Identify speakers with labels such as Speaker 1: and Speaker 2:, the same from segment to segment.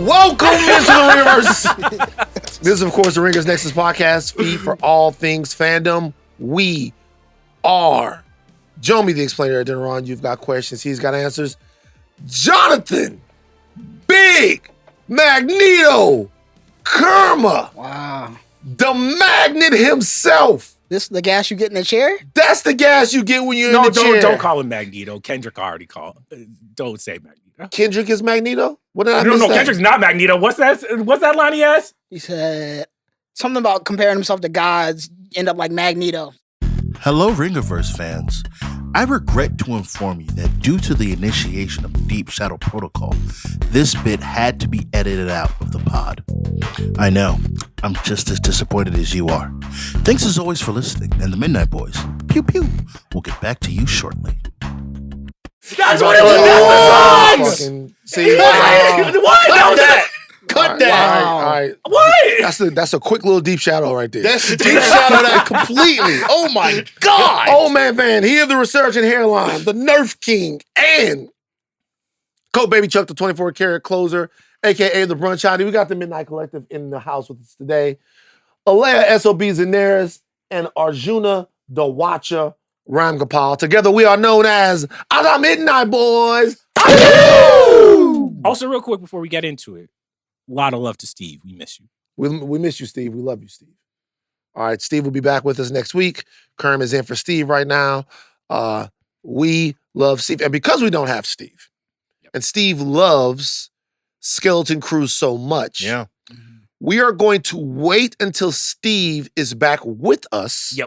Speaker 1: Welcome into the Ringers. This is, of course, the Ringers Nexus podcast feed for all things fandom. We are Jomi, the explainer, Adeniran. You've got questions. He's got answers. Jonathan, Big Magneto, Kermah.
Speaker 2: Wow.
Speaker 1: The magnet himself.
Speaker 2: This the gas you get in the chair?
Speaker 1: That's the gas you get when you're in the chair.
Speaker 3: No, don't call him Magneto. Kendrick already called. Don't say Magneto.
Speaker 1: Kendrick is Magneto? What did I
Speaker 3: No,
Speaker 1: miss that?
Speaker 3: Kendrick's not Magneto. What's that line he has?
Speaker 2: He said something about comparing himself to gods, end up like Magneto.
Speaker 4: Hello, Ringerverse fans. I regret to inform you that due to the initiation of Deep Shadow Protocol, this bit had to be edited out of the pod. I know, I'm just as disappointed as you are. Thanks as always for listening, and the Midnight Boys, pew pew, we'll get back to you shortly.
Speaker 3: That's what it was. That's the
Speaker 1: Fucking, see,
Speaker 3: What?
Speaker 1: Cut that. All right.
Speaker 3: What?
Speaker 1: That's a quick little deep shadow right there.
Speaker 4: That's a deep shadow that completely. Oh my God.
Speaker 1: Old man Van, he of the resurgent hairline, the Nerf King, and Coat Baby Chuck, the 24-karat closer, a.k.a. the Brunch Hottie. We got the Midnight Collective in the house with us today. Aleya, SOB Zenieris, and Arjuna, the Watcher, Ramgopal. Together we are known as the Midnight Boys.
Speaker 3: Also, real quick before we get into it, a lot of love to Steve. We miss you.
Speaker 1: We miss you, Steve. We love you, Steve. All right, Steve will be back with us next week. Kerm is in for Steve right now. We love Steve. And because we don't have Steve, and Steve loves Skeleton Crew so much, we are going to wait until Steve is back with us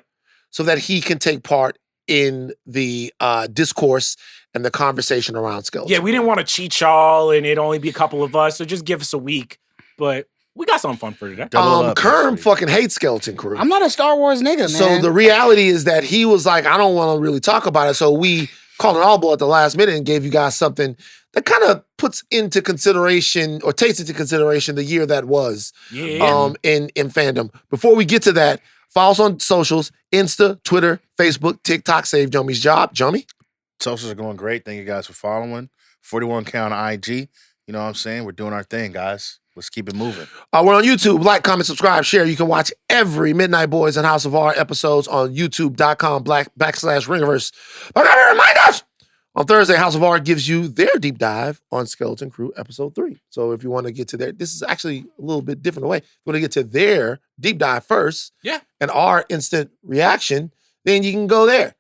Speaker 1: so that he can take part in the discourse and the conversation around Skeleton.
Speaker 3: Yeah, we didn't want to cheat y'all and it'd only be a couple of us, so just give us a week. But we got something fun for today.
Speaker 1: Kerm fucking hates Skeleton Crew.
Speaker 2: I'm not a Star Wars nigga, man.
Speaker 1: So the reality is that he was like, I don't want to really talk about it. So we called an audible at the last minute and gave you guys something that kind of puts into consideration or takes into consideration the year that was in fandom. Before we get to that, follow us on socials, Insta, Twitter, Facebook, TikTok, Save Jomi's Job. Jomi?
Speaker 4: Socials are going great. Thank you guys for following. 41K on IG. You know what I'm saying? We're doing our thing, guys. Let's keep it moving.
Speaker 1: We're on YouTube. Like, comment, subscribe, share. You can watch every Midnight Boys and House of R episodes on youtube.com/Ringerverse. But I gotta remind us, on Thursday, House of R gives you their deep dive on Skeleton Crew episode 3. So if you want to get to this is actually a little bit different way. If you want to get to their deep dive first, and our instant reaction, then you can go there.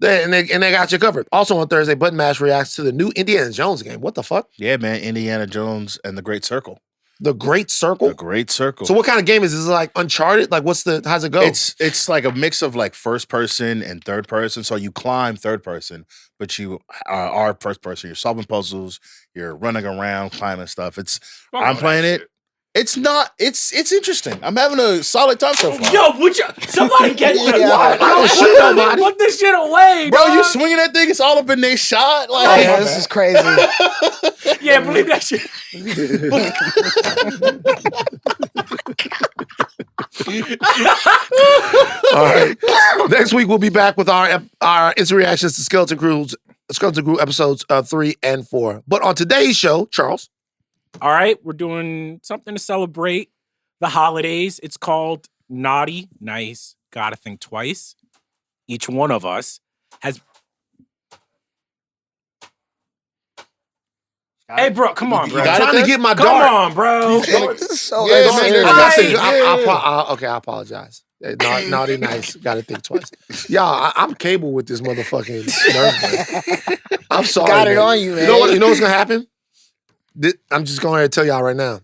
Speaker 1: And they got you covered. Also on Thursday, Button Mash reacts to the new Indiana Jones game. What the fuck?
Speaker 4: Yeah, man. Indiana Jones and the Great Circle.
Speaker 1: The Great Circle?
Speaker 4: The Great Circle.
Speaker 1: So what kind of game is this? Is it like Uncharted? Like how's it go?
Speaker 4: It's like a mix of like first person and third person. So you climb third person, but you are first person. You're solving puzzles. You're running around, climbing stuff. I'm playing it. It's interesting. I'm having a solid time so far.
Speaker 3: Yo, would you somebody get
Speaker 1: Put
Speaker 3: this shit away,
Speaker 4: bro?
Speaker 3: dog.
Speaker 4: You swinging that thing? It's all up in their shot. Like,
Speaker 2: this is crazy.
Speaker 3: Yeah, believe that shit.
Speaker 1: All right. Next week we'll be back with our instant reactions to Skeleton Crew episodes 3 and 4. But on today's show, Charles.
Speaker 3: All right, we're doing something to celebrate the holidays. It's called Naughty Nice Gotta Think Twice. Each one of us has... Hey, bro, come on, bro.
Speaker 1: I'm trying to get my
Speaker 3: Come
Speaker 1: dart.
Speaker 3: on, bro.
Speaker 1: I apologize. Naughty Nice Gotta Think Twice. Y'all, I'm cable with this motherfucking Nerf gun. I'm sorry.
Speaker 2: Got it
Speaker 1: man.
Speaker 2: on you, man.
Speaker 1: You know what's gonna happen? I'm just going to tell y'all right now.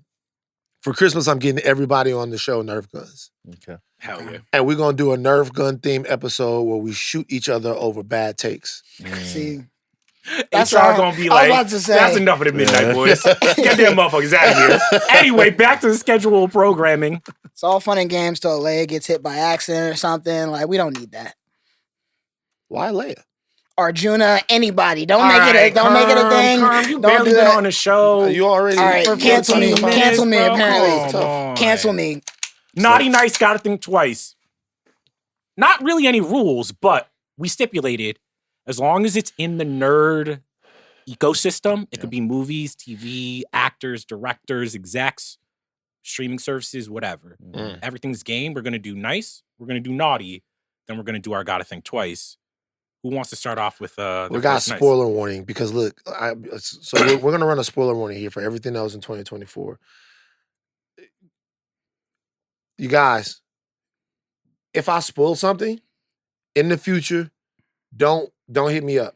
Speaker 1: For Christmas, I'm getting everybody on the show Nerf guns.
Speaker 4: Okay.
Speaker 3: Hell yeah.
Speaker 1: And we're going to do a Nerf gun themed episode where we shoot each other over bad takes.
Speaker 2: See,
Speaker 3: That's all going to be like, that's enough of the Midnight Boys. Get them motherfuckers out of here. Anyway, back to the scheduled programming.
Speaker 2: it's all fun and games till Aleya gets hit by accident or something. Like, we don't need that.
Speaker 1: Why Aleya?
Speaker 2: Arjuna, anybody. Don't
Speaker 3: All
Speaker 2: make
Speaker 3: right,
Speaker 2: it a thing.
Speaker 3: Kerm, you
Speaker 2: Don't
Speaker 3: barely
Speaker 2: do
Speaker 3: been
Speaker 2: that.
Speaker 3: on the show.
Speaker 1: You already...
Speaker 2: All right,
Speaker 3: for
Speaker 2: cancel me.
Speaker 3: 14
Speaker 2: Cancel me,
Speaker 3: minutes, bro.
Speaker 2: apparently.
Speaker 3: Come on.
Speaker 2: Cancel me.
Speaker 3: Naughty Nice Gotta Think Twice. Not really any rules, but we stipulated as long as it's in the nerd ecosystem. It could be movies, TV, actors, directors, execs, streaming services, whatever. Everything's game. We're going to do nice. We're going to do naughty. Then we're going to do our gotta think twice. Who wants to start off with
Speaker 1: we got spoiler warning because look, we're going to run a spoiler warning here for everything else in 2024. You guys, if I spoil something in the future, don't hit me up.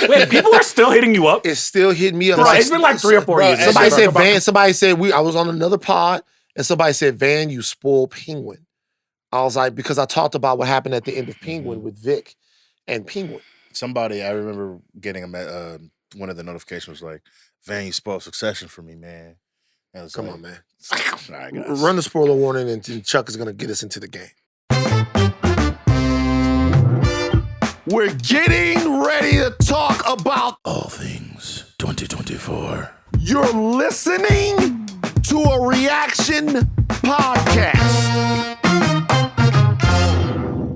Speaker 3: Wait, people are still hitting you up?
Speaker 1: It's still hitting me up.
Speaker 3: Bro, it's been like 3 or 4 years.
Speaker 1: Somebody said, Van, somebody said, I was on another pod, and somebody said, Van, you spoiled Penguin. I was like, because I talked about what happened at the end of Penguin with Vic and Penguin.
Speaker 4: Somebody, I remember getting one of the notifications was like, Van, you spoiled Succession for me, man.
Speaker 1: Come on, man.
Speaker 4: All right, guys.
Speaker 1: Run the spoiler warning, and Chuck is going to get us into the game. We're getting ready to talk about
Speaker 4: all things 2024.
Speaker 1: You're listening to a reaction podcast.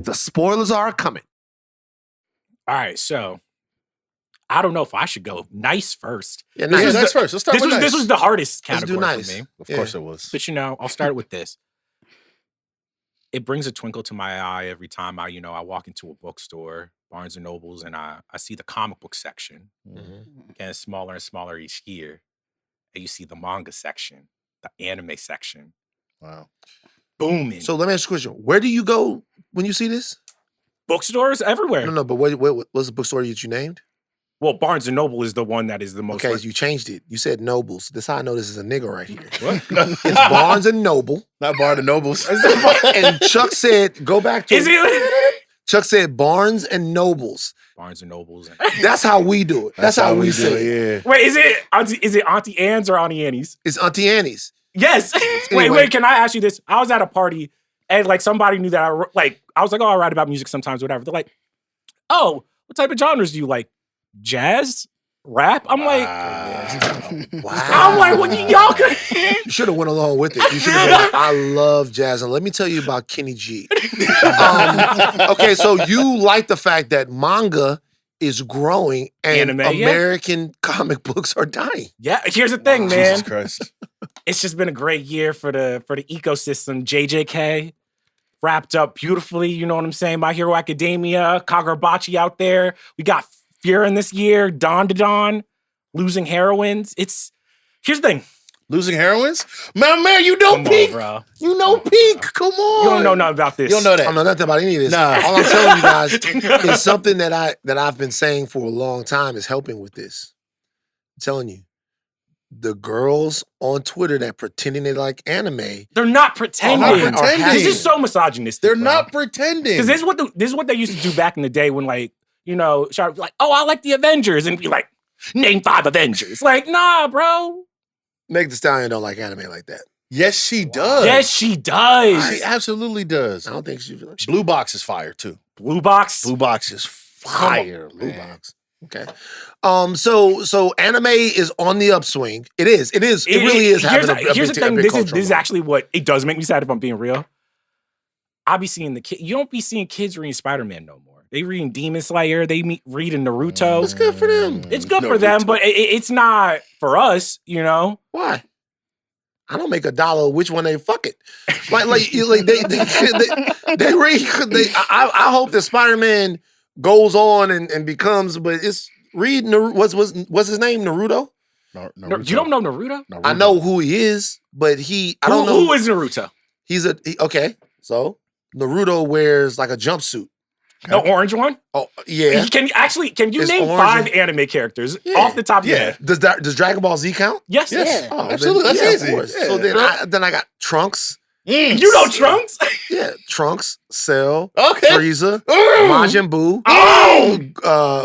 Speaker 1: The spoilers are coming.
Speaker 3: All right, so I don't know if I should go nice first.
Speaker 1: Yeah,
Speaker 4: nice first. Let's start with nice.
Speaker 3: This was the hardest
Speaker 1: Let's do
Speaker 3: category
Speaker 1: nice.
Speaker 3: for me.
Speaker 4: Of course it was.
Speaker 3: But I'll start with this. It brings a twinkle to my eye every time I walk into a bookstore, Barnes and Nobles, and I see the comic book section. Getting smaller and smaller each year. And you see the manga section, the anime section.
Speaker 4: Wow.
Speaker 3: Booming.
Speaker 1: So let me ask you a question. Where do you go when you see this?
Speaker 3: Bookstores everywhere.
Speaker 1: No, but what was the bookstore that you named?
Speaker 3: Well, Barnes and Noble is the one that is the most.
Speaker 1: Okay, you changed it. You said Nobles. This is how I know this is a nigga right here.
Speaker 4: What?
Speaker 1: It's Barnes and Noble.
Speaker 4: Not Barnes and Nobles.
Speaker 1: And Chuck said, go back to
Speaker 3: Is it?
Speaker 1: Chuck said Barnes and Nobles.
Speaker 3: Barnes and Nobles.
Speaker 1: That's how we do it. That's how we say it.
Speaker 4: Yeah.
Speaker 3: Wait, is it Auntie Anne's or Auntie Annie's?
Speaker 1: It's Auntie Annie's.
Speaker 3: Yes.
Speaker 1: Anyway.
Speaker 3: Wait, can I ask you this? I was at a party and like somebody knew that I was like, oh, I write about music sometimes, whatever. They're like, oh, what type of genres do you like? Jazz? Rap? I'm like,
Speaker 1: Wow.
Speaker 3: I'm like, well, y'all could.
Speaker 1: You should have went along with it. You should have been like, I love jazz. And let me tell you about Kenny G. Okay, so you like the fact that manga is growing and
Speaker 3: Anime, yeah.
Speaker 1: American comic books are dying.
Speaker 3: Yeah, here's the thing, man.
Speaker 4: Jesus Christ.
Speaker 3: It's just been a great year for the ecosystem. JJK wrapped up beautifully. You know what I'm saying? My Hero Academia, Kagurabachi out there. We got Fear in this year, Dawn to Dawn, Losing Heroines. Here's the thing.
Speaker 4: Losing Heroines? Man, you know
Speaker 3: Come
Speaker 4: Peak.
Speaker 3: on, bro.
Speaker 1: You know Peak. Come on.
Speaker 3: You don't know nothing about this.
Speaker 4: You don't know
Speaker 1: I
Speaker 4: that.
Speaker 1: don't know nothing about any of this.
Speaker 4: Nah.
Speaker 1: All I'm telling you guys is something that I've been saying for a long time is helping with this. I'm telling you. The girls on Twitter that pretending they like anime.
Speaker 3: They're not pretending.
Speaker 4: Not pretending.
Speaker 3: This is so misogynistic.
Speaker 4: They're
Speaker 3: bro.
Speaker 4: not pretending.
Speaker 3: Because this is what they used to do back in the day when Sharp like, oh, I like the Avengers, and be like, name 5 Avengers. Like, nah, bro.
Speaker 1: Meg Thee Stallion don't like anime like that.
Speaker 4: Yes, she does.
Speaker 3: Yes, she does.
Speaker 4: She absolutely does.
Speaker 1: I don't think she like
Speaker 4: Blue Box is fire too.
Speaker 3: Blue Box.
Speaker 4: Blue Box is fire.
Speaker 1: Blue
Speaker 4: man.
Speaker 1: Box. Okay. So anime is on the upswing. It is. It really is.
Speaker 3: Here's
Speaker 1: having
Speaker 3: the thing.
Speaker 1: big
Speaker 3: This
Speaker 1: cultural
Speaker 3: is actually what it does make me sad if I'm being real. I be seeing you don't be seeing kids reading Spider-Man no more. They reading Demon Slayer. They reading Naruto.
Speaker 1: It's good for them.
Speaker 3: It's good for them, but it's not for us.
Speaker 1: Why? I don't make $1 which one they fuck it. Like they read. I hope that Spider-Man goes on and becomes, but it's read what's his name? Naruto?
Speaker 4: Naruto.
Speaker 3: You don't know Naruto?
Speaker 4: Naruto.
Speaker 1: I know who he is, but I don't know
Speaker 3: who is Naruto.
Speaker 1: Okay. So Naruto wears like a jumpsuit.
Speaker 3: The orange one?
Speaker 1: Oh yeah.
Speaker 3: Can you
Speaker 1: It's
Speaker 3: name
Speaker 1: orange
Speaker 3: 5 anime characters
Speaker 1: Yeah.
Speaker 3: off the top of your head?
Speaker 1: Does Dragon Ball Z count?
Speaker 3: Yes.
Speaker 4: Yes.
Speaker 1: Oh,
Speaker 4: Absolutely.
Speaker 1: Then,
Speaker 4: That's
Speaker 1: of
Speaker 4: easy.
Speaker 1: course.
Speaker 4: Yeah.
Speaker 1: So then I got Trunks.
Speaker 3: You know Trunks?
Speaker 1: Yeah, Trunks, Cell,
Speaker 4: Okay.
Speaker 1: Frieza,
Speaker 4: Mm.
Speaker 1: Majin Buu,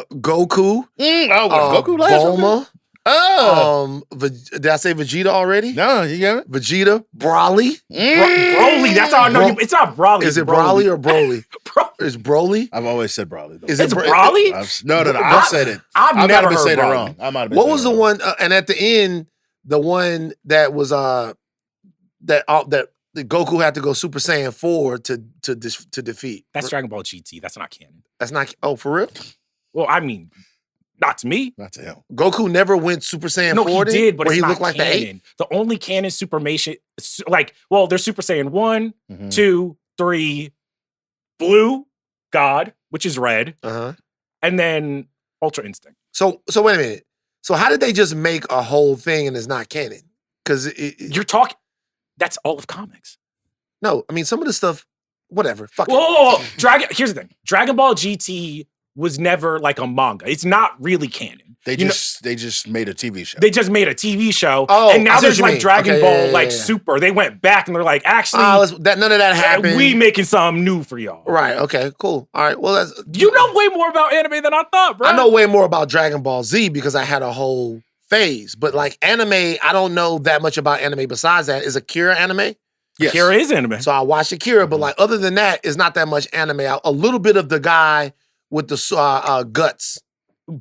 Speaker 1: Goku,
Speaker 4: Goku last one?
Speaker 1: Bulma. Did I say Vegeta already?
Speaker 4: No, you got it.
Speaker 1: Vegeta, Broly.
Speaker 3: Broly. That's how I know. It's not Broly.
Speaker 1: Is it Broly or Broly?
Speaker 3: Bro-
Speaker 1: Is Broly?
Speaker 4: I've always said Broly. Though.
Speaker 1: Is
Speaker 3: It's
Speaker 1: it
Speaker 3: Broly?
Speaker 4: No. I've said it.
Speaker 3: I've
Speaker 4: I might
Speaker 3: never
Speaker 4: have been
Speaker 3: heard
Speaker 4: saying it
Speaker 3: Broly.
Speaker 4: wrong. I might have been.
Speaker 1: What
Speaker 4: saying
Speaker 1: was
Speaker 4: it
Speaker 1: the
Speaker 4: wrong.
Speaker 1: one? And at the end, the one that was that the Goku had to go Super Saiyan 4 to defeat.
Speaker 3: That's Dragon Ball GT. That's not canon.
Speaker 1: That's not. Oh, for real?
Speaker 3: Well, I mean, Not to me.
Speaker 4: Not to him.
Speaker 1: Goku never went Super Saiyan
Speaker 3: No,
Speaker 1: 4
Speaker 3: he did, but
Speaker 1: where
Speaker 3: it's
Speaker 1: he
Speaker 3: not
Speaker 1: looked like the
Speaker 3: canon.
Speaker 1: 8?
Speaker 3: The only canon Supermation, there's Super Saiyan 1,
Speaker 4: Mhm.
Speaker 3: 2, 3, Blue, God, which is red,
Speaker 1: Uh-huh.
Speaker 3: and then Ultra Instinct.
Speaker 1: So wait a minute. So how did they just make a whole thing and it's not canon? Because
Speaker 3: You're talking, that's all of comics.
Speaker 1: no, I mean some of the stuff, whatever. Fuck it.
Speaker 3: Whoa, here's the thing. Dragon Ball GT was never like a manga. It's not really canon.
Speaker 4: They just made a TV show.
Speaker 3: They just made a TV show,
Speaker 1: Oh,
Speaker 3: and
Speaker 1: I
Speaker 3: now
Speaker 1: see what
Speaker 3: there's
Speaker 1: you
Speaker 3: like
Speaker 1: mean.
Speaker 3: Dragon
Speaker 1: Okay,
Speaker 3: Ball,
Speaker 1: yeah.
Speaker 3: Super. They went back and they're like, actually,
Speaker 1: None of that happened.
Speaker 3: we making something new for y'all.
Speaker 1: Right. Okay. Cool. All right. Well, that's
Speaker 3: You know way more about anime than I thought, bro.
Speaker 1: I know way more about Dragon Ball Z because I had a whole phase. But like anime, I don't know that much about anime. Besides that, is Akira anime?
Speaker 4: Yes.
Speaker 3: Akira is anime.
Speaker 1: So I watched Akira, but like other than that, it's not that much anime. A little bit of the guy with the guts.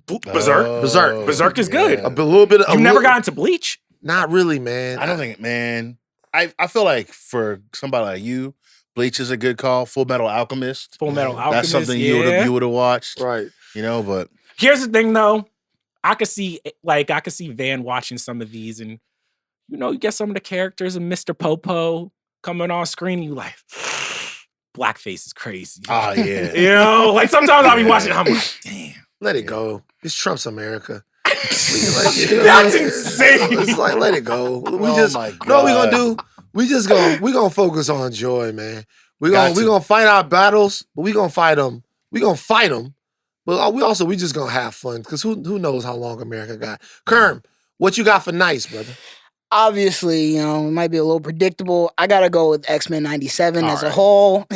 Speaker 3: Berserk.
Speaker 1: Berserk.
Speaker 3: Berserk is good.
Speaker 1: A little bit.
Speaker 3: You never got into Bleach?
Speaker 1: Not really, man.
Speaker 4: I don't think, man. I feel like for somebody like you, Bleach is a good call. Full Metal Alchemist.
Speaker 3: Full Metal Alchemist.
Speaker 4: That's something
Speaker 3: yeah.
Speaker 4: you would have watched.
Speaker 1: Right.
Speaker 4: You know, but
Speaker 3: Here's the thing, though. I could see Van watching some of these, and you get some of the characters of Mr. Popo coming on screen. You like, blackface is crazy.
Speaker 4: oh yeah.
Speaker 3: Like sometimes I'll be watching. I'm like, damn.
Speaker 1: Let it go. It's Trump's America.
Speaker 3: That's insane.
Speaker 1: It's like let it go. We
Speaker 4: my
Speaker 1: know what we gonna
Speaker 4: God.
Speaker 1: do. We gonna focus on joy, man. We
Speaker 4: Got
Speaker 1: gonna
Speaker 4: to.
Speaker 1: fight our battles, but we gonna fight them. We gonna fight them, but we just gonna have fun because who knows how long America got. Kerm, what you got for nice, brother?
Speaker 2: Obviously, it might be a little predictable. I gotta go with X-Men 97
Speaker 1: All
Speaker 2: as a
Speaker 1: right.
Speaker 2: whole.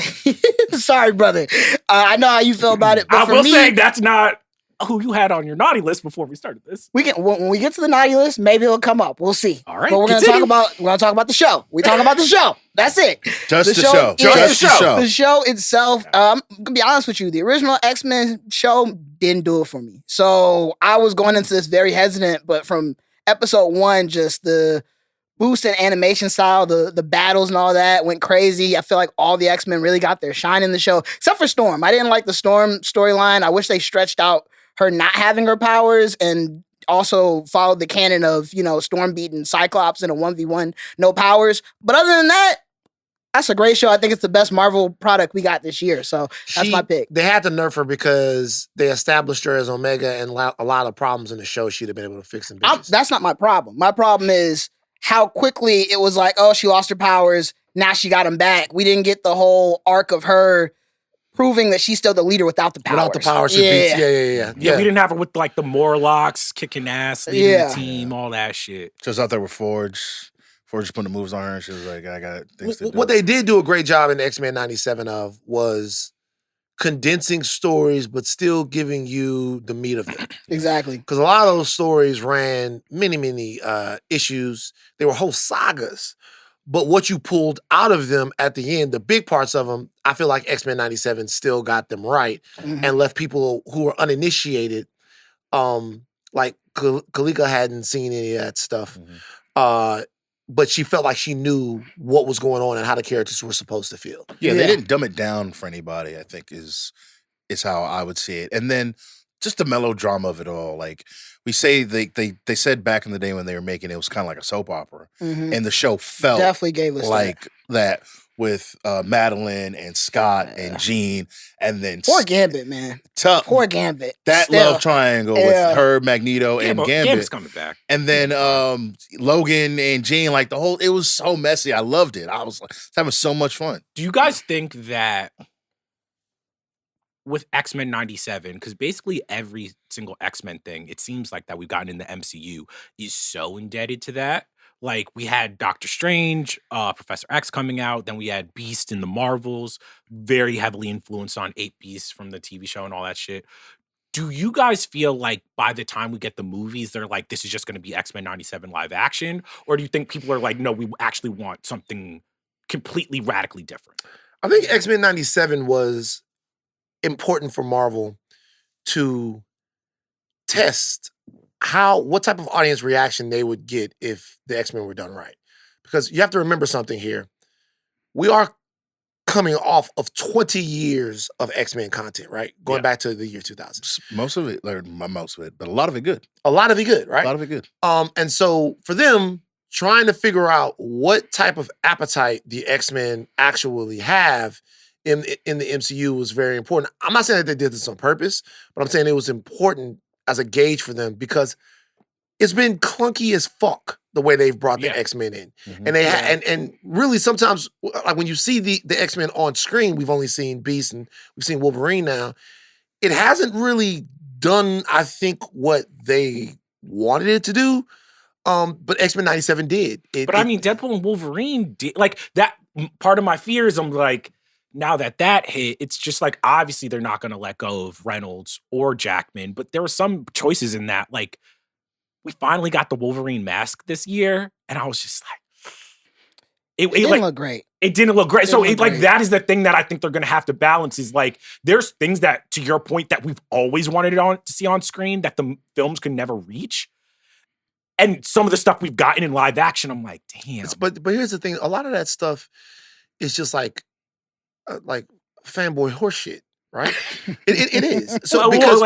Speaker 2: Sorry, brother. I know how you feel about it, but
Speaker 3: I
Speaker 2: for
Speaker 3: will
Speaker 2: me,
Speaker 3: say that's not who you had on your naughty list before we started this.
Speaker 2: when we get to the naughty list, maybe it'll come up. We'll see.
Speaker 3: All right,
Speaker 2: but we're gonna
Speaker 3: continue.
Speaker 2: talk about the show. We talk about the show. That's it.
Speaker 4: Just the
Speaker 2: show-
Speaker 4: show.
Speaker 2: yeah,
Speaker 4: Just the show.
Speaker 2: The show itself, I'm gonna be honest with you, the original X-Men show didn't do it for me. So I was going into this very hesitant, but from episode 1, just the boost in animation style, the battles and all that went crazy. I feel like all the X-Men really got their shine in the show, except for Storm. I didn't like the Storm storyline. I wish they stretched out her not having her powers and also followed the canon of, Storm beating Cyclops in a 1v1, no powers. But other than that, that's a great show. I think it's the best Marvel product we got this year. So that's my pick.
Speaker 1: They had to nerf her because they established her as Omega, and a lot of problems in the show she'd have been able to fix them.
Speaker 2: That's not my problem. My problem is how quickly it was like, oh, she lost her powers. Now she got them back. We didn't get the whole arc of her proving that she's still the leader without the powers.
Speaker 1: Without the powers, she beats. Yeah.
Speaker 3: Yeah, we didn't have her with like the Morlocks kicking ass, leading the team, all that shit.
Speaker 4: Just out there with Forge. Forge just putting the moves on her, and she was like, I got things to do.
Speaker 1: What they did do a great job in X-Men 97 of was condensing stories, but still giving you the meat of them.
Speaker 2: Exactly.
Speaker 1: Because a lot of those stories ran many issues. They were whole sagas. But what you pulled out of them at the end, the big parts of them, I feel like X-Men 97 still got them right and left people who were uninitiated, like Kalika hadn't seen any of that stuff. But she felt like she knew what was going on and how the characters were supposed to feel.
Speaker 4: Yeah, they didn't dumb it down for anybody, I think is how I would see it. And then just the melodrama of it all. Like we say they said back in the day when they were making it was kind of like a soap opera. And the show felt
Speaker 2: Definitely gave us
Speaker 4: like that with Madeline and Scott and Jean, and then
Speaker 2: Poor Gambit, man.
Speaker 4: tough.
Speaker 2: Poor Gambit.
Speaker 4: That
Speaker 2: Still.
Speaker 4: love triangle with her, Magneto, and Gambit.
Speaker 3: Gambit's coming back.
Speaker 4: And then Logan and Jean, like it was so messy. I loved it. I was like having so much fun.
Speaker 3: Do you guys think that with X-Men 97, because basically every single X-Men thing, it seems like that we've gotten in the MCU is so indebted to that. Like we had Doctor Strange, Professor X coming out, then we had Beast in the Marvels, very heavily influenced on 8 Beasts from the TV show and all that shit. Do you guys feel like by the time we get the movies, they're like, this is just going to be X-Men 97 live action? Or do you think people are like, no, we actually want something completely radically different?
Speaker 1: I think X-Men 97 was important for Marvel to test what type of audience reaction they would get if the X-Men were done right. Because you have to remember something here. We are coming off of 20 years of X-Men content, right? Going back to the year 2000.
Speaker 4: Most of it, or most of it, but a lot of it good.
Speaker 1: A lot of it good, right?
Speaker 4: A lot of it good.
Speaker 1: And so for them, trying to figure out what type of appetite the X-Men actually have in the MCU was very important. I'm not saying that they did this on purpose, but I'm saying it was important as a gauge for them because it's been clunky as fuck the way they've brought the X-Men in.
Speaker 4: Mm-hmm.
Speaker 1: And they and really sometimes, like when you see the X-Men on screen, we've only seen Beast and we've seen Wolverine now. It hasn't really done, I think, what they wanted it to do. But X-Men 97 did.
Speaker 3: I mean, Deadpool and Wolverine did, like, that part of my fears, I'm like, now that hit, it's just like, obviously they're not going to let go of Reynolds or Jackman, but there were some choices in that, like, we finally got the Wolverine mask this year, and I was just like,
Speaker 2: it didn't look great.
Speaker 3: It didn't look great. So that is the thing that I think they're going to have to balance is like, there's things that, to your point, that we've always wanted to see on screen that the films could never reach. And some of the stuff we've gotten in live action, I'm like, damn.
Speaker 1: But here's the thing. A lot of that stuff is just like fanboy horseshit, right? it is. So because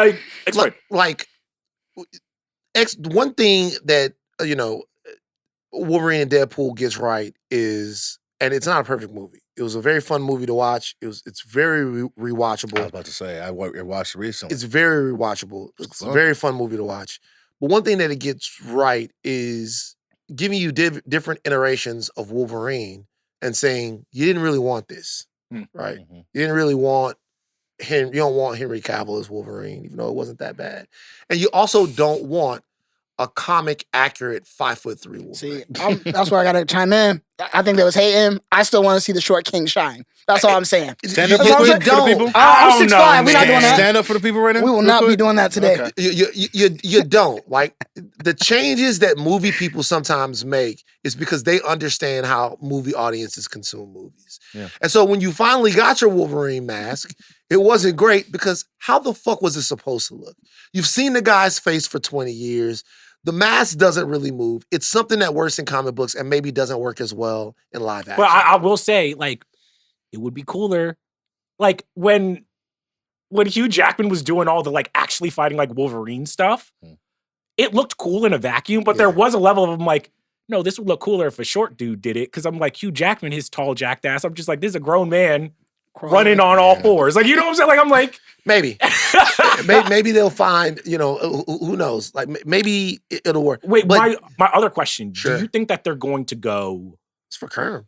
Speaker 1: one thing that, Wolverine and Deadpool gets right is, and it's not a perfect movie. It was a very fun movie to watch. It's very rewatchable.
Speaker 4: I was about to say, I watched it recently.
Speaker 1: It's very rewatchable. It's a very fun movie to watch. But one thing that it gets right is giving you different iterations of Wolverine and saying, you didn't really want this, right?
Speaker 4: Mm-hmm.
Speaker 1: You didn't really want him. You don't want Henry Cavill as Wolverine, even though it wasn't that bad. And you also don't want a comic accurate 5'3" Wolverine.
Speaker 2: See, that's where I gotta chime in. I think they was hating. I still want to see the short king shine. That's all I'm saying.
Speaker 4: Stand up
Speaker 1: You
Speaker 4: for the
Speaker 1: don't.
Speaker 4: people.
Speaker 2: I'm 6'5". We're not doing that.
Speaker 4: Stand up for the people right now.
Speaker 2: We will not be doing that today.
Speaker 4: Okay.
Speaker 1: You don't. Like, the changes that movie people sometimes make is because they understand how movie audiences consume movies.
Speaker 4: Yeah.
Speaker 1: And so when you finally got your Wolverine mask, it wasn't great because how the fuck was it supposed to look? You've seen the guy's face for 20 years. The mask doesn't really move. It's something that works in comic books and maybe doesn't work as well in live action.
Speaker 3: But I will say, like, it would be cooler. Like, when Hugh Jackman was doing all the, like, actually fighting, like, Wolverine stuff, it looked cool in a vacuum, but there was a level of, I'm like, no, this would look cooler if a short dude did it. Because I'm like, Hugh Jackman, his tall, jacked ass, I'm just like, this is a grown man running on all fours. Like, you know what I'm saying? Like, I'm like...
Speaker 1: Maybe. Maybe they'll find, who knows? Like, maybe it'll work.
Speaker 3: Wait, my other question.
Speaker 1: Sure.
Speaker 3: Do you think that they're going to go...
Speaker 1: It's for Kerm.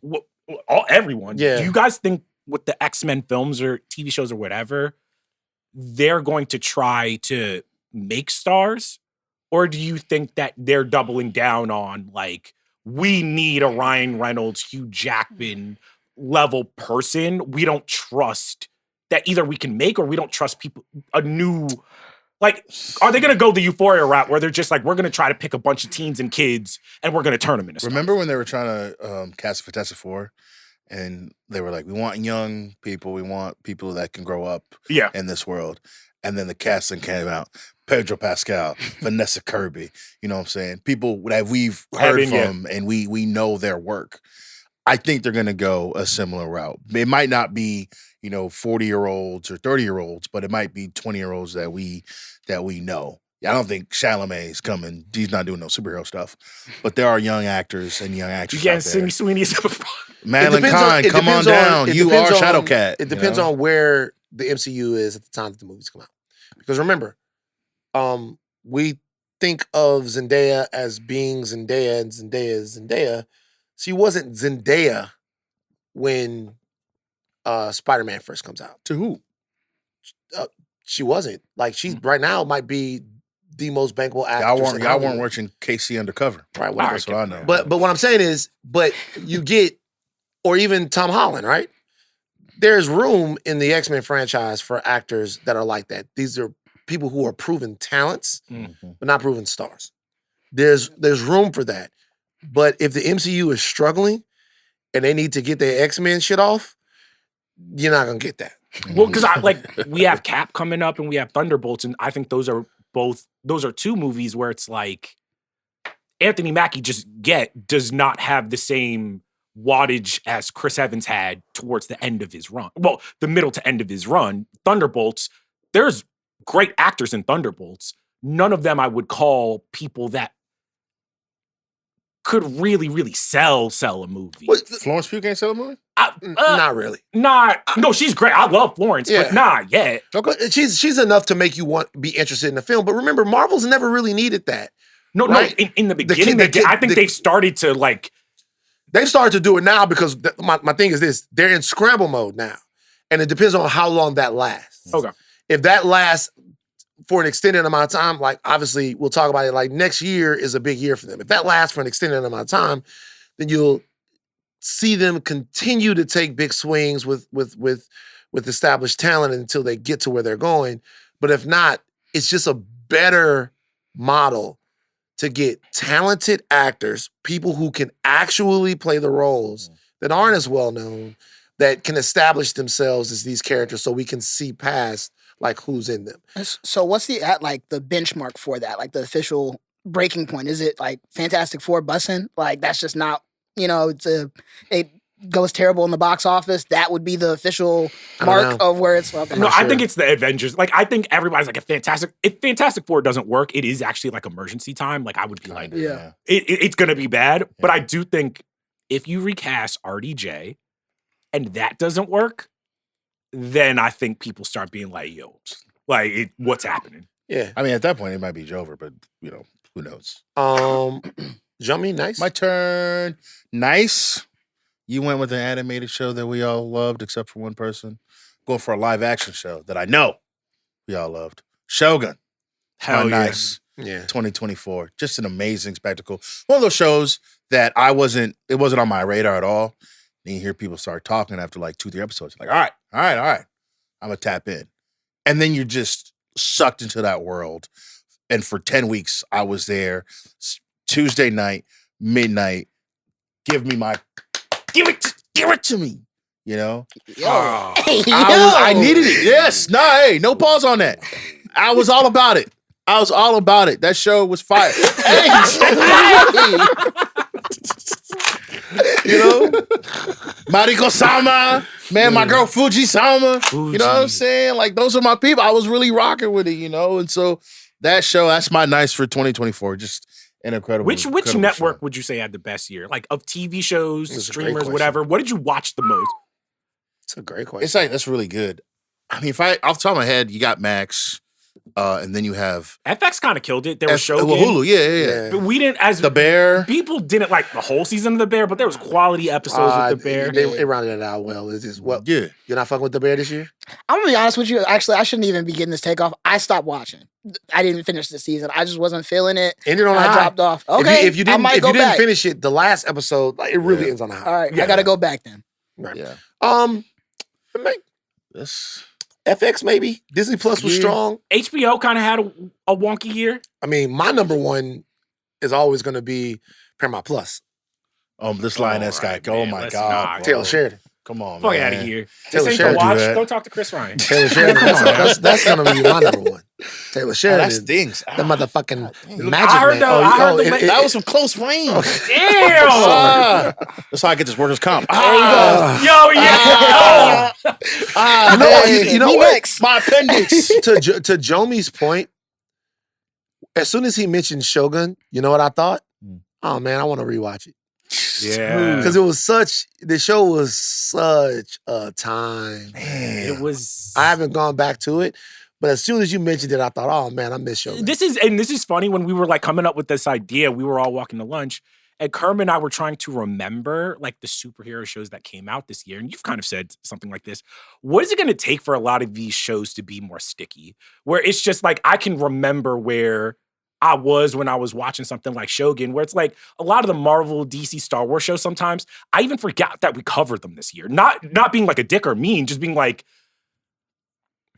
Speaker 3: Everyone.
Speaker 1: Yeah.
Speaker 3: Do you guys think with the X-Men films or TV shows or whatever, they're going to try to make stars? Or do you think that they're doubling down on, like, we need a Ryan Reynolds, Hugh Jackman level person? We don't trust that either we can make or we don't trust people, a new... Like, are they going to go the Euphoria route where they're just like, we're going to try to pick a bunch of teens and kids and we're going to turn them into stars?
Speaker 4: Remember when they were trying to cast Fantastic Four and they were like, we want young people. We want people that can grow up in this world. And then the casting came out. Pedro Pascal, Vanessa Kirby, you know what I'm saying? People that we've heard from and we know their work. I think they're going to go a similar route. It might not be, 40-year-olds or 30-year-olds, but it might be 20-year-olds that we know. I don't think Chalamet's coming. He's not doing no superhero stuff. But there are young actors and young actors out there.
Speaker 3: Sidney Sweeney is
Speaker 4: Madeline Kahn, come on down. You are Shadowcat.
Speaker 1: It depends on where the MCU is at the time that the movies come out. Because remember, we think of Zendaya as being Zendaya and Zendaya is Zendaya. She wasn't Zendaya when Spider-Man first comes out.
Speaker 4: To who?
Speaker 1: She wasn't. Like, she right now might be the most bankable actress.
Speaker 4: Y'all weren't watching Casey Undercover.
Speaker 1: Right.
Speaker 4: That's what I know.
Speaker 1: But what I'm saying is, you get, or even Tom Holland, right? There's room in the X-Men franchise for actors that are like that. These are people who are proven talents, but not proven stars. There's room for that. But if the MCU is struggling and they need to get their X-Men shit off, you're not gonna get that.
Speaker 3: Well, because we have Cap coming up and we have Thunderbolts, and I think those are two movies where it's like Anthony Mackie does not have the same wattage as Chris Evans had towards the end of his run. Well, the middle to end of his run. Thunderbolts, there's great actors in Thunderbolts. None of them I would call people that could really sell a movie.
Speaker 4: Florence Pugh can't sell a movie?
Speaker 1: Not really.
Speaker 3: No, she's great. I love Florence, but not yet.
Speaker 1: Okay. She's enough to make you be interested in the film. But remember, Marvel's never really needed that.
Speaker 3: No, in the beginning, I think they've started to like.
Speaker 1: They've started to do it now because my thing is this: they're in scramble mode now, and it depends on how long that lasts.
Speaker 3: Okay.
Speaker 1: If that lasts for an extended amount of time, like obviously we'll talk about it. Like next year is a big year for them. If that lasts for an extended amount of time, then you'll see them continue to take big swings with established talent until they get to where they're going. But if not, it's just a better model to get talented actors, people who can actually play the roles that aren't as well known, that can establish themselves as these characters so we can see past like who's in them.
Speaker 2: So what's the benchmark for that? Like the official breaking point? Is it like Fantastic Four bussin'? Like that's just not, it goes terrible in the box office. That would be the official mark of where it's. Okay.
Speaker 3: No, I think it's the Avengers. Like I think everybody's like if Fantastic Four doesn't work, it is actually like emergency time. Like I would be like, it's gonna be bad. Yeah. But I do think if you recast RDJ and that doesn't work, then I think people start being like, yo, like what's happening?
Speaker 1: Yeah.
Speaker 4: I mean, at that point it might be Jover, but who knows?
Speaker 1: Jomi, nice.
Speaker 4: My turn. Nice. You went with an animated show that we all loved, except for one person. Go for a live action show that I know we all loved. Shogun.
Speaker 3: Hell yeah.
Speaker 4: Nice. Yeah. 2024. Just an amazing spectacle. One of those shows that it wasn't on my radar at all. And you hear people start talking after like 2-3 episodes. Like, all right. I'm going to tap in. And then you're just sucked into that world. And for 10 weeks, I was there. Tuesday night, midnight. Give it to me. I needed it. Yes. No pause on that. I was all about it. That show was fire. Mariko-sama, man, my girl Fuji-sama. You know what I'm saying? Like, those are my people. I was really rocking with it, And so that show, that's my nice for 2024. Just an incredible.
Speaker 3: Which
Speaker 4: incredible
Speaker 3: network
Speaker 4: show.
Speaker 3: would you say had the best year? Like of TV shows, streamers, whatever. What did you watch the most?
Speaker 1: It's a great question.
Speaker 4: It's like that's really good. I mean, off the top of my head, you got Max, and then you have
Speaker 3: FX kind of killed it. There was Shogun.
Speaker 4: Hulu, yeah.
Speaker 3: But we didn't, as
Speaker 4: The Bear.
Speaker 3: People didn't like the whole season of The Bear, but there was quality episodes of The Bear.
Speaker 1: They rounded it out well. It's just you're not fucking with The Bear this year?
Speaker 2: I'm gonna be honest with you. Actually, I shouldn't even be getting this takeoff. I stopped watching. I didn't finish the season. I just wasn't feeling it.
Speaker 1: Ended on a high.
Speaker 2: I dropped off. Okay,
Speaker 1: if you didn't finish it, the last episode, like, it really ends on a high.
Speaker 2: All right, I gotta go back then.
Speaker 1: Right.
Speaker 4: Yeah.
Speaker 1: This FX maybe Disney Plus was strong.
Speaker 3: HBO kind of had a wonky year.
Speaker 1: I mean, my number one is always going to be Paramount Plus.
Speaker 4: This Lioness guy. Oh my God,
Speaker 1: Taylor Sheridan.
Speaker 4: Come on,
Speaker 3: fuck
Speaker 4: man.
Speaker 3: out of here.
Speaker 1: Taylor
Speaker 3: Sheridan. Go talk to Chris Ryan.
Speaker 1: Taylor Sheridan. That's going to be my number one. Taylor Sheridan.
Speaker 4: That stings.
Speaker 1: The motherfucking magic
Speaker 3: I heard
Speaker 1: man.
Speaker 4: That was some close range.
Speaker 3: Damn.
Speaker 4: That's how I get this workers' comp.
Speaker 3: You
Speaker 1: know what?
Speaker 4: My appendix.
Speaker 1: To Jomi's point, as soon as he mentioned Shogun, you know what I thought? Oh man, I want to rewatch it.
Speaker 3: Yeah,
Speaker 1: because the show was such a time.
Speaker 3: Man. It was.
Speaker 1: I haven't gone back to it, but as soon as you mentioned it, I thought, oh man, I miss Shogun.
Speaker 3: This is funny. When we were like coming up with this idea, we were all walking to lunch, and Kermah and I were trying to remember like the superhero shows that came out this year. And you've kind of said something like this. What is it going to take for a lot of these shows to be more sticky? Where it's just like I can remember where I was when I was watching something like Shogun, where it's like a lot of the Marvel, DC, Star Wars shows sometimes, I even forgot that we covered them this year. Not being like a dick or mean, just being like,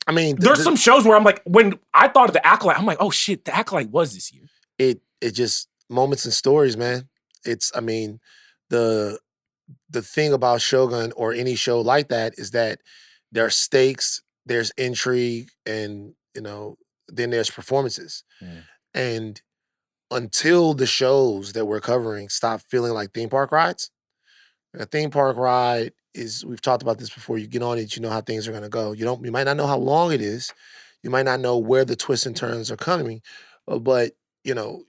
Speaker 1: I mean,
Speaker 3: there's some shows where I'm like, when I thought of The Acolyte, I'm like, oh shit, The Acolyte was this year.
Speaker 1: It just moments and stories, man. It's, I mean, the thing about Shogun or any show like that is that there are stakes, there's intrigue, and then there's performances. And until the shows that we're covering stop feeling like theme park rides, A theme park ride is, we've talked about this before, you get on it, you know how things are going to go. You might not know how long it is. You might not know where the twists and turns are coming, but, you know,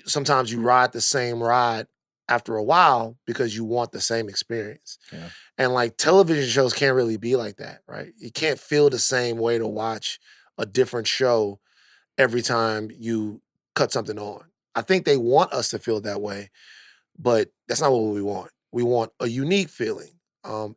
Speaker 1: sometimes you ride the same ride after a while because you want the same experience.
Speaker 4: Yeah.
Speaker 1: And like television shows can't really be like that, right? You can't feel the same way to watch a different show every time you cut something on. I think they want us to feel that way, but that's not what we want. We want a unique feeling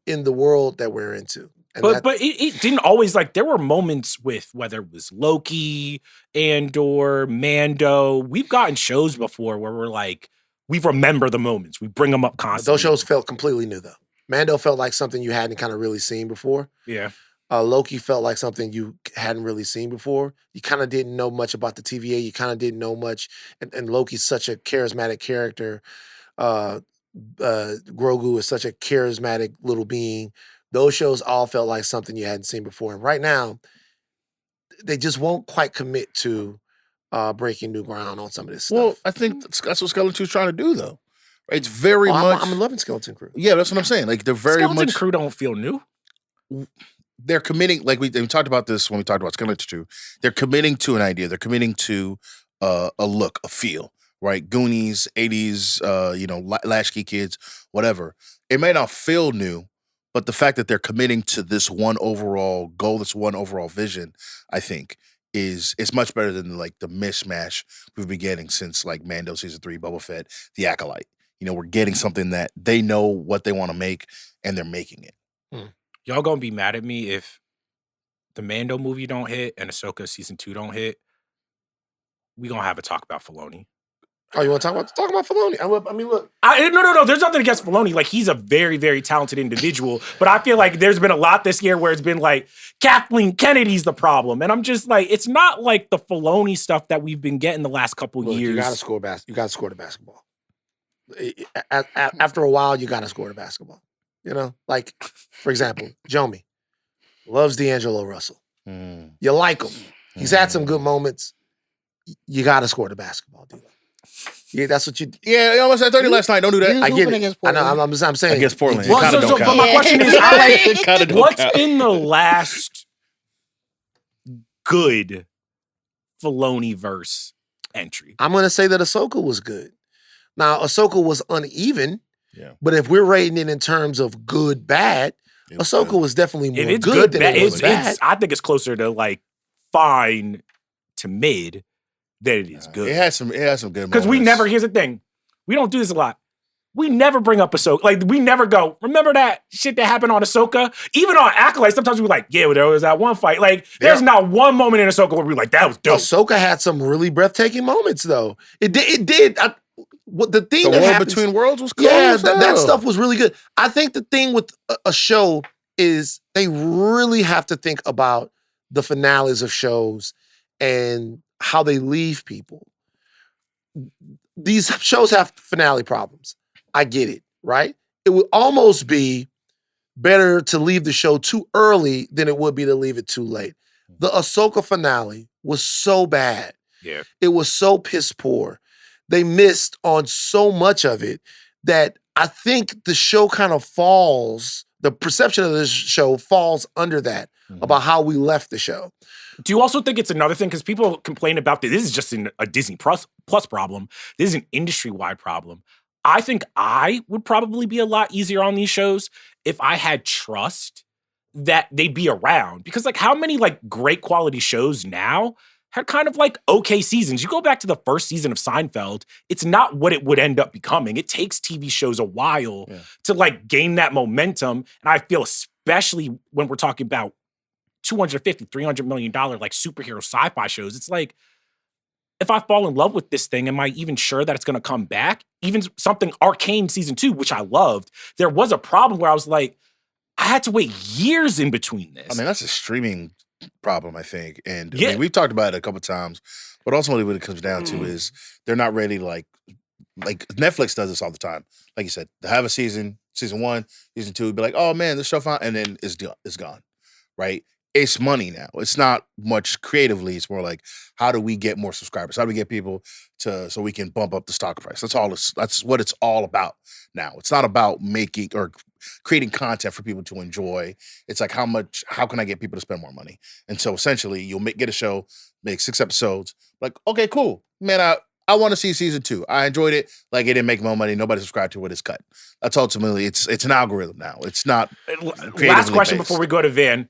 Speaker 1: in the world that we're into. And
Speaker 3: but it didn't always, like, there were moments with whether it was Loki, Andor, Mando. We've gotten shows before where we're like, we remember the moments. We bring them up constantly.
Speaker 1: Those shows felt completely new, though. Mando felt like something you hadn't kind of really seen before.
Speaker 3: Yeah.
Speaker 1: Loki felt like something you hadn't really seen before. You kind of didn't know much about the TVA. You kind of didn't know much. And Loki's such a charismatic character. Grogu is such a charismatic little being. Those shows all felt like something you hadn't seen before. And right now, they just won't quite commit to breaking new ground on some of this stuff.
Speaker 4: Well, I think that's what Skeleton 2 is trying to do, though. It's very much.
Speaker 1: I'm loving Skeleton Crew.
Speaker 4: Yeah, that's what I'm saying. Like, they're very
Speaker 3: Skeleton
Speaker 4: much.
Speaker 3: Crew don't feel new.
Speaker 4: They're committing, like we talked about this when we talked about Skeleton 2. They're committing to an idea. They're committing to a look, a feel, right? Goonies, 80s, Latchkey Kids, whatever. It may not feel new, but the fact that they're committing to this one overall goal, this one overall vision, I think, is much better than like the mishmash we've been getting since like Mando Season 3, Boba Fett, The Acolyte. We're getting something that they know what they want to make, and they're making it.
Speaker 3: Y'all gonna be mad at me if the Mando movie don't hit and Ahsoka Season 2 don't hit. We gonna have a talk about Filoni.
Speaker 1: Oh, you want to talk about Filoni? I mean, look.
Speaker 3: No. There's nothing against Filoni. Like, he's a very, very talented individual. But I feel like there's been a lot this year where it's been like, Kathleen Kennedy's the problem. And I'm just like, it's not like the Filoni stuff that we've been getting the last couple years.
Speaker 1: You got to score the basketball. After a while, you got to score the basketball. Like, for example, Jomi loves D'Angelo Russell. You like him. He's had some good moments. You got to score the basketball, dude. Yeah, that's what you.
Speaker 4: Yeah, I almost had 30 last night. Don't do that.
Speaker 1: I get it. I know. I'm saying
Speaker 4: against Portland.
Speaker 3: Well, but my question is, what's been the last good Filoni-verse entry?
Speaker 1: I'm going to say that Ahsoka was good. Now, Ahsoka was uneven.
Speaker 4: Yeah.
Speaker 1: But if we're rating it in terms of good, bad, Ahsoka was definitely more good than it was bad.
Speaker 3: I think it's closer to like fine to mid than it is good.
Speaker 4: It has some good moments.
Speaker 3: Because here's the thing, we don't do this a lot. We never bring up Ahsoka. Like, we never go, remember that shit that happened on Ahsoka? Even on Acolyte, sometimes we're like, yeah, well, there was that one fight. Like, there's not one moment in Ahsoka where we're like, that was dope.
Speaker 1: Ahsoka had some really breathtaking moments, though. It did. The
Speaker 4: war happens, between worlds was cool.
Speaker 1: Yeah, that stuff was really good. I think the thing with a show is they really have to think about the finales of shows and how they leave people. These shows have finale problems. I get it, right? It would almost be better to leave the show too early than it would be to leave it too late. The Ahsoka finale was so bad.
Speaker 3: Yeah.
Speaker 1: It was so piss poor. They missed on so much of it that I think the show kind of falls, the perception of this show falls under that, about how we left the show.
Speaker 3: Do you also think it's another thing? Because people complain about this is just a Disney Plus problem. This is an industry-wide problem. I think I would probably be a lot easier on these shows if I had trust that they'd be around. Because like, how many like great quality shows now had kind of like okay seasons? You go back to the first season of Seinfeld, it's not what it would end up becoming. It takes TV shows a while to like gain that momentum. And I feel especially when we're talking about $250, $300 million like superhero sci-fi shows, it's like, if I fall in love with this thing, am I even sure that it's going to come back? Even something Arcane Season 2, which I loved, there was a problem where I was like, I had to wait years in between this.
Speaker 4: I mean, that's a streaming problem, I think. And I mean, we've talked about it a couple times, but ultimately what it comes down to is they're not ready to like Netflix does this all the time. Like you said, they have a season 1, season 2, be like, oh man, this show found, and then it's gone, right? it's money now. It's not much creatively. It's more like, how do we get more subscribers? How do we get people so we can bump up the stock price? That's what it's all about now. It's not about making or creating content for people to enjoy. It's like, how can I get people to spend more money? And so essentially you'll get a show, make 6 episodes, like, okay, cool. Man, I want to see season 2. I enjoyed it. Like, it didn't make more money. Nobody subscribed to it. It's cut. That's ultimately, it's an algorithm now. It's not.
Speaker 3: Last question
Speaker 4: based.
Speaker 3: before we go to Van.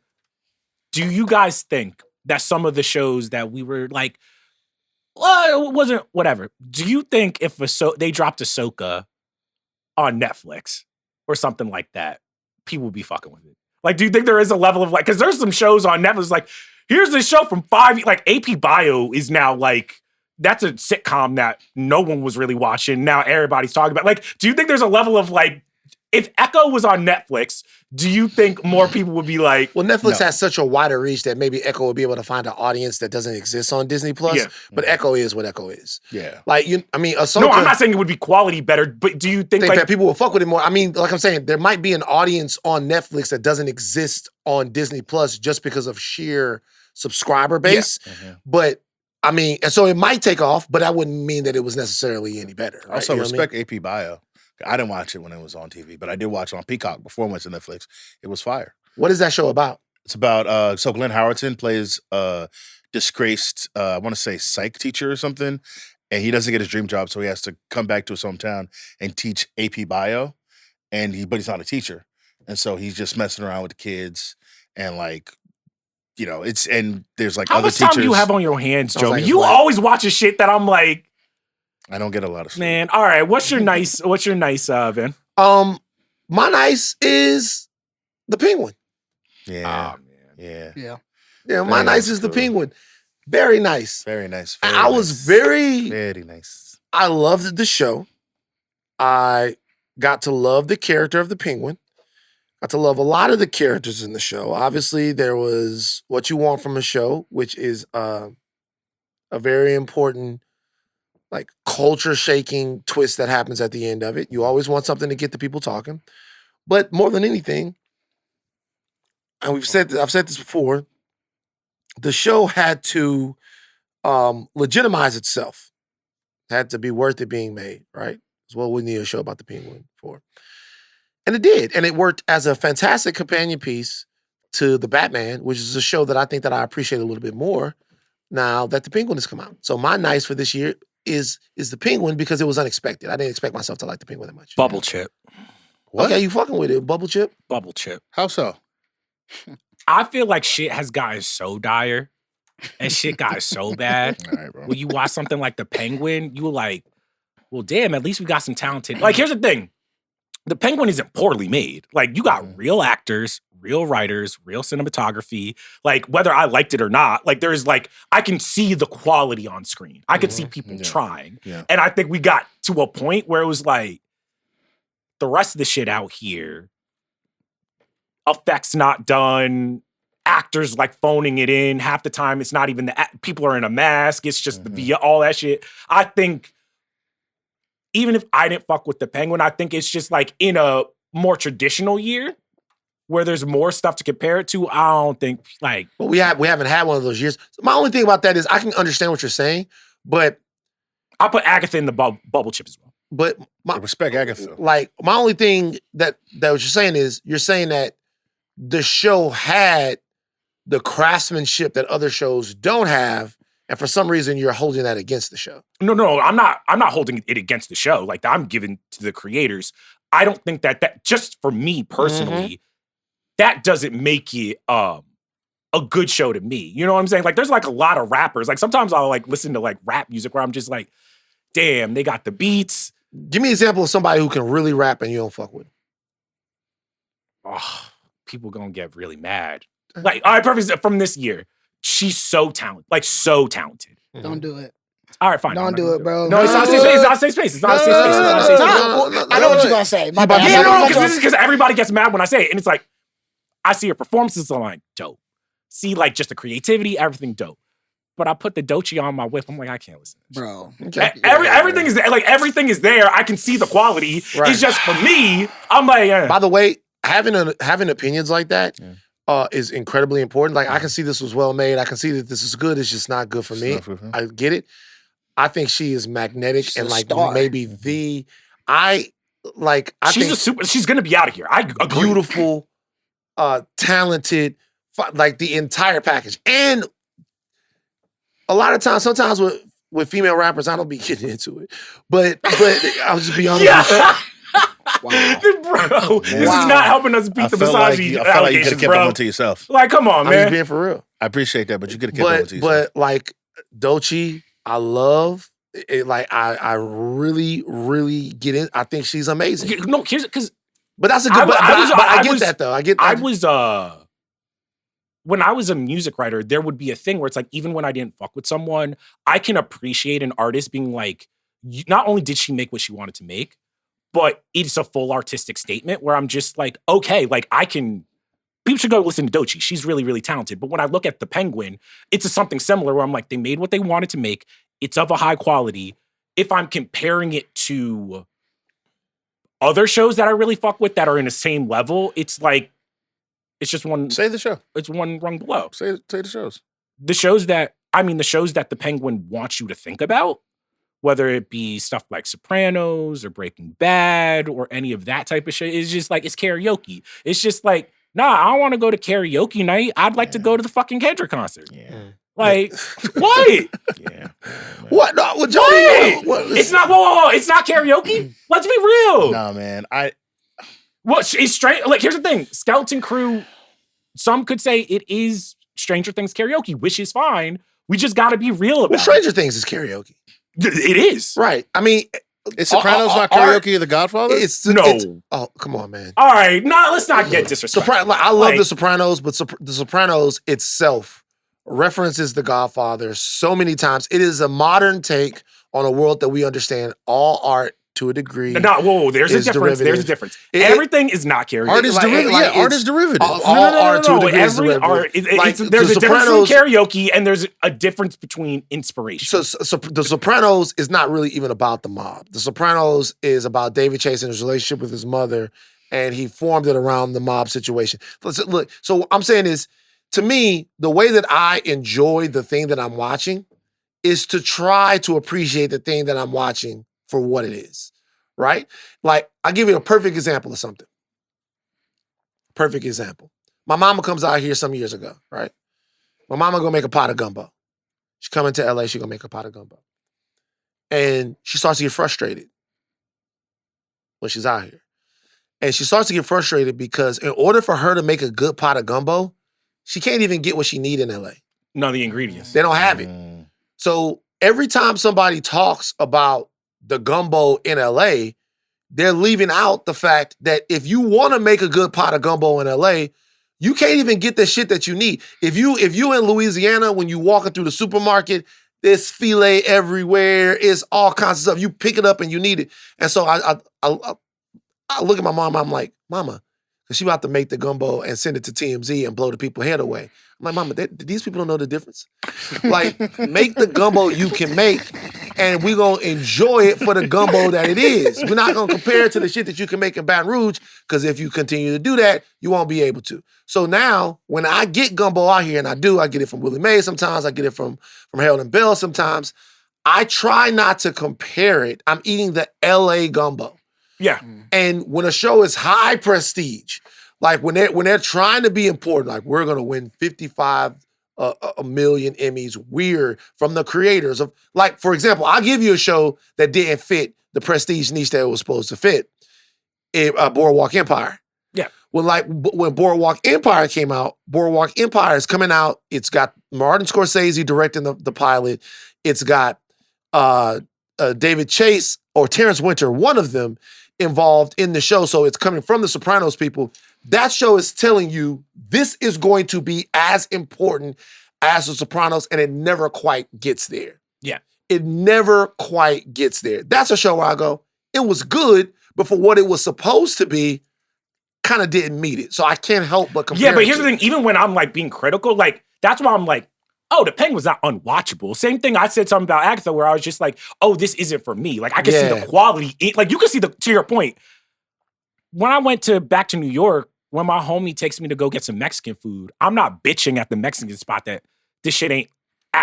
Speaker 3: Do you guys think that some of the shows that we were like, well, it wasn't whatever. Do you think if they dropped Ahsoka on Netflix or something like that, people would be fucking with it? Like, do you think there is a level of like, because there's some shows on Netflix like, here's this show from 5 like AP Bio is now like, that's a sitcom that no one was really watching. Now everybody's talking about. Like, do you think there's a level of like, if Echo was on Netflix, do you think more people would be like...
Speaker 1: Well, Netflix has such a wider reach that maybe Echo would be able to find an audience that doesn't exist on Disney+.
Speaker 3: Yeah.
Speaker 1: But Echo is what Echo is.
Speaker 4: Yeah.
Speaker 1: Like, Ahsoka...
Speaker 3: No, I'm not saying it would be quality better, but do you think like...
Speaker 1: that people will fuck with it more? I mean, like I'm saying, there might be an audience on Netflix that doesn't exist on Disney+ just because of sheer subscriber base. Yeah. Mm-hmm. But... I mean, and so it might take off, but that wouldn't mean that it was necessarily any better. Right?
Speaker 4: Also, respect AP Bio. I didn't watch it when it was on TV, but I did watch it on Peacock before it went to Netflix. It was fire.
Speaker 1: What is that show about?
Speaker 4: It's about, so Glenn Howerton plays a disgraced, I want to say psych teacher or something, and he doesn't get his dream job, so he has to come back to his hometown and teach AP Bio, but he's not a teacher. And so he's just messing around with the kids and like, and there's like
Speaker 3: how
Speaker 4: other
Speaker 3: much
Speaker 4: teachers.
Speaker 3: Time do you have on your hands, Jomi?
Speaker 1: Like
Speaker 3: you always watching shit that I'm like,
Speaker 4: I don't get a lot of sleep.
Speaker 3: Man, all right. What's your nice, Vin?
Speaker 1: My nice is the Penguin.
Speaker 4: Yeah.
Speaker 3: Oh, man.
Speaker 4: Yeah.
Speaker 1: Yeah, my nice is the Penguin. Very nice.
Speaker 4: Very nice.
Speaker 1: I was very
Speaker 4: nice.
Speaker 1: I loved the show. I got to love the character of the Penguin. Got to love a lot of the characters in the show. Obviously, there was what you want from a show, which is a very important, like, culture-shaking twist that happens at the end of it. You always want something to get the people talking. But more than anything, and I've said this before, the show had to legitimize itself. It had to be worth it being made, right? It's what we need a show about the Penguin for. And it did. And it worked as a fantastic companion piece to The Batman, which is a show that I think that I appreciate a little bit more now that the Penguin has come out. So my nice for this year is the Penguin because it was unexpected. I didn't expect myself to like the Penguin that much.
Speaker 3: Bubble Chip.
Speaker 1: What? Okay, you fucking with it. Bubble Chip?
Speaker 3: Bubble Chip.
Speaker 4: How so?
Speaker 3: I feel like shit has gotten so dire and shit got so bad.
Speaker 4: All right, bro.
Speaker 3: When you watch something like The Penguin, you were like, well, damn, at least we got some talented. Like, here's the thing. The Penguin isn't poorly made. Like, you got real actors, real writers, real cinematography. Like, whether I liked it or not, like, there's like, I can see the quality on screen. I could see people trying. Yeah. And I think we got to a point where it was like, the rest of the shit out here, effects not done, actors like phoning it in. Half the time, it's not even people are in a mask. It's just the all that shit. I think, even if I didn't fuck with the Penguin, I think it's just like in a more traditional year where there's more stuff to compare it to. I don't think like...
Speaker 1: Well, we haven't had one of those years. My only thing about that is I can understand what you're saying, but...
Speaker 3: I put Agatha in the bubble chip as well.
Speaker 1: But...
Speaker 4: I respect Agatha.
Speaker 1: Like, my only thing that what you're saying is, you're saying that the show had the craftsmanship that other shows don't have, and for some reason, you're holding that against the show.
Speaker 3: No, I'm not holding it against the show. Like, I'm giving to the creators. I don't think that just for me personally, that doesn't make it a good show to me. You know what I'm saying? Like, there's like a lot of rappers. Like, sometimes I'll like listen to like rap music where I'm just like, damn, they got the beats.
Speaker 1: Give me an example of somebody who can really rap and you don't fuck with.
Speaker 3: Oh, people gonna get really mad. Like, all right, perfect from this year. She's so talented. Like, so talented.
Speaker 2: Don't do it.
Speaker 3: All right, fine.
Speaker 2: Don't do it, bro.
Speaker 3: No, it's not a safe space. It's not a safe space. It's not a safe space. It's not a safe space.
Speaker 2: I know what you're going to say. My bad.
Speaker 3: Yeah, no, because everybody gets mad when I say it. And it's like, I see her performances, I'm like, dope. See, like, just the creativity, everything dope. But I put the Dochi on my whip. I'm like, I can't listen.
Speaker 2: Bro.
Speaker 1: Okay.
Speaker 3: Everything is there. Like, everything is there. I can see the quality. Right. It's just for me, I'm like,
Speaker 1: By the way, having opinions like that is incredibly important. Like, I can see this was well made. I can see that this is good. It's just not good for me. I get it. I think she is magnetic
Speaker 2: She's
Speaker 1: and
Speaker 2: a
Speaker 1: like
Speaker 2: star.
Speaker 1: maybe I
Speaker 3: She's
Speaker 1: think
Speaker 3: she's gonna be out of here. I agree.
Speaker 1: beautiful, talented, like the entire package. And a lot of times, sometimes with female rappers, I don't be getting into it. But I'll just be honest with you.
Speaker 2: Wow.
Speaker 3: Bro, this is not helping us beat the misogyny
Speaker 4: I felt like you could
Speaker 3: allegations,
Speaker 4: have kept
Speaker 3: bro.
Speaker 4: one to yourself.
Speaker 3: Like, come on,
Speaker 1: I'm just
Speaker 3: man.
Speaker 1: being for real.
Speaker 4: I appreciate that, but you could have kept one to yourself.
Speaker 1: But like Doechii, I love it. Like I really, really get in. I think she's amazing.
Speaker 3: No, here's because.
Speaker 1: But that's a good. I get that though. I get.
Speaker 3: I was when I was a music writer, there would be a thing where it's like, even when I didn't fuck with someone, I can appreciate an artist being like, not only did she make what she wanted to make, but it's a full artistic statement where I'm just like, okay, like people should go listen to Doechii. She's really, really talented. But when I look at The Penguin, it's something similar where I'm like, they made what they wanted to make. It's of a high quality. If I'm comparing it to other shows that I really fuck with that are in the same level, it's like, it's just one.
Speaker 4: Say the show.
Speaker 3: It's one rung below.
Speaker 4: Say the shows.
Speaker 3: The shows that The Penguin wants you to think about, whether it be stuff like Sopranos or Breaking Bad or any of that type of shit, is just like, it's karaoke. It's just like, nah, I don't want to go to karaoke night. I'd like to go to the fucking Kendrick concert.
Speaker 4: Yeah.
Speaker 3: Like, what?
Speaker 4: Yeah.
Speaker 1: What? No, well, Jomi, what?
Speaker 3: It's not, whoa. It's not karaoke? Let's be real.
Speaker 4: Nah, man.
Speaker 3: Well, it's strange. Like, here's the thing. Skeleton Crew, some could say it is Stranger Things karaoke, which is fine. We just got to be real about
Speaker 1: Well, Stranger Things is karaoke.
Speaker 3: It is.
Speaker 1: Right. I mean,
Speaker 4: Is Sopranos not karaoke of The Godfather?
Speaker 1: Oh, come on, man.
Speaker 3: All right. Let's not get disrespectful.
Speaker 1: I love The Sopranos, but The Sopranos itself references The Godfather so many times. It is a modern take on a world that we understand. All art, to a degree,
Speaker 3: there's a difference.
Speaker 1: derivative.
Speaker 3: There's a difference. Everything is not karaoke.
Speaker 4: Art is derivative. Art is derivative.
Speaker 1: All art to a degree is
Speaker 3: Every art.
Speaker 1: derivative.
Speaker 3: There's a difference between karaoke and there's a difference between inspiration.
Speaker 1: So The Sopranos is not really even about the mob. The Sopranos is about David Chase and his relationship with his mother, and he formed it around the mob situation. Look, so what I'm saying is, to me, the way that I enjoy the thing that I'm watching is to try to appreciate the thing that I'm watching for what it is, right? Like, I'll give you a perfect example of something. Perfect example. My mama comes out here some years ago, right? My mama gonna make a pot of gumbo. She coming to LA, she gonna make a pot of gumbo. And she starts to get frustrated when she's out here. And she starts to get frustrated because in order for her to make a good pot of gumbo, she can't even get what she need in LA.
Speaker 3: None of the ingredients.
Speaker 1: They don't have it. So every time somebody talks about the gumbo in LA, they're leaving out the fact that if you want to make a good pot of gumbo in LA, you can't even get the shit that you need. If you in Louisiana, when you walking through the supermarket, there's filet everywhere. It's all kinds of stuff. You pick it up and you need it. And so I look at my mom. I'm like, Mama, because she about to make the gumbo and send it to TMZ and blow the people's head away. I'm like, Mama, these people don't know the difference. Like, make the gumbo you can make, and we're going to enjoy it for the gumbo that it is. We're not going to compare it to the shit that you can make in Baton Rouge, because if you continue to do that, you won't be able to. So now, when I get gumbo out here, and I get it from Willie Mae sometimes, I get it from Harold and Bell sometimes, I try not to compare it. I'm eating the LA gumbo.
Speaker 3: Yeah.
Speaker 1: And when a show is high prestige, like when they're trying to be important, like we're gonna win 55 million Emmys, we're from the creators of, like, for example, I'll give you a show that didn't fit the prestige niche that it was supposed to fit. Boardwalk Empire.
Speaker 3: Yeah.
Speaker 1: When Boardwalk Empire came out, Boardwalk Empire is coming out. It's got Martin Scorsese directing the pilot. It's got David Chase or Terrence Winter, one of them, involved in the show. So it's coming from the Sopranos people. That show is telling you this is going to be as important as the Sopranos, and it never quite gets there.
Speaker 3: Yeah.
Speaker 1: It never quite gets there. That's a show where I go, it was good, but for what it was supposed to be, kind of didn't meet it. So I can't help but compare.
Speaker 3: Yeah, but here's the thing. Even when I'm like being critical, like, that's why I'm like, oh, The Penguin's not unwatchable. Same thing, I said something about Agatha where I was just like, oh, this isn't for me. Like, I can see the quality. Like, you can see to your point, when I went back to New York when my homie takes me to go get some Mexican food, I'm not bitching at the Mexican spot that this shit ain't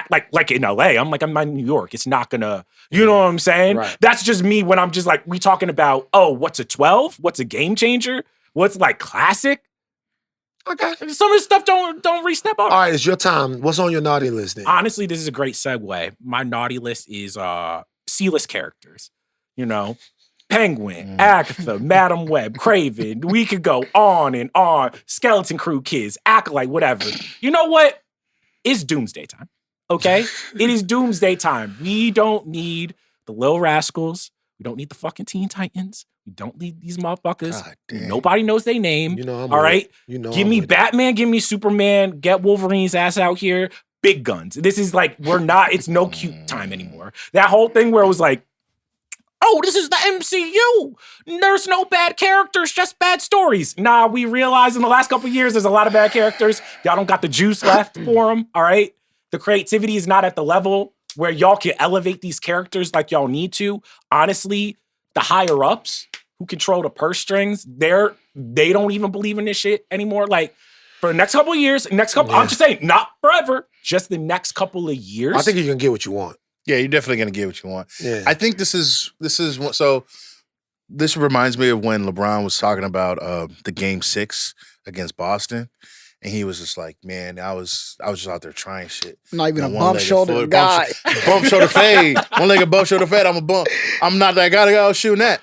Speaker 3: like in LA. I'm in New York. It's not gonna, you know what I'm saying?
Speaker 1: Right.
Speaker 3: That's just me when I'm just like, we talking about, oh, what's a 12? What's a game changer? What's like classic?
Speaker 1: Okay.
Speaker 3: Some of this stuff don't reach that bar.
Speaker 1: All right, it's your time. What's on your naughty list then?
Speaker 3: Honestly, this is a great segue. My naughty list is C-list characters. You know, Penguin, Agatha, Madam Web, Craven. We could go on and on. Skeleton Crew kids, Acolyte, whatever. You know what? It's doomsday time. Okay? It is doomsday time. We don't need the Little Rascals. We don't need the fucking Teen Titans. We don't need these motherfuckers. Nobody knows their name.
Speaker 1: You know,
Speaker 3: all right? Give me Batman, give me Superman, get Wolverine's ass out here. Big guns. This is like, it's no cute time anymore. That whole thing where it was like, oh, this is the MCU. There's no bad characters, just bad stories. Nah, we realize in the last couple of years, there's a lot of bad characters. Y'all don't got the juice left for them, all right? The creativity is not at the level where y'all can elevate these characters like y'all need to. Honestly, the higher ups who control the purse strings, they don't even believe in this shit anymore. Like, for the next couple of years, I'm just saying, not forever, just the next couple of years.
Speaker 1: I think you can get what you want.
Speaker 4: Yeah, you're definitely gonna get what you want.
Speaker 1: Yeah.
Speaker 4: I think this is so. This reminds me of when LeBron was talking about the Game 6 against Boston, and he was just like, "Man, I was just out there trying shit.
Speaker 2: Not even a bump shoulder guy.
Speaker 4: Bump shoulder fade. One leg of bump shoulder fade. I'm a bump. I'm not that guy to go shooting that.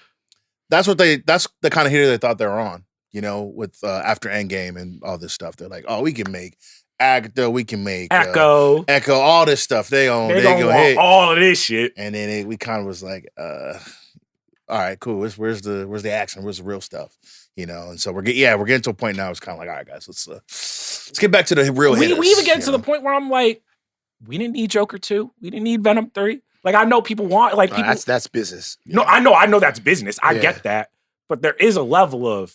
Speaker 4: That's the kind of hitter they thought they were on. You know, with after Endgame and all this stuff, they're like, oh, we can make Actor, we can make
Speaker 3: Echo,
Speaker 4: all this stuff. They gonna hit
Speaker 3: all of this shit.
Speaker 4: And then we kind of was like, all right, cool. Where's the action? Where's the real stuff? You know, and so we're getting to a point now. It's kind of like, all right, guys, let's get back to the real hitters.
Speaker 3: We even get to the point where I'm like, we didn't need Joker 2. We didn't need Venom 3. Like, I know people want people.
Speaker 1: That's business.
Speaker 3: No, I know that's business. I get that, but there is a level of.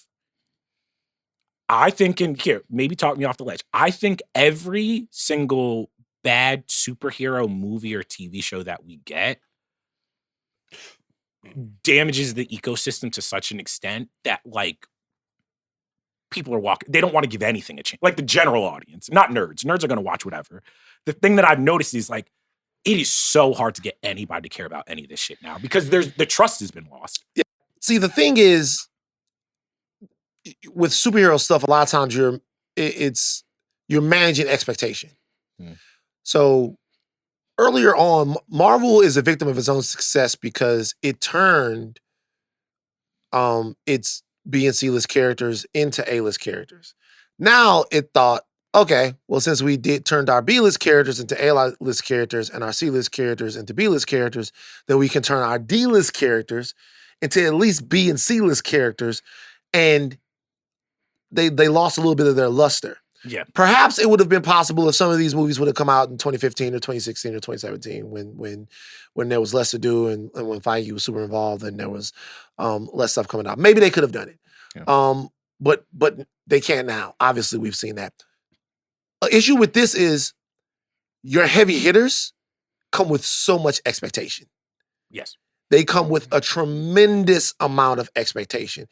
Speaker 3: I think maybe talk me off the ledge. I think every single bad superhero movie or TV show that we get damages the ecosystem to such an extent that like people are they don't want to give anything a chance. Like the general audience, not nerds. Nerds are going to watch whatever. The thing that I've noticed is like, it is so hard to get anybody to care about any of this shit now because the trust has been lost.
Speaker 1: Yeah. See, the thing is, with superhero stuff, a lot of times you're managing expectation. So earlier on, Marvel is a victim of its own success because it turned its B and C-list characters into A-list characters. Now it thought, okay, well, since we turned our B-list characters into A-list characters and our C-list characters into B-list characters, then we can turn our D-list characters into at least B and C-list characters, and they lost a little bit of their luster.
Speaker 3: Yeah.
Speaker 1: Perhaps it would have been possible if some of these movies would have come out in 2015 or 2016 or 2017 when there was less to do and when Feige was super involved and there was less stuff coming out. Maybe they could have done it. Yeah. But they can't now. Obviously, we've seen that. An issue with this is your heavy hitters come with so much expectation.
Speaker 3: Yes.
Speaker 1: They come with a tremendous amount of expectation.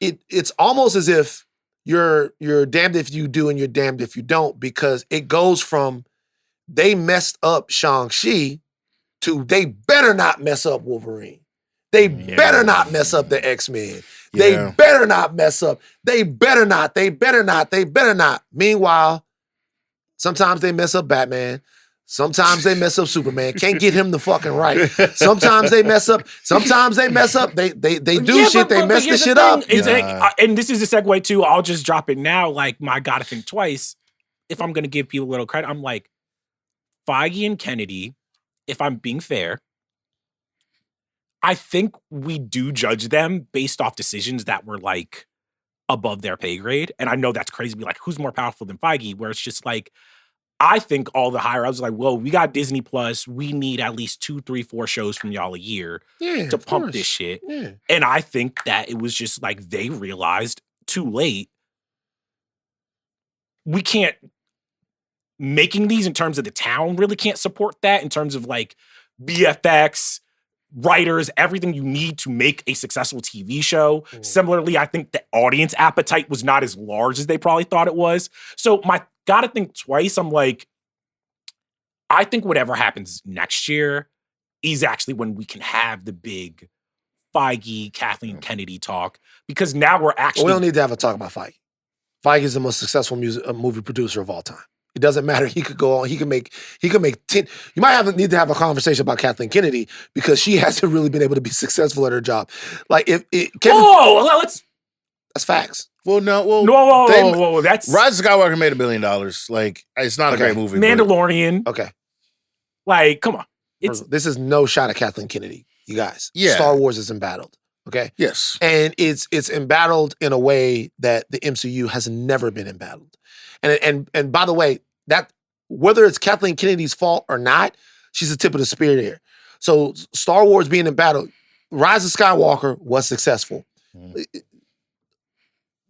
Speaker 1: It's almost as if you're damned if you do and you're damned if you don't, because it goes from they messed up Shang-Chi to they better not mess up Wolverine. They better not mess up the X-Men. They better not mess up. They better not. Meanwhile, sometimes they mess up Batman. Sometimes they mess up Superman. Can't get him the fucking right. Sometimes they mess up. They do shit. They mess the shit up.
Speaker 3: And this is a segue too. I'll just drop it now. Like, my gotta think twice. If I'm gonna give people a little credit, I'm like, Feige and Kennedy, if I'm being fair, I think we do judge them based off decisions that were like above their pay grade. And I know that's crazy to be like, who's more powerful than Feige? Where it's just like, I think all the higher ups like, well, we got Disney Plus. We need at least 2, 3, 4 shows from y'all a year to pump this shit. Yeah. And I think that it was just like they realized too late, we can't, making these in terms of the town really can't support that in terms of like VFX, writers, everything you need to make a successful TV show. Similarly, I think the audience appetite was not as large as they probably thought it was. So my gotta think twice. I'm like, I think whatever happens next year is actually when we can have the big Feige, Kathleen Kennedy talk, because now we're actually...
Speaker 1: We don't need to have a talk about Feige. Feige is the most successful movie producer of all time. It doesn't matter. He could go on. He can make 10. You might need to have a conversation about Kathleen Kennedy because she hasn't really been able to be successful at her job. Like that's facts.
Speaker 4: Well, no. Well,
Speaker 3: whoa. That's
Speaker 4: Rise of Skywalker made $1 billion. Like, it's not a great movie.
Speaker 3: Mandalorian.
Speaker 1: Okay.
Speaker 3: Like, come on.
Speaker 1: This is no shot at Kathleen Kennedy, you guys.
Speaker 4: Yeah.
Speaker 1: Star Wars is embattled. Okay.
Speaker 4: Yes.
Speaker 1: And it's embattled in a way that the MCU has never been embattled. And by the way, that whether it's Kathleen Kennedy's fault or not, she's the tip of the spear there. So Star Wars being embattled, Rise of Skywalker was successful.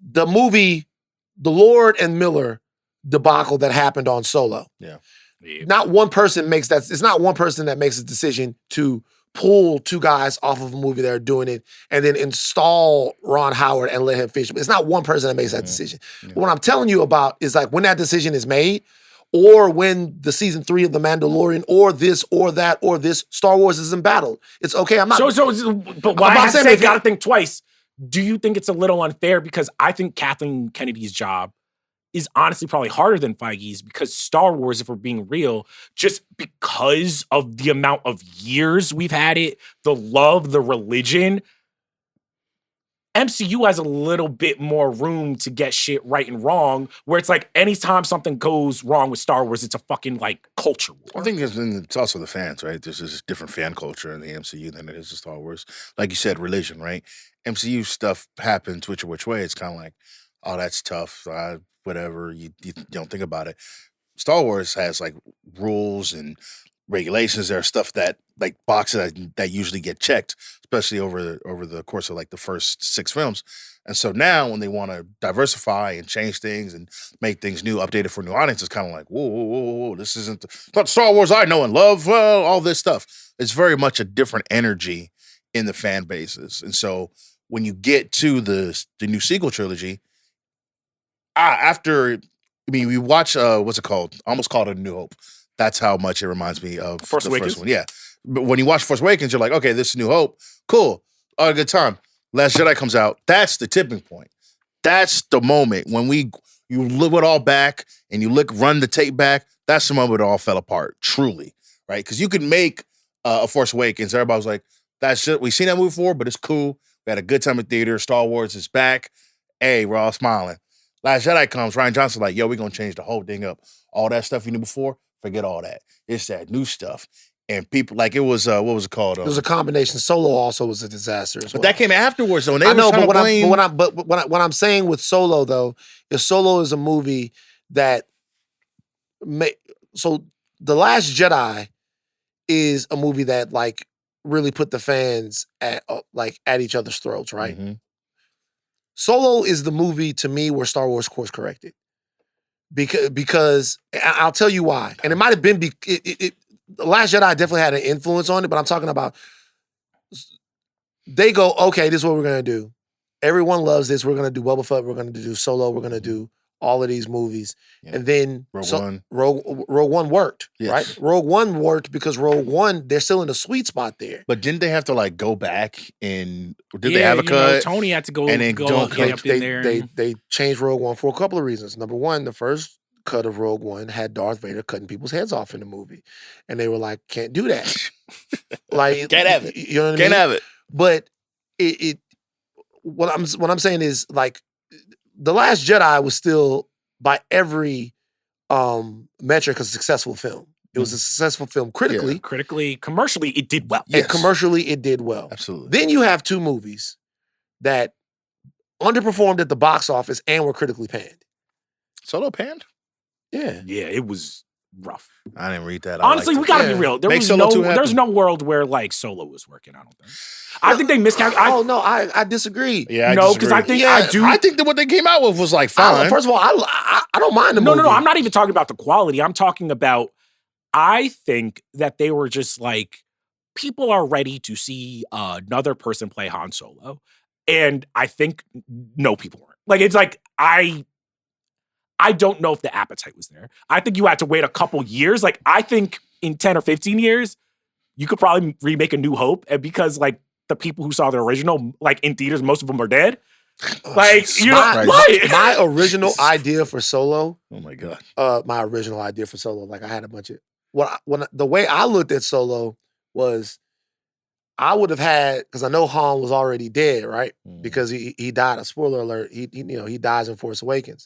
Speaker 1: The movie, the Lord and Miller debacle that happened on Solo.
Speaker 4: Yeah.
Speaker 1: Not one person makes that. It's not one person that makes a decision to pull two guys off of a movie that are doing it and then install Ron Howard and let him finish. It's not one person that makes that decision. But what I'm telling you about is like when that decision is made, or when the season 3 of The Mandalorian, or this, or that, or this, Star Wars is embattled. It's okay. I'm not.
Speaker 3: But why I say gotta think twice? Do you think it's a little unfair? Because I think Kathleen Kennedy's job is honestly probably harder than Feige's, because Star Wars, if we're being real, just because of the amount of years we've had it, the love, the religion, MCU has a little bit more room to get shit right and wrong, where it's like anytime something goes wrong with Star Wars, it's a fucking like culture war.
Speaker 4: I think it's also the fans, right? There's this different fan culture in the MCU than it is in Star Wars. Like you said, religion, right? MCU stuff happens which way. It's kind of like, oh, that's tough. Whatever, you don't think about it. Star Wars has like rules and regulations. There are stuff that like boxes that usually get checked, especially over the course of like the first 6 films. And so now when they want to diversify and change things and make things new, updated for new audiences, it's kind of like, whoa, this isn't the Star Wars I know and love, all this stuff. It's very much a different energy in the fan bases. And so when you get to the new sequel trilogy, we watch what's it called? I almost called it A New Hope. That's how much it reminds me of
Speaker 3: Force Awakens?
Speaker 4: First one. Yeah. But when you watch Force Awakens, you're like, okay, this is New Hope. Cool. Oh, a good time. Last Jedi comes out. That's the tipping point. That's the moment when you look it all back and you run the tape back. That's the moment it all fell apart, truly, right? Because you could make a Force Awakens. Everybody's like, that's just, we've seen that movie before, but it's cool. We had a good time in theater. Star Wars is back. Hey, we're all smiling. Last Jedi comes, Rian Johnson's like, yo, we're going to change the whole thing up. All that stuff you knew before, forget all that. It's that new stuff. And people, like it was, what was it called?
Speaker 1: It was a combination. Solo also was a disaster as well.
Speaker 4: But that came afterwards, though. And
Speaker 1: I know, but what I'm saying with Solo, though, is Solo is a movie that so The Last Jedi is a movie that like really put the fans at each other's throats, right?
Speaker 4: Mm-hmm.
Speaker 1: Solo is the movie to me where Star Wars course corrected, because I'll tell you why. And it might have been The Last Jedi definitely had an influence on it, but I'm talking about they go, okay, this is what we're gonna do. Everyone loves this. We're gonna do Boba Fett. We're gonna do Solo. We're gonna do all of these movies, and then Rogue One worked, right? Rogue One worked because Rogue One, they're still in the sweet spot there.
Speaker 4: But didn't they have to like go back and did they have a cut?
Speaker 3: Tony had to go
Speaker 4: and then
Speaker 3: up in there.
Speaker 1: They changed Rogue One for a couple of reasons. Number one, the first cut of Rogue One had Darth Vader cutting people's heads off in the movie, and they were like, "Can't do that." Like,
Speaker 4: can't have it.
Speaker 1: You know what I mean?
Speaker 4: Can't have it.
Speaker 1: But what I'm saying is like, The Last Jedi was still by every metric a successful film. It was a successful film critically.
Speaker 3: Yeah. Critically, commercially, it did well.
Speaker 1: And commercially, it did well.
Speaker 4: Absolutely.
Speaker 1: Then you have 2 movies that underperformed at the box office and were critically panned.
Speaker 4: Solo panned?
Speaker 1: Yeah.
Speaker 3: Yeah, it was rough.
Speaker 4: I didn't read that.
Speaker 3: Honestly, we gotta be real. There's no world where like Solo was working, I don't think. I think they miscalculated.
Speaker 1: I disagree.
Speaker 4: Yeah,
Speaker 3: no, because I think
Speaker 4: that what they came out with was like fine.
Speaker 1: First of all, I don't mind the movie.
Speaker 3: No, I'm not even talking about the quality. I'm talking about, I think that they were just like, people are ready to see another person play Han Solo. And I think no, people weren't. Like, it's like, I don't know if the appetite was there. I think you had to wait a couple years. Like, I think in 10 or 15 years, you could probably remake A New Hope. And because, like, the people who saw the original, like, in theaters, most of them are dead. Like, you know,
Speaker 1: my original idea for Solo.
Speaker 4: Oh my God.
Speaker 1: My original idea for Solo, like I had a bunch of the way I looked at Solo was I would have had, because I know Han was already dead, right? Because he died. A spoiler alert. He dies in Force Awakens.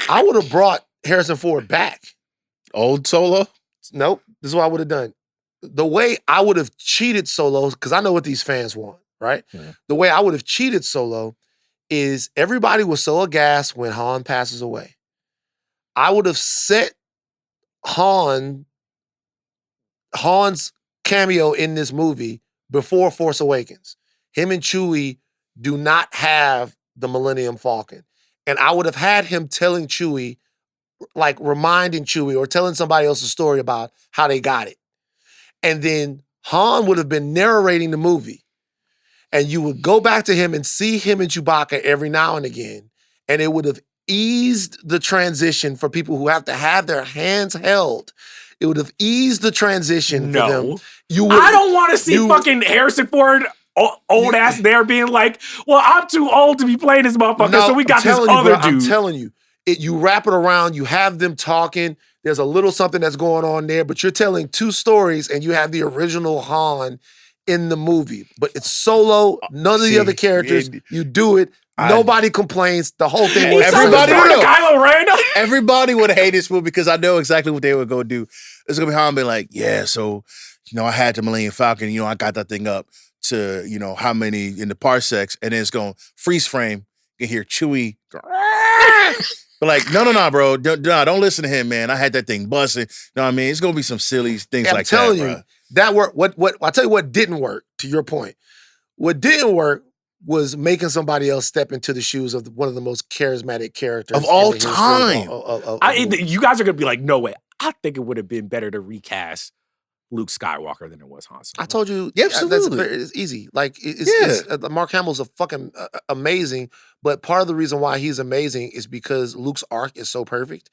Speaker 1: I would have brought Harrison Ford back.
Speaker 4: Old Solo?
Speaker 1: Nope. This is what I would have done. The way I would have cheated Solo, because I know what these fans want, right? Yeah. The way I would have cheated Solo is everybody was so aghast when Han passes away. I would have set Han's cameo in this movie before Force Awakens. Him and Chewie do not have the Millennium Falcon. And I would have had him telling Chewie, like reminding Chewie or telling somebody else a story about how they got it. And then Han would have been narrating the movie. And you would go back to him and see him and Chewbacca every now and again. And it would have eased the transition for people who have to have their hands held. It would have eased the transition for them.
Speaker 3: I don't want to see fucking Harrison Ford, old ass there being like, well, I'm too old to be playing this motherfucker, so we got this other dude.
Speaker 1: I'm telling you, you wrap it around, you have them talking, there's a little something that's going on there, but you're telling two stories and you have the original Han in the movie. But it's Solo, none of the other characters, you do it, nobody complains, the whole thing works.
Speaker 4: Everybody would hate this movie because I know exactly what they were going to do. It's going to be Han being like, yeah, so, I had the Millennium Falcon, I got that thing up to, how many in the parsecs, and then it's going to freeze frame. You can hear Chewie go, but like, no, bro, don't listen to him, man. I had that thing busting. You know what I mean? It's going to be some silly things like that,
Speaker 1: I'm telling you, that worked. I'll tell you what didn't work, to your point. What didn't work was making somebody else step into the shoes of one of the most charismatic characters
Speaker 4: of all time.
Speaker 3: You guys are going to be like, no way. I think it would have been better to recast Luke Skywalker than it was Han Solo.
Speaker 1: I told you,
Speaker 4: absolutely.
Speaker 1: It's easy. Like, Mark Hamill's a fucking amazing, but part of the reason why he's amazing is because Luke's arc is so perfect,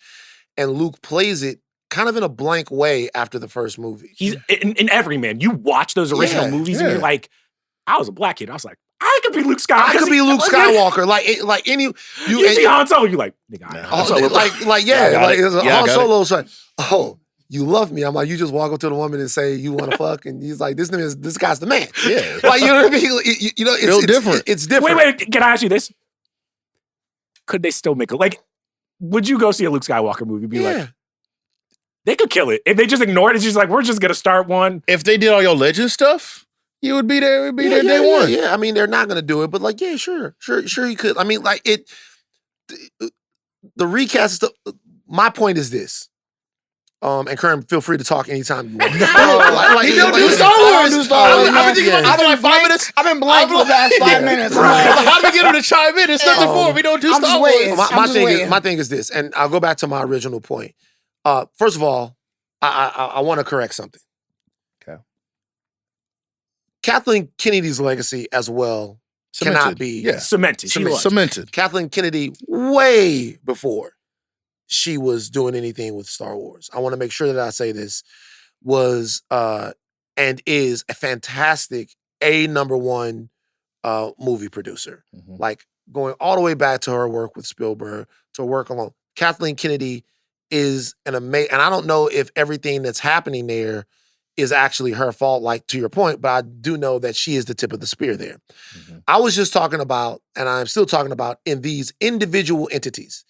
Speaker 1: and Luke plays it kind of in a blank way after the first movie.
Speaker 3: He's in Every Man. You watch those original movies and you're like, I was a black kid. I was like, I could be Luke Skywalker.
Speaker 1: I could be Luke Skywalker.
Speaker 3: You see Han Solo, you're like, nigga, Han Solo.
Speaker 1: Han Solo's like, oh, you love me. I'm like, you just walk up to the woman and say you want to fuck, and he's like, this guy's the man.
Speaker 4: Yeah,
Speaker 1: like, you know what I mean? It's different. It's different.
Speaker 3: Wait, can I ask you this? Could they still make it? Like, would you go see a Luke Skywalker movie? Be like, they could kill it if they just ignore it. It's just like, we're just gonna start one.
Speaker 4: If they did all your legend stuff, you would be there. It'd be there day one.
Speaker 1: Yeah, I mean, they're not gonna do it, but like, yeah, sure, you could. I mean, like the recast stuff. My point is this. And Kerm, feel free to talk anytime you want.
Speaker 4: You don't do Star Wars.
Speaker 2: I've been like 5 minutes. I've been blank for the past 5 minutes.
Speaker 4: How do we get him to chime in? It's nothing for him. We don't do Star Wars.
Speaker 1: My thing is this, and I'll go back to my original point. First of all, I want to correct something.
Speaker 4: Okay.
Speaker 1: Kathleen Kennedy's legacy as well cannot be
Speaker 3: cemented.
Speaker 1: Kathleen Kennedy, way before she was doing anything with Star Wars, I want to make sure that I say this, was and is a fantastic number one movie producer.
Speaker 4: Mm-hmm.
Speaker 1: Like, going all the way back to her work with Spielberg, to work along. Kathleen Kennedy is an amazing, and I don't know if everything that's happening there is actually her fault, like, to your point, but I do know that she is the tip of the spear there.
Speaker 4: Mm-hmm.
Speaker 1: I was just talking about, and I'm still talking about, in these individual entities.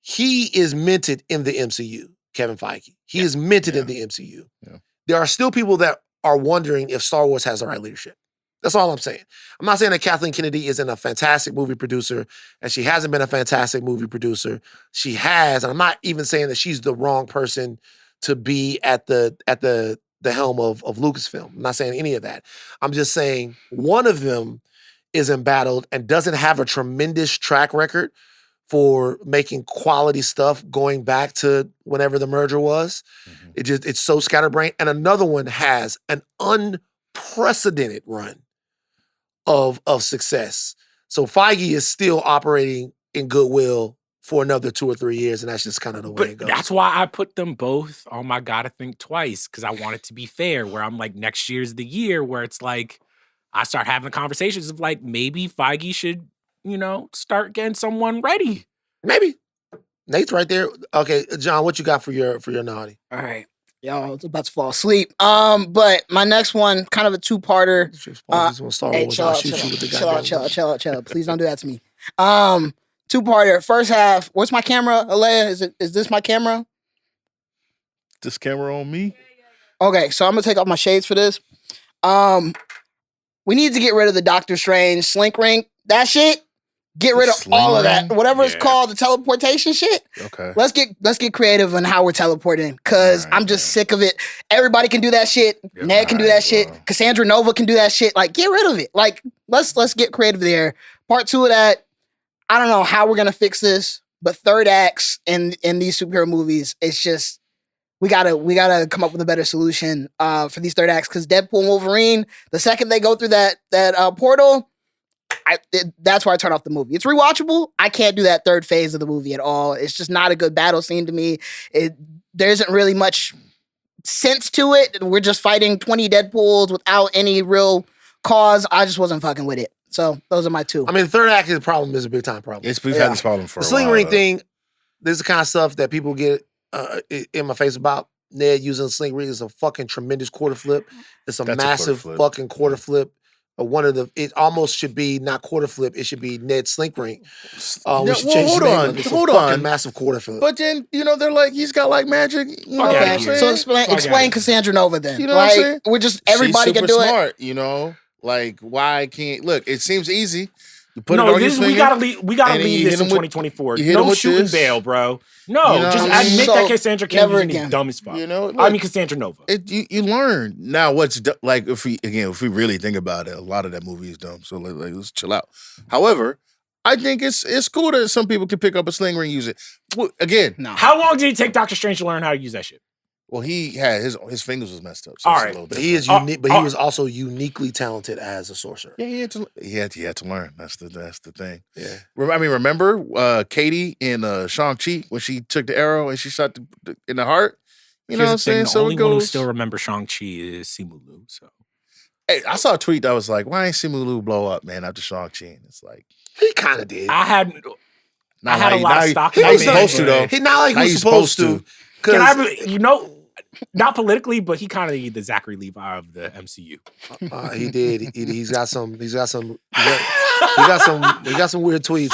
Speaker 1: He is minted in the MCU, Kevin Feige. He is minted in the MCU.
Speaker 4: Yeah.
Speaker 1: There are still people that are wondering if Star Wars has the right leadership. That's all I'm saying. I'm not saying that Kathleen Kennedy isn't a fantastic movie producer, and she hasn't been a fantastic movie producer. She has, and I'm not even saying that she's the wrong person to be at the helm of Lucasfilm. I'm not saying any of that. I'm just saying one of them is embattled and doesn't have a tremendous track record for making quality stuff going back to whenever the merger was. It's so scatterbrained. And another one has an unprecedented run of success. So Feige is still operating in goodwill for another 2 or 3 years, and that's just kind of the way it goes.
Speaker 3: That's why I put them both on my Gotta Think Twice, because I want it to be fair, where I'm like, next year's the year where it's like, I start having conversations of like, maybe Feige should, start getting someone ready.
Speaker 1: Maybe. Nate's right there. Okay, John, what you got for your naughty?
Speaker 2: All right. Y'all, I was about to fall asleep. But my next one, kind of a two-parter. Hey, chill out. Please don't do that to me. Two-parter. First half. What's my camera, Aleya? Is this my camera?
Speaker 4: This camera on me?
Speaker 2: Okay, so I'm gonna take off my shades for this. We need to get rid of the Doctor Strange slink ring. That shit. Get rid of all of that. Whatever it's called, the teleportation shit.
Speaker 4: Okay.
Speaker 2: Let's get creative on how we're teleporting. Cause I'm just sick of it. Everybody can do that shit.
Speaker 3: Yeah,
Speaker 2: Ned can do that shit. Cassandra Nova can do that shit. Like, get rid of it. Like, let's get creative there. Part 2 of that, I don't know how we're gonna fix this, but third acts in these superhero movies, it's just we gotta come up with a better solution for these third acts. Cause Deadpool and Wolverine, the second they go through that portal, that's why I turn off the movie. It's rewatchable. I can't do that third phase of the movie at all. It's just not a good battle scene to me. There isn't really much sense to it. We're just fighting 20 Deadpools without any real cause. I just wasn't fucking with it. So those are my two.
Speaker 1: I mean, the third act is a big time problem.
Speaker 4: We've had this problem for a while.
Speaker 1: The sling ring thing, this is the kind of stuff that people get in my face about. Ned using the sling ring is a fucking tremendous quarter flip. It's a massive fucking quarter flip. It almost should be not quarter flip. It should be Ned slink ring.
Speaker 4: Hold on.
Speaker 1: Massive quarter flip.
Speaker 4: But then they're like, he's got like magic.
Speaker 2: So explain Cassandra Nova then.
Speaker 4: You know what I'm saying?
Speaker 2: We're just everybody can do
Speaker 4: smart,
Speaker 2: it.
Speaker 4: Like why can't look? It seems easy. You put
Speaker 3: no,
Speaker 4: it on your
Speaker 3: we gotta leave this in 2024. No shooting bail, bro. No, just admit that Cassandra Cameron is dumb as fuck. I mean Cassandra Nova.
Speaker 4: You learn now what's like if we really think about it, a lot of that movie is dumb. So let's chill out. However, I think it's cool that some people can pick up a sling ring and use it. Again,
Speaker 2: no.
Speaker 3: How long did it take Doctor Strange to learn how to use that shit?
Speaker 4: Well, he had his fingers was messed up. So
Speaker 3: all right,
Speaker 1: but he is unique. But he was also uniquely talented as a sorcerer.
Speaker 4: Yeah, he had to learn. That's the thing.
Speaker 1: Yeah.
Speaker 4: I mean, remember Katie in Shang-Chi when she took the arrow and she shot in the heart. You know what I'm saying?
Speaker 3: The only one who still remember Shang-Chi is Simu Liu. So,
Speaker 4: hey, I saw a tweet that was like, "Why ain't Simu Liu blow up, man?" After Shang-Chi, and it's like
Speaker 1: he kind of did.
Speaker 3: I had a lot of stock.
Speaker 4: He was supposed to though.
Speaker 1: He not like he's supposed to.
Speaker 3: Can I? Not politically, but he kind of the Zachary Levi of the MCU.
Speaker 1: He did. He's got some weird tweets.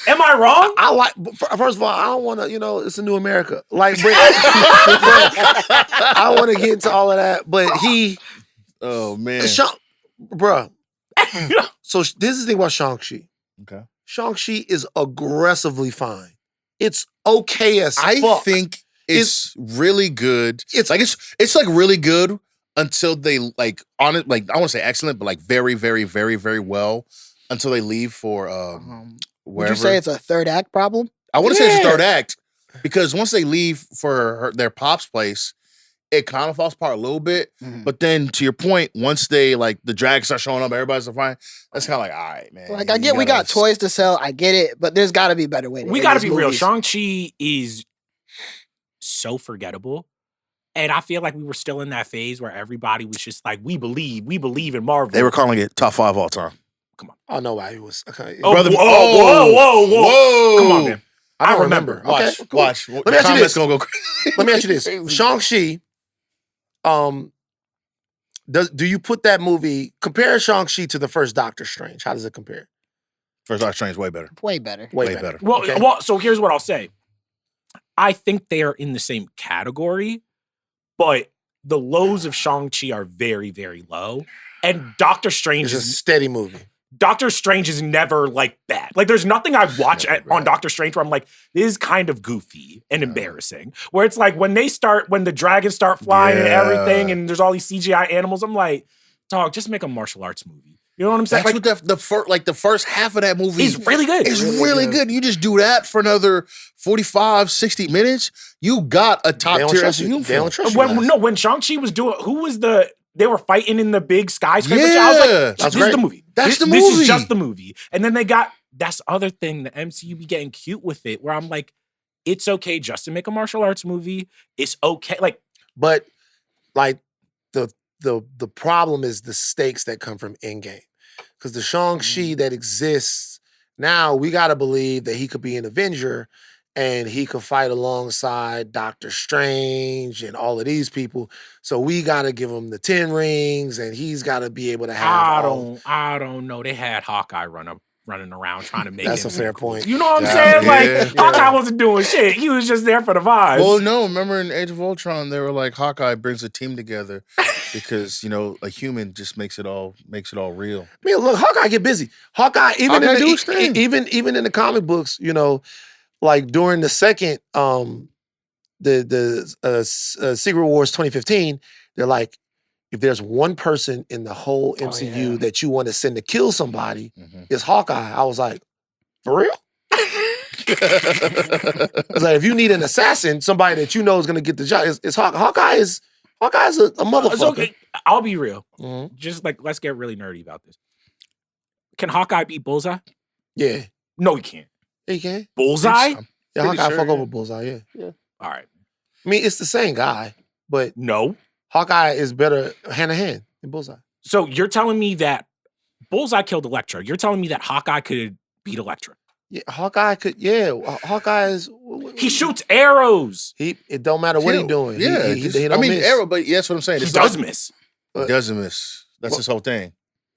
Speaker 3: Am I wrong?
Speaker 1: I like. First of all, I don't want to. It's a new America. Like, I want to get into all of that, but he.
Speaker 4: Oh man,
Speaker 1: bruh. So this is the thing about Shang-Chi.
Speaker 4: Okay,
Speaker 1: Shang-Chi is aggressively fine. It's okay as fuck.
Speaker 4: I think it's really good. It's like really good until they like on it. Like I want to say excellent, but like very, very, very, very well until they leave for wherever.
Speaker 2: Would you say it's a third act problem?
Speaker 4: I want to say it's a third act because once they leave for their pop's place, it kind of falls apart a little bit. Mm-hmm. But then to your point, once they like the drags start showing up, everybody's fine. That's kind of like, all right, man.
Speaker 2: Like I get we got toys to sell. I get it, but there's got to be a better way.
Speaker 3: We got to be real. Shang-Chi is so forgettable. And I feel like we were still in that phase where everybody was just like, we believe in Marvel.
Speaker 4: They were calling it top 5 all time.
Speaker 3: Come on.
Speaker 1: I know why he was. Okay.
Speaker 3: Oh, brother, whoa. Come on, man.
Speaker 1: I remember.
Speaker 4: Okay. Watch.
Speaker 1: Let me ask you this. Let me ask you this. Shang-Chi, do you put that movie, compare Shang-Chi to the first Doctor Strange? How does it compare?
Speaker 4: First Doctor Strange, way better.
Speaker 2: Way better.
Speaker 1: Way better.
Speaker 3: Well, so here's what I'll say. I think they are in the same category, but the lows of Shang-Chi are very, very low. And Doctor Strange
Speaker 1: is a steady movie.
Speaker 3: Doctor Strange is never like bad. Like there's nothing I watch on Doctor Strange where I'm like, this is kind of goofy and embarrassing. Where it's like when the dragons start flying and everything and there's all these CGI animals, I'm like, dog, just make a martial arts movie. You know what I'm saying?
Speaker 4: That's what the first half of that movie
Speaker 3: is really good.
Speaker 4: It's really good. You just do that for another 45, 60 minutes. You got a top tier SMU film.
Speaker 3: When Shang-Chi was doing, they were fighting in the big skyscraper.
Speaker 4: Yeah,
Speaker 3: I was like, this is the movie.
Speaker 4: That's the
Speaker 3: movie.
Speaker 4: movie.
Speaker 3: This is just the movie. And then that's the other thing, the MCU be getting cute with it, where I'm like, it's okay just to make a martial arts movie. It's okay.
Speaker 1: But the problem is the stakes that come from Endgame. Because the Shang-Chi that exists now, we got to believe that he could be an Avenger and he could fight alongside Doctor Strange and all of these people. So we got to give him the 10 rings and he's got to be able to have
Speaker 3: I don't know. They had Hawkeye running around trying to make
Speaker 1: That's a fair point.
Speaker 3: You know what I'm saying? Hawkeye wasn't doing shit. He was just there for the vibes.
Speaker 4: Well, no, remember in Age of Ultron, they were like, Hawkeye brings a team together because, a human just makes it all real.
Speaker 1: I mean, look, Hawkeye get busy. Hawkeye even in the comic books, like during the second Secret Wars 2015, they're like, if there's one person in the whole MCU that you want to send to kill somebody, it's Hawkeye. I was like, for real? I was like, if you need an assassin, somebody that you know is going to get the job, it's Hawkeye. Hawkeye's a motherfucker.
Speaker 3: Okay. I'll be real.
Speaker 1: Mm-hmm.
Speaker 3: Just let's get really nerdy about this. Can Hawkeye beat Bullseye?
Speaker 1: Yeah.
Speaker 3: No, he can't.
Speaker 1: Yeah, he can.
Speaker 3: Bullseye?
Speaker 1: Yeah, Hawkeye fuck over Bullseye, yeah.
Speaker 3: All right.
Speaker 1: I mean, it's the same guy, but
Speaker 3: no.
Speaker 1: Hawkeye is better hand to hand than Bullseye.
Speaker 3: So you're telling me that Bullseye killed Elektra. You're telling me that Hawkeye could beat Elektra.
Speaker 1: Yeah, Hawkeye could. Yeah, Hawkeye is.
Speaker 3: He shoots arrows.
Speaker 1: It don't matter what he's doing.
Speaker 4: Yeah,
Speaker 1: he don't miss.
Speaker 4: arrow, but that's what I'm saying.
Speaker 3: He does miss.
Speaker 4: He doesn't miss. That's his whole thing.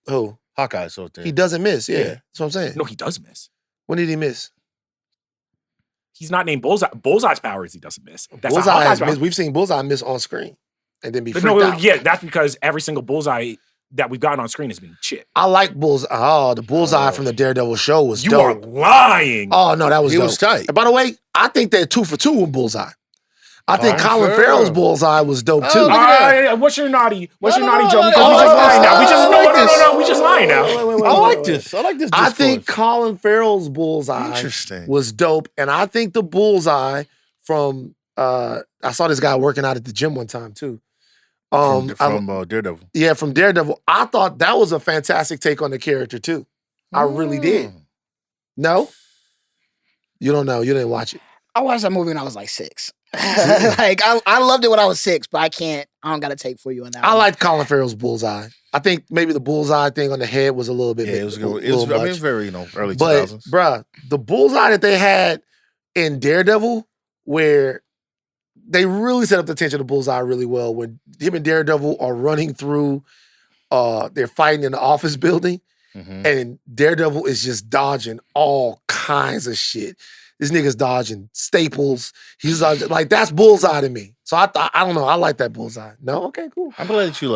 Speaker 1: Who?
Speaker 4: Hawkeye's whole thing.
Speaker 1: He doesn't miss. Yeah, that's what I'm saying.
Speaker 3: No, he does miss.
Speaker 1: When did he miss?
Speaker 3: He's not named Bullseye. Bullseye's power is he doesn't miss. That's
Speaker 1: Bullseye has missed. We've seen Bullseye miss on screen and then be freaked out.
Speaker 3: Yeah, that's because every single Bullseye that we've gotten on screen has been shit.
Speaker 1: I like Bullseye. Oh, the Bullseye from the Daredevil show was dope.
Speaker 3: You are lying.
Speaker 1: Oh, no, that was dope.
Speaker 4: He was tight.
Speaker 1: And by the way, I think they're 2 for 2 with Bullseye. I think Colin Farrell's Bullseye was dope too.
Speaker 3: What's your naughty? What's your naughty, Jomi? We just lying now.
Speaker 4: I like this. I like this.
Speaker 1: I think Colin Farrell's Bullseye was dope, and I think the Bullseye from I saw this guy working out at the gym one time too.
Speaker 4: From Daredevil.
Speaker 1: Yeah, from Daredevil. I thought that was a fantastic take on the character too. I really did. No? You don't know. You didn't watch it.
Speaker 2: I watched that movie when I was like 6. Like I loved it when I was 6, but I don't got a take for you on that.
Speaker 1: I liked Colin Farrell's Bullseye. I think maybe the Bullseye thing on the head was a little bit.
Speaker 4: Yeah, it was good. It was very early 2000s.
Speaker 1: But bruh, the Bullseye that they had in Daredevil, where they really set up the tension of Bullseye really well. When him and Daredevil are running through, they're fighting in the office building, and Daredevil is just dodging all kinds of shit. This nigga's dodging staples. He's like, that's Bullseye to me. So I don't know. I like that Bullseye. No, okay, cool.
Speaker 4: I'm glad that you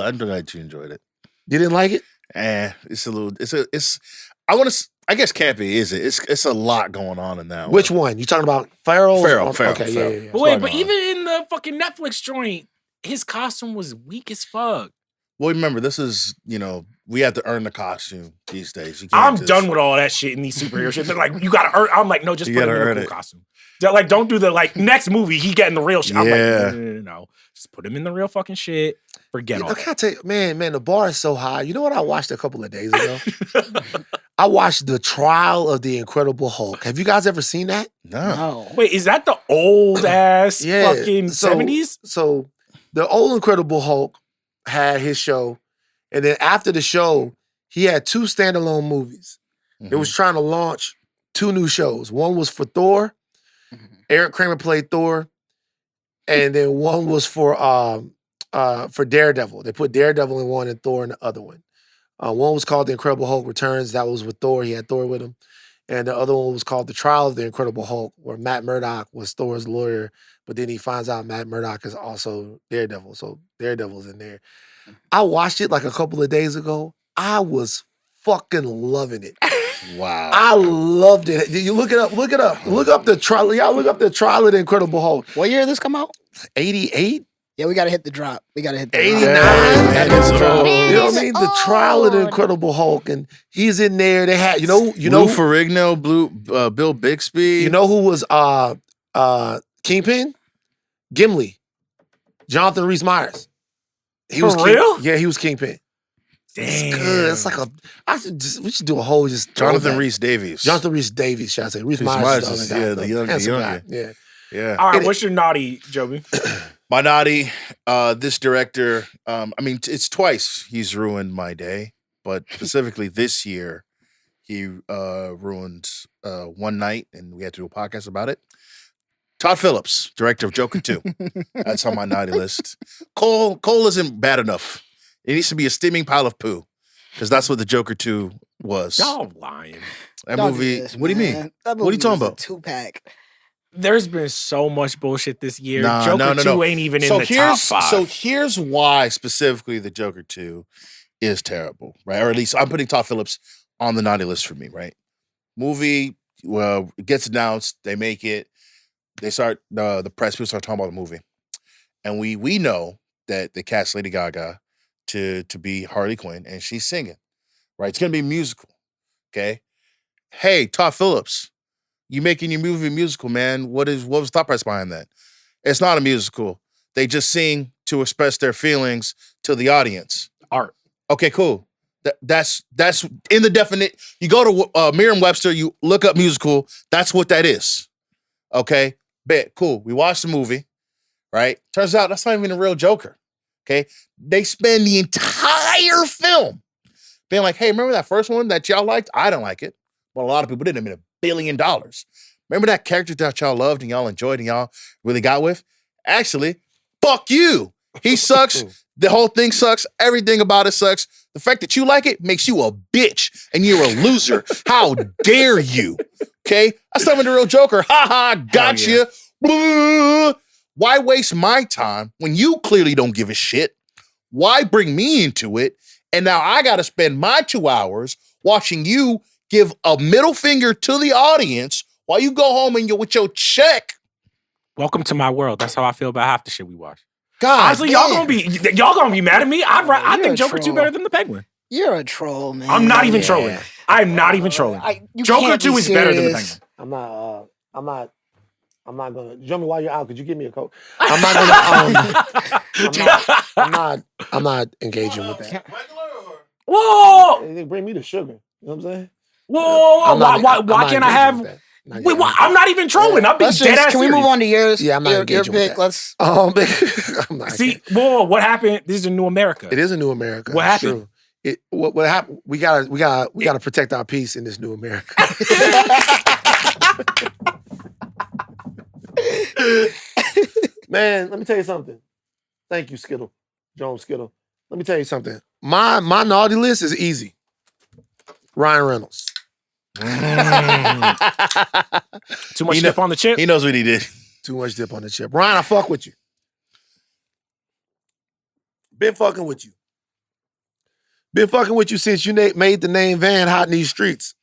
Speaker 4: enjoyed it.
Speaker 1: You didn't like it?
Speaker 4: It's a little. I guess campy is it? It's a lot going on in that.
Speaker 1: Which one? You talking about Farrell? Okay, yeah.
Speaker 3: But even in the fucking Netflix joint, his costume was weak as fuck.
Speaker 4: Well, remember, this is, we have to earn the costume these days.
Speaker 3: I'm done with all that shit in these superhero shit. They're like, you gotta earn. I'm like, no, just put him in a cool costume. They're like, don't do the next movie, he getting the real shit. I'm like, no. Just put him in the real fucking shit. Forget all that.
Speaker 1: I can't tell you, man, the bar is so high. You know what I watched a couple of days ago? I watched The Trial of the Incredible Hulk. Have you guys ever seen that?
Speaker 4: No.
Speaker 3: Wait, is that the old ass fucking 70s?
Speaker 1: So the old Incredible Hulk had his show, and then after the show, he had 2 standalone movies. It was trying to launch 2 new shows. One was for Thor. Eric Kramer played Thor, and then one was for Daredevil. They put Daredevil in one and Thor in the other one. One was called The Incredible Hulk Returns. That was with Thor. He had Thor with him. And the other one was called The Trial of the Incredible Hulk, where Matt Murdock was Thor's lawyer, but then he finds out Matt Murdock is also Daredevil. So Daredevil's in there. I watched it like a couple of days ago. I was fucking loving it.
Speaker 4: Wow.
Speaker 1: I loved it. Did you look it up? Look it up. Look up the trial. Y'all look up the Trial of the Incredible Hulk.
Speaker 2: What year did this come out?
Speaker 1: 88?
Speaker 2: Yeah, we gotta hit the drop. We gotta hit the
Speaker 1: 89.
Speaker 2: drop.
Speaker 4: Man, it's old.
Speaker 1: You know what I mean? The
Speaker 5: Old.
Speaker 1: trial of the Incredible Hulk, and he's in there. They had,
Speaker 4: Lou Ferrigno, Bill Bixby.
Speaker 1: you know who was Kingpin? Gimli, Jonathan Rhys Meyers. He
Speaker 3: For
Speaker 1: was
Speaker 3: real?
Speaker 1: Yeah, he was Kingpin. It's good. It's like we should do a whole just
Speaker 4: Jonathan Rhys Davies.
Speaker 1: Jonathan Rhys Davies, should I say? Rhys
Speaker 4: Rhys
Speaker 1: Meyers
Speaker 4: Meyers
Speaker 1: is
Speaker 4: is,
Speaker 1: the other guy,
Speaker 4: the young
Speaker 1: handsome
Speaker 4: guy.
Speaker 1: guy. Yeah.
Speaker 4: Yeah.
Speaker 3: All right, what's your naughty, Jomi?
Speaker 4: My naughty, this director, it's twice he's ruined my day, but specifically this year, he ruined One Night, and we had to do a podcast about it. Todd Phillips, director of Joker 2. That's on my naughty list. Cole isn't bad enough. It needs to be a steaming pile of poo, because that's what the Joker 2 was.
Speaker 3: Y'all lying.
Speaker 4: That
Speaker 2: Don't
Speaker 4: movie,
Speaker 2: do this,
Speaker 4: what do you mean?
Speaker 2: man. That
Speaker 4: What are you
Speaker 2: movie
Speaker 4: talking
Speaker 2: was a
Speaker 4: about?
Speaker 2: 2-pack.
Speaker 3: There's been so much bullshit this year.
Speaker 4: Nah,
Speaker 3: Joker
Speaker 4: no.
Speaker 3: 2 ain't even in the top 5.
Speaker 4: So here's why specifically the Joker 2 is terrible, right? Or at least I'm putting Todd Phillips on the naughty list for me, right? Movie, well, it gets announced, they make it, they start, the press people start talking about the movie. And we know that they cast Lady Gaga to be Harley Quinn, and she's singing, right? It's going to be a musical, okay? Hey, Todd Phillips, you making your movie a musical, man. What was the thought process behind that? It's not a musical. They just sing to express their feelings to the audience.
Speaker 3: Art.
Speaker 4: Okay, cool. That's in the definite. You go to Merriam-Webster, you look up musical. That's what that is. Okay, bet, cool. We watched the movie, right? Turns out that's not even a real Joker. Okay, they spend the entire film being like, "Hey, remember that first one that y'all liked? I don't like it, but a lot of people did. I mean, $1 billion. Remember that character that y'all loved and y'all enjoyed and y'all really got with? Actually, fuck you. He sucks. The whole thing sucks. Everything about it sucks. The fact that you like it makes you a bitch and you're a loser. How dare you? Okay? That's not even the real Joker. Ha ha, gotcha. Yeah. Why waste my time when you clearly don't give a shit? Why bring me into it? And now I got to spend my 2 hours watching you give a middle finger to the audience while you go home and with your check.
Speaker 3: Welcome to my world. That's how I feel about half the shit we watch.
Speaker 4: God,
Speaker 3: Honestly, y'all gonna be mad at me. I
Speaker 2: you're
Speaker 3: think
Speaker 2: a
Speaker 3: Joker 2
Speaker 2: troll.
Speaker 3: better than the Penguin.
Speaker 2: You're a troll, man.
Speaker 3: I'm not even
Speaker 1: Yeah.
Speaker 3: trolling. I'm not even trolling.
Speaker 2: You
Speaker 3: Joker
Speaker 2: can't
Speaker 3: 2
Speaker 2: be
Speaker 3: is better than the
Speaker 2: serious.
Speaker 3: Penguin.
Speaker 1: I'm not gonna Jomi, while you're out, could you give me a coat? I'm not engaging with that.
Speaker 3: Whoa!
Speaker 1: They bring me the sugar. You know what I'm saying?
Speaker 3: Whoa! Why can't I have?
Speaker 1: Not
Speaker 3: Wait,
Speaker 1: yet.
Speaker 3: I'm not even trolling. I'm being
Speaker 2: Let's
Speaker 3: dead
Speaker 2: just,
Speaker 3: ass
Speaker 2: can we move
Speaker 3: serious.
Speaker 2: on to yours?
Speaker 1: Yeah, I'm not
Speaker 2: your
Speaker 1: engaging with
Speaker 2: pick.
Speaker 1: that.
Speaker 2: Let's.
Speaker 1: I'm not
Speaker 3: See,
Speaker 1: engaging.
Speaker 3: whoa! What happened? This is a new America.
Speaker 1: It is a new America.
Speaker 3: What
Speaker 1: It's
Speaker 3: happened?
Speaker 1: true. What happened? We gotta protect our peace in this new America. Man, let me tell you something. Thank you, Skittle. Joan Skittle. Let me tell you something. My naughty list is easy. Ryan Reynolds.
Speaker 3: Too much dip on the chip.
Speaker 4: He knows what he did.
Speaker 1: Too much dip on the chip. Ryan, I fuck with you. Been fucking with you. Been fucking with you since you made the name Van hot in these streets.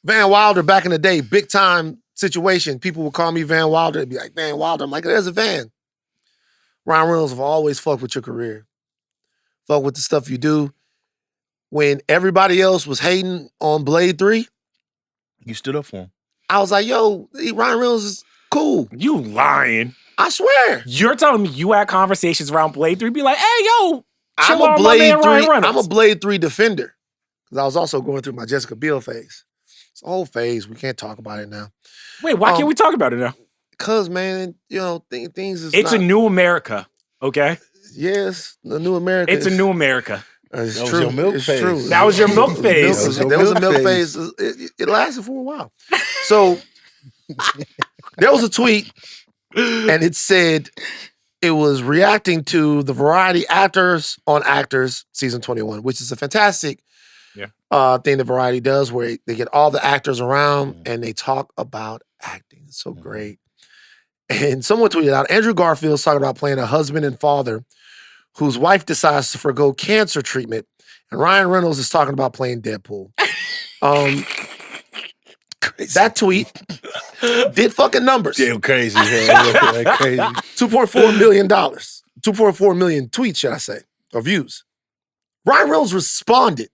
Speaker 1: Van Wilder back in the day, big time situation. People would call me Van Wilder. They'd be like, Van Wilder. I'm like, there's a Van. Ryan Reynolds have always fucked with your career. Fuck with the stuff you do. When everybody else was hating on Blade 3,
Speaker 4: You stood up for him.
Speaker 1: I was like, yo, Ryan Reynolds is cool.
Speaker 3: You lying?
Speaker 1: I swear.
Speaker 3: You're telling me you had conversations around Blade 3, be like, hey, yo,
Speaker 1: I'm
Speaker 3: chill
Speaker 1: a
Speaker 3: on my man
Speaker 1: Blade 3.
Speaker 3: Ryan Reynolds.
Speaker 1: I'm a Blade 3 defender. Because I was also going through my Jessica Biel phase. It's a whole phase. We can't talk about it now.
Speaker 3: Wait, why can't we talk about it now?
Speaker 1: Because, man, you know, things is
Speaker 3: It's
Speaker 1: not,
Speaker 3: a new America, okay?
Speaker 1: Yes, the new America.
Speaker 3: It's a new America.
Speaker 1: It's
Speaker 4: That was
Speaker 1: true.
Speaker 4: your milk
Speaker 1: It's
Speaker 4: phase.
Speaker 1: true.
Speaker 3: That was your milk phase.
Speaker 1: There was a milk phase. It lasted for a while. So there was a tweet, and it said it was reacting to the Variety Actors on Actors season 21, which is a fantastic thing that Variety does, where they get all the actors around and they talk about acting. It's so great. And someone tweeted out, Andrew Garfield's talking about playing a husband and father whose wife decides to forgo cancer treatment, and Ryan Reynolds is talking about playing Deadpool. That tweet Did fucking numbers.
Speaker 4: Damn crazy, man. Crazy.
Speaker 1: $2.4 million. 2.4 million tweets, should I say, or views. Ryan Reynolds responded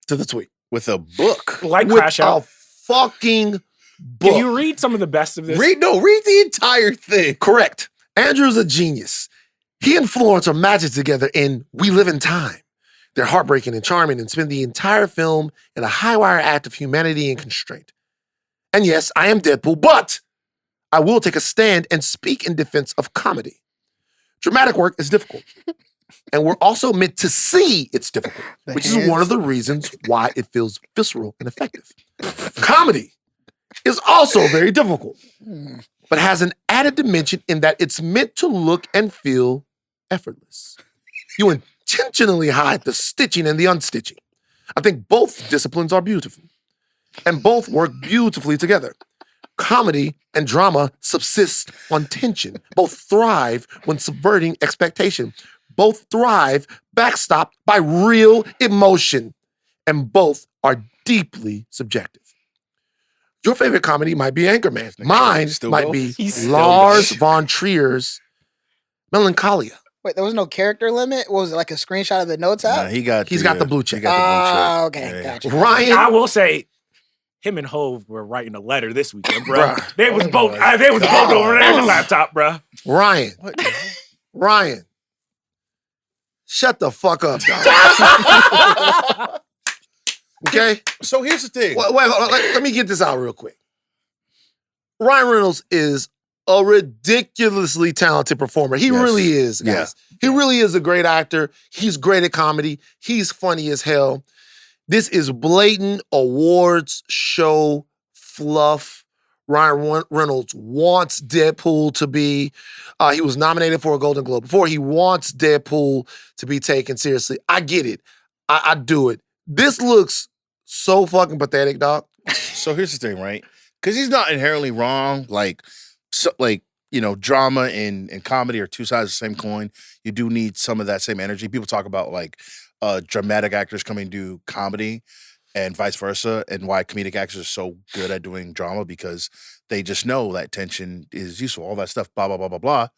Speaker 1: to the tweet.
Speaker 4: With a book.
Speaker 3: Like
Speaker 1: with
Speaker 3: Crash Out.
Speaker 1: a fucking book.
Speaker 3: Can you read some of the best of this?
Speaker 4: Read the entire thing.
Speaker 1: Correct. Andrew's a genius. He and Florence are magic together in We Live in Time. They're heartbreaking and charming and spend the entire film in a high-wire act of humanity and constraint. And yes, I am Deadpool, but I will take a stand and speak in defense of comedy. Dramatic work is difficult. And we're also meant to see it's difficult, which is one of the reasons why it feels visceral and effective. Comedy is also very difficult, but has an added dimension in that it's meant to look and feel effortless. You intentionally hide the stitching and the unstitching. I think both disciplines are beautiful, and both work beautifully together. Comedy and drama subsist on tension. Both thrive when subverting expectation. Both thrive backstopped by real emotion. And both are deeply subjective. Your favorite comedy might be Anchorman. Mine might be Lars von Trier's Melancholia.
Speaker 2: Wait, there was no character limit? What was it, like a screenshot of the notes app?
Speaker 1: He's got the blue check.
Speaker 2: Okay, gotcha.
Speaker 1: Ryan,
Speaker 3: I will say, him and Hove were writing a letter this weekend, bro. They was both over there on the laptop, bro.
Speaker 1: Ryan, shut the fuck up, dog. Okay?
Speaker 4: So here's the thing.
Speaker 1: Wait, let me get this out real quick. Ryan Reynolds is a ridiculously talented performer. He really is, guys. Yeah. He really is a great actor. He's great at comedy. He's funny as hell. This is blatant awards show fluff. Ryan Reynolds wants Deadpool to be, he was nominated for a Golden Globe before. He wants Deadpool to be taken seriously. I get it. I do it. This looks so fucking pathetic, dog.
Speaker 4: So here's the thing, right? Because he's not inherently wrong. Drama and comedy are two sides of the same coin. You do need some of that same energy. People talk about dramatic actors coming to do comedy and vice versa, and why comedic actors are so good at doing drama, because they just know that tension is useful, all that stuff, blah, blah, blah, blah, blah.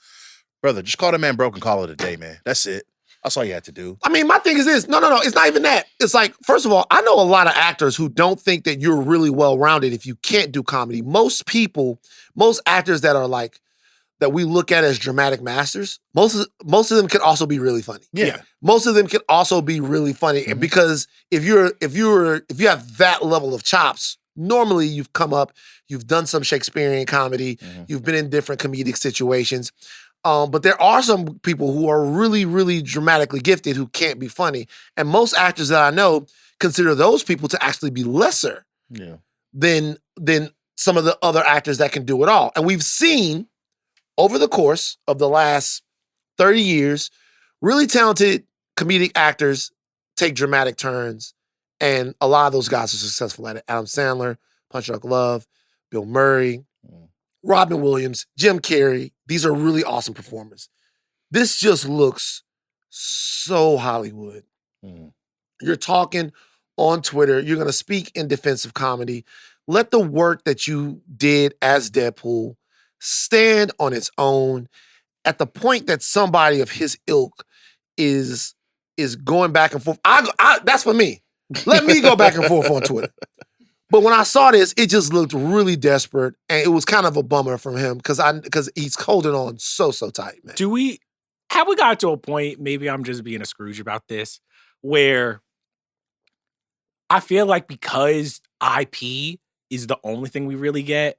Speaker 4: Brother, just call the man broke and call it a day, man. That's it. That's all you had to do.
Speaker 1: I mean, my thing is this. No. It's not even that. It's like, first of all, I know a lot of actors who don't think that you're really well-rounded if you can't do comedy. Most actors that are that we look at as dramatic masters, most of them can also be really funny.
Speaker 4: Yeah.
Speaker 1: Most of them can also be really funny. Mm-hmm. Because if you have that level of chops, normally you've come up, you've done some Shakespearean comedy, you've been in different comedic situations. But there are some people who are really, really dramatically gifted who can't be funny. And most actors that I know consider those people to actually be lesser than some of the other actors that can do it all. And we've seen over the course of the last 30 years, really talented comedic actors take dramatic turns. And a lot of those guys are successful at it. Adam Sandler, Punch Drunk Love, Bill Murray, Robin Williams, Jim Carrey. These are really awesome performers. This just looks so Hollywood. You're talking on Twitter. You're going to speak in defense of comedy. Let the work that you did as Deadpool stand on its own. At the point that somebody of his ilk is going back and forth, that's for me. Let me go back and forth on Twitter. But when I saw this, it just looked really desperate, and it was kind of a bummer from him because he's holding on so tight, man.
Speaker 3: Have we got to a point, maybe I'm just being a Scrooge about this, where I feel like because IP is the only thing we really get,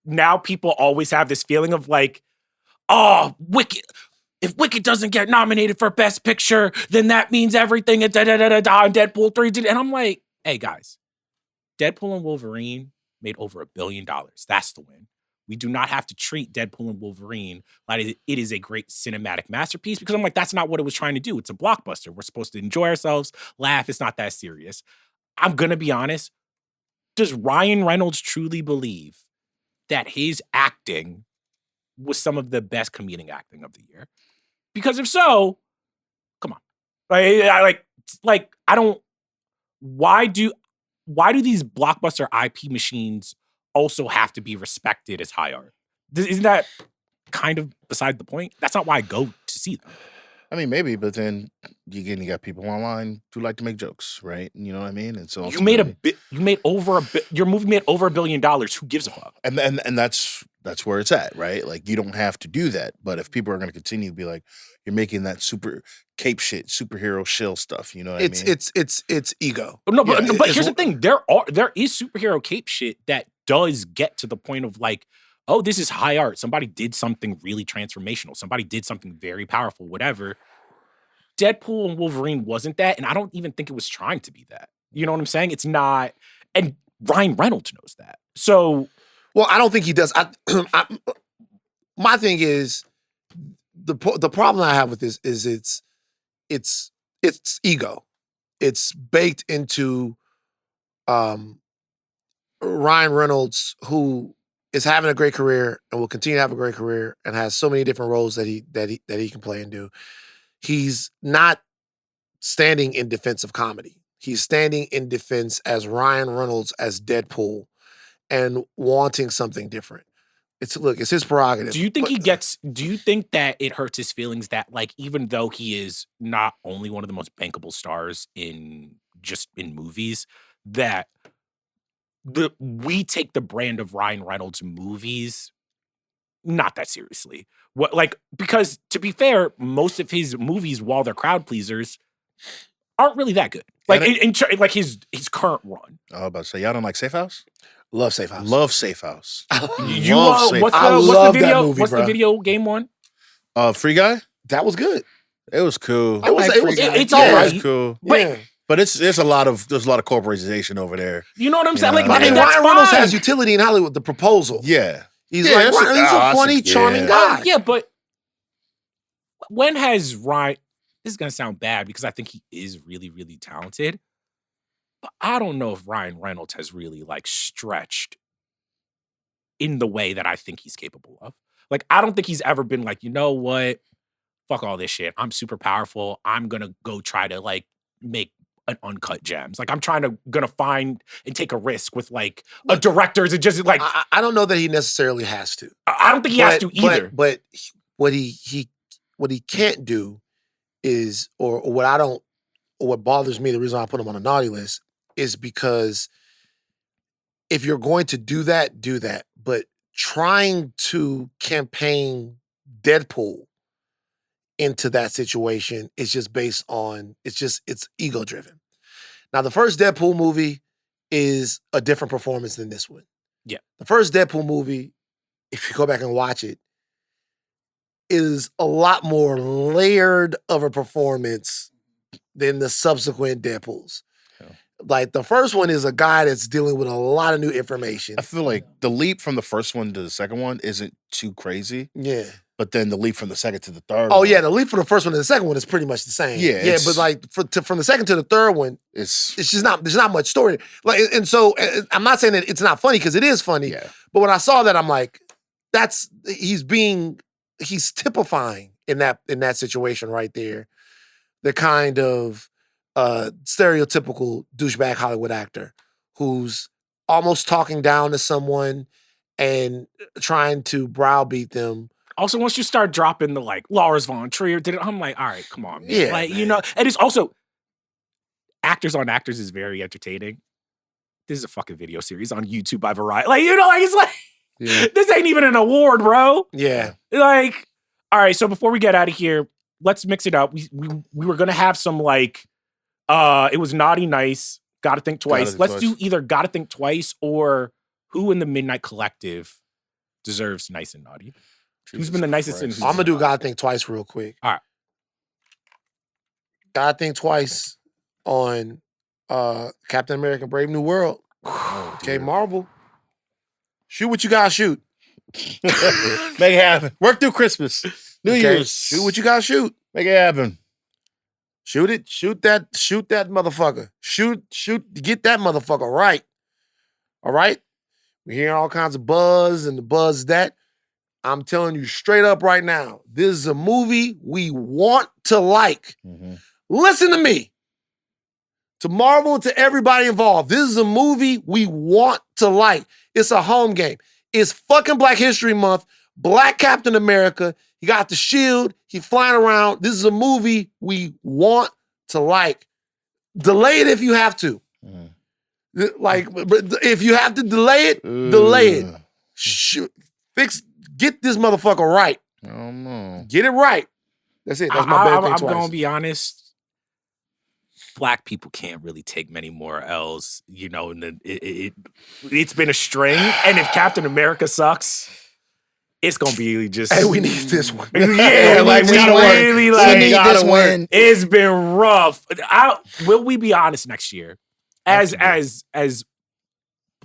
Speaker 3: now people always have this feeling of Wicked. If Wicked doesn't get nominated for Best Picture, then that means everything. And Deadpool 3 did. And I'm like, hey guys, Deadpool and Wolverine made over $1 billion. That's the win. We do not have to treat Deadpool and Wolverine like it is a great cinematic masterpiece, because I'm like, that's not what it was trying to do. It's a blockbuster. We're supposed to enjoy ourselves, laugh. It's not that serious. I'm going to be honest. Does Ryan Reynolds truly believe that his acting was some of the best comedic acting of the year? Because if so, come on. Why do these blockbuster IP machines also have to be respected as high art. Isn't that kind of beside the point? That's not why I go to see them.
Speaker 4: I mean, maybe, but then you got people online who like to make jokes, right? You know what I mean? And so
Speaker 3: your movie made over $1 billion. Who gives a fuck?
Speaker 4: And that's where it's at, right? Like, you don't have to do that. But if people are going to continue to be like, you're making that super cape shit, superhero shill stuff, you know what I mean?
Speaker 1: It's ego.
Speaker 3: No, but here's the thing: there is superhero cape shit that does get to the point of like, oh, this is high art. Somebody did something really transformational. Somebody did something very powerful, whatever. Deadpool and Wolverine wasn't that, and I don't even think it was trying to be that. You know what I'm saying? It's not, and Ryan Reynolds knows that. So,
Speaker 1: well, I don't think he does. My thing is, the problem I have with this is it's ego. It's baked into Ryan Reynolds, who is having a great career and will continue to have a great career and has so many different roles that he can play and do. He's not standing in defense of comedy. He's standing in defense as Ryan Reynolds as Deadpool and wanting something different. It's his prerogative.
Speaker 3: Do you think do you think that it hurts his feelings that, like, even though he is not only one of the most bankable stars in movies, that we take the brand of Ryan Reynolds movies not that seriously? Because to be fair, most of his movies, while they're crowd pleasers, aren't really that good. Like in his current run.
Speaker 4: I was about to say, y'all don't like Safe House?
Speaker 1: Love Safe House.
Speaker 4: Love Safe House.
Speaker 3: What's the video game one?
Speaker 4: Free Guy?
Speaker 1: That was good.
Speaker 4: It was cool.
Speaker 3: It's all right.
Speaker 4: It was cool.
Speaker 1: Yeah.
Speaker 4: But there's a lot of corporatization over there.
Speaker 3: You know what I'm saying?
Speaker 1: Ryan Reynolds has utility in Hollywood. The Proposal.
Speaker 4: Yeah.
Speaker 1: He's he's a funny, charming guy.
Speaker 3: Yeah, but when has Ryan... This is going to sound bad because I think he is really, really talented. But I don't know if Ryan Reynolds has really, like, stretched in the way that I think he's capable of. Like, I don't think he's ever been like, you know what? Fuck all this shit. I'm super powerful. I'm going to go try to, like, make an Uncut Gems. Like, I'm gonna find and take a risk with, like, a director's and just, like...
Speaker 1: I don't know that he necessarily has to.
Speaker 3: I don't think he has to either.
Speaker 1: But what he can't do is, or what bothers me, the reason I put him on a naughty list, is because if you're going to do that, do that. But trying to campaign Deadpool into that situation is just based on, it's ego driven. Now, the first Deadpool movie is a different performance than this one.
Speaker 3: Yeah.
Speaker 1: The first Deadpool movie, if you go back and watch it, is a lot more layered of a performance than the subsequent Deadpools. Yeah. Like, the first one is a guy that's dealing with a lot of new information.
Speaker 4: I feel like the leap from the first one to the second one isn't too crazy.
Speaker 1: Yeah.
Speaker 4: But then the leap from the second to the third
Speaker 1: one. Yeah, the leap from the first one to the second one is pretty much the same. Yeah, but like from the second to the third one, it's just not, there's not much story. Like, and so I'm not saying that it's not funny, because it is funny. Yeah. But when I saw that, I'm like, he's typifying in that situation right there, the kind of stereotypical douchebag Hollywood actor who's almost talking down to someone and trying to browbeat them.
Speaker 3: Also, once you start dropping the, like, Lars von Trier did it, I'm like, all right, come on, man.
Speaker 1: Yeah,
Speaker 3: like,
Speaker 1: man.
Speaker 3: You know, and it's also Actors on Actors is very entertaining. This is a fucking video series on YouTube by Variety. Like, you know, like, it's like, this ain't even an award, bro.
Speaker 1: Yeah.
Speaker 3: Like, all right, so before we get out of here, let's mix it up. We were gonna have some, like, it was Naughty Nice, Gotta Think Twice. Let's do either Gotta Think Twice or Who in the Midnight Collective deserves nice and naughty. Who's been the nicest?
Speaker 1: I'm gonna do Gotta Think Twice real quick.
Speaker 3: All right.
Speaker 1: Gotta Think Twice on Captain America: Brave New World. Okay, Marvel. Shoot what you gotta shoot.
Speaker 4: Make it happen. Work through Christmas. New Year's.
Speaker 1: Shoot what you gotta shoot.
Speaker 4: Make it happen.
Speaker 1: Shoot it. Shoot that motherfucker. Shoot, get that motherfucker right. All right? We're hearing all kinds of buzz and the buzz that. I'm telling you straight up right now, this is a movie we want to like. Mm-hmm. Listen to me. To Marvel, to everybody involved, this is a movie we want to like. It's a home game. It's fucking Black History Month. Black Captain America. He got the shield. He's flying around. This is a movie we want to like. Delay it if you have to. Like, if you have to delay it, delay it. Shoot. Get this motherfucker right.
Speaker 4: I don't know.
Speaker 1: Get it right. That's it. That's my bad thing
Speaker 3: I'm
Speaker 1: twice.
Speaker 3: going to be honest. Black people can't really take many more L's. You know, it's been a string. And if Captain America sucks, it's going to be just...
Speaker 1: Hey, we need this one.
Speaker 3: Yeah, like, we really
Speaker 2: need this one.
Speaker 3: It's been rough. Will we be honest next year? As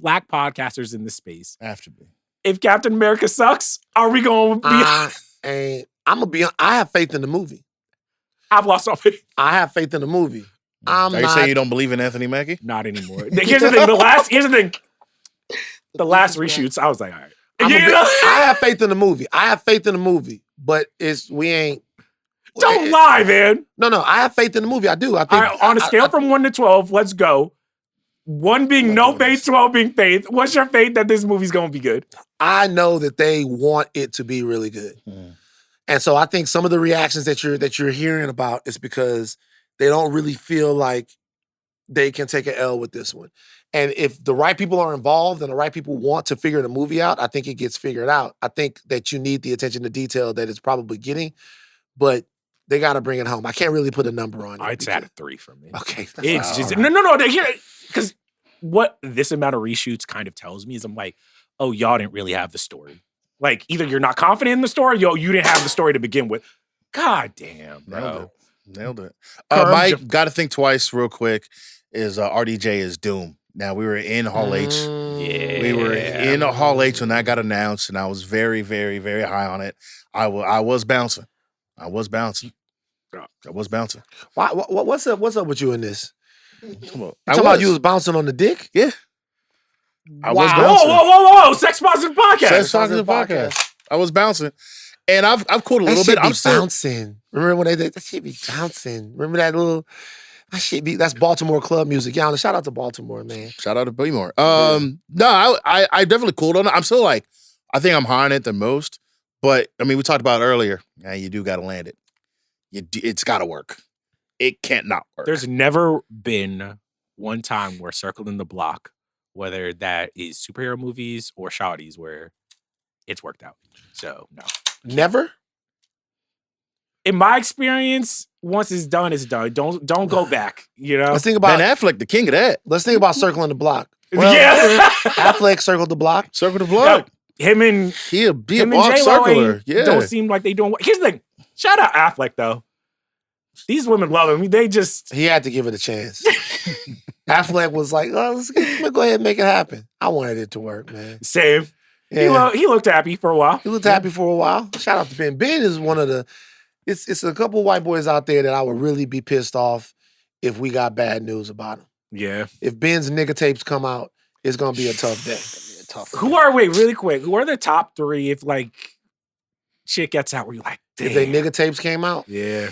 Speaker 3: Black podcasters in this space.
Speaker 4: Have to be.
Speaker 3: If Captain America sucks, are we going to be...
Speaker 1: I'm going to be... I have faith in the movie.
Speaker 3: I've lost all faith.
Speaker 1: I have faith in the movie.
Speaker 4: Are you saying you don't believe in Anthony Mackie?
Speaker 3: Not anymore. Here's the thing. The last reshoots, I was like, all right.
Speaker 1: I have faith in the movie. But we ain't.
Speaker 3: Don't lie, man.
Speaker 1: No, I have faith in the movie. I do. I think
Speaker 3: all right, on a scale from 1 to 12, let's go. 1 being no faith, 12 being faith. What's your faith that this movie's gonna be good?
Speaker 1: I know that they want it to be really good. And so I think some of the reactions that you're hearing about is because they don't really feel like they can take an L with this one. And if the right people are involved and the right people want to figure the movie out, I think it gets figured out. I think that you need the attention to detail that it's probably getting, but they got to bring it home. I can't really put a number on it.
Speaker 3: It's at a 3 from me.
Speaker 1: Okay.
Speaker 3: It's just, no. Because what this amount of reshoots kind of tells me is I'm like, oh, y'all didn't really have the story. Like, either you're not confident in the story, you didn't have the story to begin with. God damn, bro.
Speaker 4: Nailed it. Mike, got to think twice real quick, is RDJ is Doom. Now, we were in Hall H.
Speaker 3: Yeah.
Speaker 4: We were in Hall H when that got announced, and I was very, very, very high on it. I was bouncing. What's
Speaker 1: up with you in this?
Speaker 4: Come on.
Speaker 1: You talking about you was bouncing on the dick?
Speaker 4: Yeah. I was
Speaker 3: Wow.
Speaker 4: bouncing.
Speaker 3: Whoa. Sex Positive Podcast.
Speaker 4: Sex Positive Podcast. I was bouncing. And I've cooled a little bit. I'm still
Speaker 1: bouncing. Remember when that shit be bouncing? Remember that little... That's Baltimore club music. Yeah, shout out to Baltimore, man.
Speaker 4: Shout out to Baltimore. No, I definitely cooled on it. I'm still like, I think I'm higher on it than most. But, I mean, we talked about it earlier. Yeah, you do got to land it. It's got to work. It can't not work.
Speaker 3: There's never been one time where Circled in the Block, whether that is superhero movies or shawties, where it's worked out. So, no.
Speaker 1: Never?
Speaker 3: In my experience, once it's done, it's done. Don't go back, you know?
Speaker 1: Let's think about
Speaker 4: Ben Affleck, the king of that.
Speaker 1: Let's think about circling the block.
Speaker 3: Well, yeah.
Speaker 1: Affleck circled the block.
Speaker 4: Circle the block.
Speaker 3: Him and
Speaker 4: He a
Speaker 3: J-Lo
Speaker 4: block circler. Yeah.
Speaker 3: don't seem like they doing. Here's the thing. Shout out Affleck, though. These women love him. They just...
Speaker 1: He had to give it a chance. Affleck was like, oh, let's go ahead and make it happen. I wanted it to work, man.
Speaker 3: Same.
Speaker 1: Yeah.
Speaker 3: He looked happy for a while.
Speaker 1: He looked happy for a while. Shout out to Ben. Ben is one of the... It's a couple white boys out there that I would really be pissed off if we got bad news about him.
Speaker 3: Yeah.
Speaker 1: If Ben's nigga tapes come out, it's going to be a tough day.
Speaker 3: Really quick, who are the top 3 if, like, shit gets out where you're like, damn.
Speaker 1: If they nigga tapes came out?
Speaker 3: Yeah.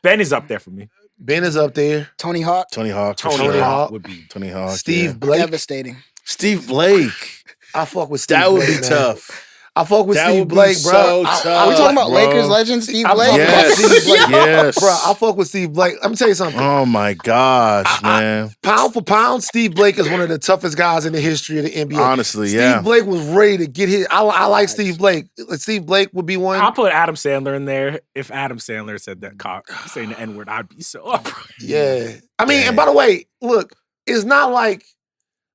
Speaker 3: Ben is up there for me.
Speaker 1: Ben is up there.
Speaker 2: Tony Hawk.
Speaker 4: Tony Hawk
Speaker 3: would be.
Speaker 4: Tony Hawk.
Speaker 1: Steve Blake.
Speaker 2: Devastating.
Speaker 4: Steve Blake.
Speaker 1: I fuck with Steve
Speaker 4: That would
Speaker 1: Blake,
Speaker 4: be
Speaker 1: man.
Speaker 4: tough.
Speaker 1: I fuck with
Speaker 4: That
Speaker 1: Steve
Speaker 4: would be
Speaker 1: Blake, bro.
Speaker 4: so
Speaker 1: I-
Speaker 4: tough.
Speaker 2: Are we talking about
Speaker 4: bro.
Speaker 2: Lakers legend Steve
Speaker 1: I'm
Speaker 2: Blake?
Speaker 1: talking about
Speaker 4: Yes.
Speaker 1: Steve Blake.
Speaker 4: Yes.
Speaker 1: Bro, I fuck with Steve Blake. Let me tell you something.
Speaker 4: Oh my gosh, man.
Speaker 1: Pound for pound, Steve Blake is one of the toughest guys in the history of the NBA.
Speaker 4: Honestly,
Speaker 1: Steve
Speaker 4: yeah.
Speaker 1: Blake was ready to get hit. I like Steve Blake. Steve Blake would be one.
Speaker 3: I'll put Adam Sandler in there. If Adam Sandler said that saying the N-word, I'd be so up.
Speaker 1: Yeah. I mean, and by the way, look, it's not like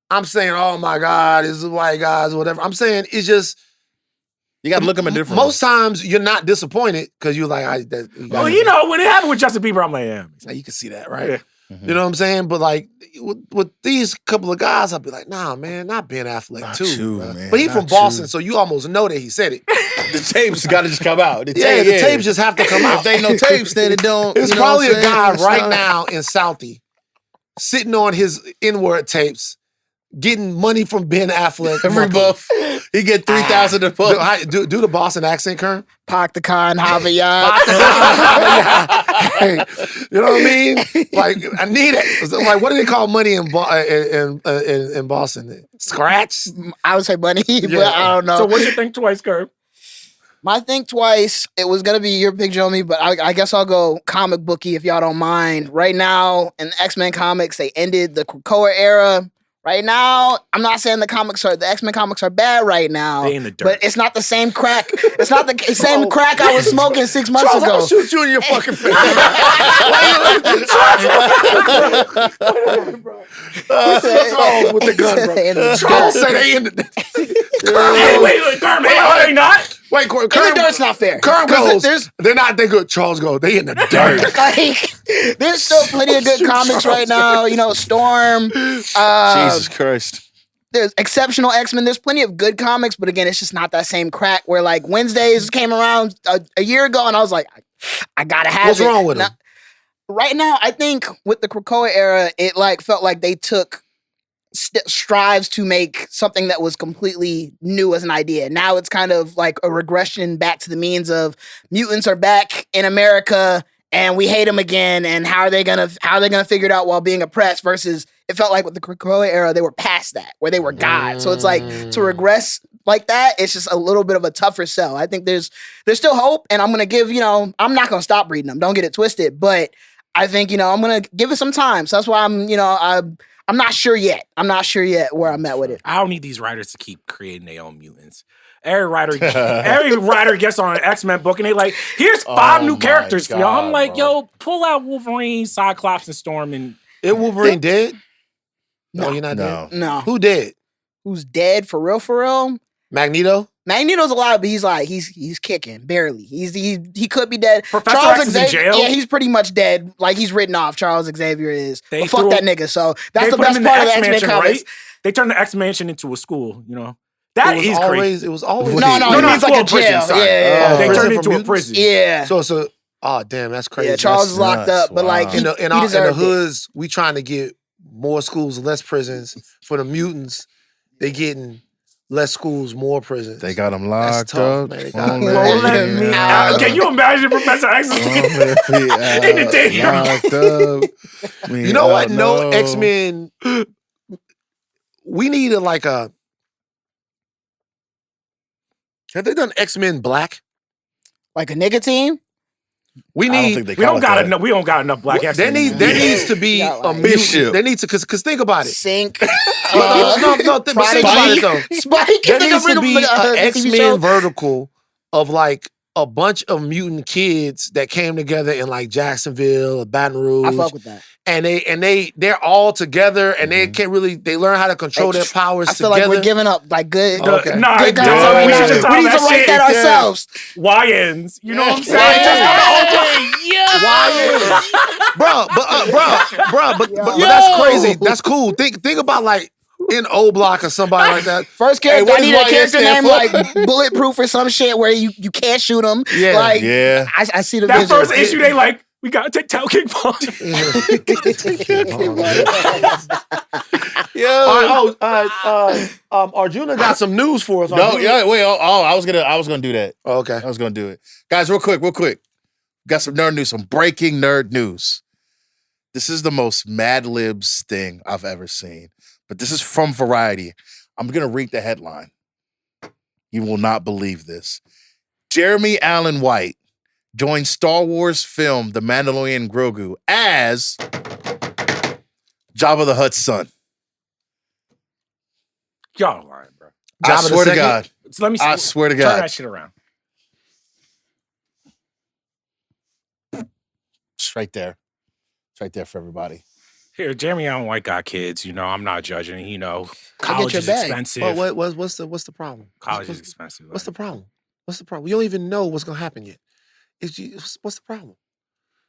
Speaker 1: I'm saying, oh my God, it's the white guys or whatever. I'm saying it's just,
Speaker 4: You got to look at him different.
Speaker 1: most times you're not disappointed because you're like,
Speaker 3: Well, you know, when it happened with Justin Bieber, I'm like, yeah.
Speaker 1: Now you can see that, right?
Speaker 3: Yeah.
Speaker 4: Mhm.
Speaker 1: You know what I'm saying? But like with these couple of guys, I'd be like, nah, man, not Ben Affleck
Speaker 4: Not
Speaker 1: too.
Speaker 4: you,
Speaker 1: bro.
Speaker 4: man,
Speaker 1: But he
Speaker 4: not
Speaker 1: from Boston,
Speaker 4: you.
Speaker 1: so you almost know that he said it.
Speaker 4: The tapes got to just come out. The
Speaker 1: tapes just have to come out.
Speaker 4: If they ain't no tapes, then it don't.
Speaker 1: There's
Speaker 4: you know
Speaker 1: probably
Speaker 4: what I'm
Speaker 1: a guy
Speaker 4: saying?
Speaker 1: right now in Southie sitting on his N-word tapes, getting money from Ben Affleck.
Speaker 4: Every buff. He get 3,000 a post.
Speaker 1: Do the Boston accent, Kerm.
Speaker 2: Park the car and Javier.
Speaker 1: Hey, you know what I mean? Like, I need it. Like, what do they call money in Boston? Scratch?
Speaker 2: I would say money, but I don't know.
Speaker 3: So what's your think twice, Kerm?
Speaker 2: My think twice, it was going to be your pick, Jomi, but I guess I'll go comic booky if y'all don't mind. Right now, in the X-Men comics, they ended the Krakoa era. Right now, I'm not saying the X-Men comics are bad right now.
Speaker 3: They in the dirt.
Speaker 2: But it's not the same crack. It's not the same crack I was smoking 6 months
Speaker 1: Charles,
Speaker 2: ago.
Speaker 1: I'll shoot you in your fucking face. Charles with the gun, bro. Charles said they in the...
Speaker 3: Hey, wait, Kerm, are they not?
Speaker 1: Wait, Kerm,
Speaker 2: The dirt's not fair.
Speaker 1: Kerm goes,
Speaker 2: There's,
Speaker 1: they're not that good. Charles goes, they in the dirt.
Speaker 2: like, there's still plenty of good comics right now. You know, Storm.
Speaker 4: Jesus Christ.
Speaker 2: There's exceptional X-Men. There's plenty of good comics, but again, it's just not that same crack where like Wednesdays came around a year ago and I was like, I gotta have
Speaker 1: What's
Speaker 2: it.
Speaker 1: wrong with
Speaker 2: Now,
Speaker 1: them?
Speaker 2: right now, I think with the Krakoa era, it like felt like they took strives to make something that was completely new as an idea. Now it's kind of like a regression back to the means of mutants are back in America and we hate them again. And how are they gonna figure it out while being oppressed? Versus it felt like with the Krakoa era, they were past that, where they were God. So it's like to regress like that, it's just a little bit of a tougher sell. I think there's still hope, and I'm gonna give, I'm not gonna stop reading them. Don't get it twisted, but I think, I'm gonna give it some time. So that's why I'm not sure yet. I'm not sure yet where I'm at with it.
Speaker 3: I don't need these writers to keep creating their own mutants. Every writer gets on an X-Men book and they like, here's 5 new characters for y'all. I'm like,
Speaker 4: bro.
Speaker 3: yo, pull out Wolverine, Cyclops, and Storm, and
Speaker 1: Is Wolverine dead?
Speaker 2: No.
Speaker 1: You're not dead?
Speaker 2: No.
Speaker 1: Who dead?
Speaker 2: Who's dead for real? For real?
Speaker 1: Magneto?
Speaker 2: Magneto's alive, but he's kicking barely. He could be dead.
Speaker 3: Professor
Speaker 2: Charles
Speaker 3: X is in jail?
Speaker 2: Yeah, he's pretty much dead. Like he's written off. Charles Xavier is.
Speaker 3: They
Speaker 2: But fuck
Speaker 3: threw
Speaker 2: that
Speaker 3: him-
Speaker 2: nigga. So that's
Speaker 3: they
Speaker 2: the
Speaker 3: put him
Speaker 2: best
Speaker 3: in the
Speaker 2: part of the
Speaker 3: X
Speaker 2: X-Men
Speaker 3: Mansion,
Speaker 2: comics.
Speaker 3: right? They turned the X Mansion into a school. That is crazy.
Speaker 1: It was always.
Speaker 2: No,
Speaker 3: No,
Speaker 2: he
Speaker 3: not
Speaker 2: means like a
Speaker 3: school, prison,
Speaker 2: jail.
Speaker 3: sorry.
Speaker 2: Yeah.
Speaker 3: They
Speaker 1: prison
Speaker 3: turned
Speaker 1: for
Speaker 3: it into a
Speaker 1: mutants?
Speaker 3: prison.
Speaker 2: Yeah.
Speaker 1: So, oh damn, that's crazy.
Speaker 2: Yeah, Charles
Speaker 1: That's-
Speaker 2: is locked
Speaker 4: nuts.
Speaker 2: up, but like
Speaker 4: Wow.
Speaker 2: he
Speaker 1: in the
Speaker 2: deserved it.
Speaker 1: hoods, we trying to get more schools, less prisons. For the mutants, they getting less schools, more prisons.
Speaker 4: They got him
Speaker 1: That's
Speaker 4: locked
Speaker 1: tough,
Speaker 4: up.
Speaker 1: man. They got-
Speaker 4: Won't
Speaker 3: Won't let me out. Can you imagine Professor X in the daytime?
Speaker 4: Locked up.
Speaker 1: You know what? No
Speaker 4: No.
Speaker 1: X-Men. We need a. Have they done X-Men Black?
Speaker 2: Like a nigga team?
Speaker 1: We
Speaker 4: I don't
Speaker 1: need.
Speaker 4: think they
Speaker 3: We
Speaker 4: call
Speaker 3: don't
Speaker 4: it
Speaker 3: got
Speaker 4: that.
Speaker 3: enough. We don't got enough black X-Men.
Speaker 1: There needs to be
Speaker 2: Yeah,
Speaker 1: a
Speaker 2: like-
Speaker 1: mutant.
Speaker 4: Bishop.
Speaker 1: There needs to because think about it.
Speaker 2: Sync.
Speaker 1: But think about it though.
Speaker 2: Spike.
Speaker 1: There
Speaker 2: They
Speaker 1: needs
Speaker 2: gonna
Speaker 1: to
Speaker 2: bring
Speaker 1: be
Speaker 2: him
Speaker 1: an
Speaker 2: a TV
Speaker 1: X-Men
Speaker 2: show.
Speaker 1: vertical of like a bunch of mutant kids that came together in like Jacksonville or Baton Rouge.
Speaker 2: I fuck with that.
Speaker 1: And they're all together and they can't really they learn how to control their powers
Speaker 2: I feel
Speaker 1: together.
Speaker 2: like we're giving up like good.
Speaker 1: Okay.
Speaker 3: Nah,
Speaker 2: Good
Speaker 3: dude,
Speaker 2: content right
Speaker 3: we
Speaker 2: now.
Speaker 3: should just
Speaker 2: We need to
Speaker 3: that
Speaker 2: write
Speaker 3: shit.
Speaker 2: that ourselves.
Speaker 3: YNs. You know what I'm saying?
Speaker 1: But that's crazy. That's cool. Think about like in O Block or somebody like that.
Speaker 2: First character,
Speaker 4: what
Speaker 2: I need
Speaker 4: does
Speaker 2: a
Speaker 4: YN
Speaker 2: character
Speaker 4: stand
Speaker 2: named
Speaker 4: for?
Speaker 2: like Bulletproof or some shit where you can't shoot them.
Speaker 1: Yeah.
Speaker 2: Like,
Speaker 4: Yeah.
Speaker 2: I see the
Speaker 3: That
Speaker 2: vision.
Speaker 3: first issue, they like, we gotta take Tao King Paul.
Speaker 1: Arjuna got some news for us.
Speaker 4: No,
Speaker 1: Arjuna-
Speaker 4: yeah, wait. I was gonna do that.
Speaker 1: Oh, okay.
Speaker 4: I was gonna do it, guys. Real quick. Got some nerd news. Some breaking nerd news. This is the most Mad Libs thing I've ever seen, but this is from Variety. I'm gonna read the headline. You will not believe this. Jeremy Allen White joined Star Wars film The Mandalorian Grogu as Jabba the Hutt's son.
Speaker 3: Y'all lying, bro.
Speaker 4: I
Speaker 1: Jabba the
Speaker 4: swear to
Speaker 1: second?
Speaker 4: God.
Speaker 3: So let me see.
Speaker 4: I swear to
Speaker 3: Turn
Speaker 4: God.
Speaker 3: that shit around.
Speaker 4: It's right there. It's right there for everybody.
Speaker 3: Here, Jeremy Allen White got kids. I'm not judging.
Speaker 2: I'll
Speaker 3: College
Speaker 2: get
Speaker 3: is
Speaker 2: your bag.
Speaker 3: expensive.
Speaker 1: Well, what's the problem?
Speaker 3: College is expensive.
Speaker 1: What's the problem? What's the problem? We don't even know what's gonna happen yet. What's the problem?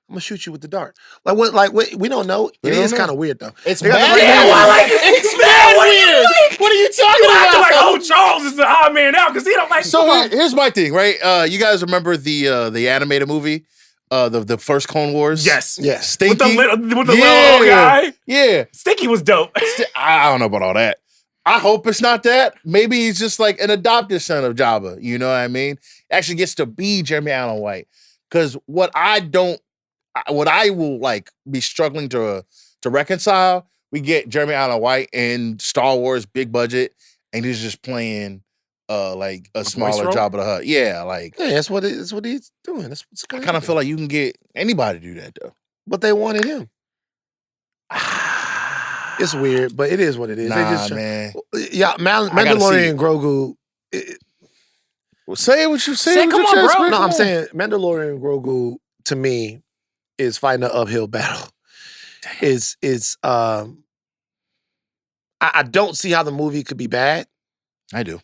Speaker 1: I'm gonna shoot you with the dart. We don't know.
Speaker 4: We
Speaker 1: It
Speaker 4: don't
Speaker 1: is
Speaker 4: know.
Speaker 1: kind of weird though.
Speaker 4: It's
Speaker 1: They got
Speaker 4: mad
Speaker 1: the right
Speaker 4: weird.
Speaker 1: name.
Speaker 3: It's mad weird.
Speaker 4: What are you talking
Speaker 3: You acting
Speaker 4: about?
Speaker 3: like, oh, Charles is the odd man out because he don't like.
Speaker 4: So here's my thing, right? You guys remember the animated movie, the first Clone Wars?
Speaker 3: yes,
Speaker 1: Yes.
Speaker 4: Stinky.
Speaker 3: with the little guy.
Speaker 4: Yeah.
Speaker 3: Stinky was dope.
Speaker 4: I don't know about all that. I hope it's not that. Maybe he's just like an adopted son of Jabba. You know what I mean? Actually gets to be Jeremy Allen White. Because what I will like be struggling to reconcile, we get Jeremy Allen White in Star Wars, big budget, and he's just playing like a smaller Jabba the Hutt. Yeah, like
Speaker 1: that's what he's doing. That's what's
Speaker 4: I kind of feel like you can get anybody to do that though.
Speaker 1: But they wanted him. It's weird, but it is what it is.
Speaker 4: Nah,
Speaker 1: they just
Speaker 4: man.
Speaker 1: Yeah, Mandalorian and Grogu.
Speaker 4: Well, say what you say.
Speaker 3: Come on, bro.
Speaker 1: No, I'm saying Mandalorian and Grogu to me is fighting an uphill battle. I don't see how the movie could be bad.
Speaker 4: I do.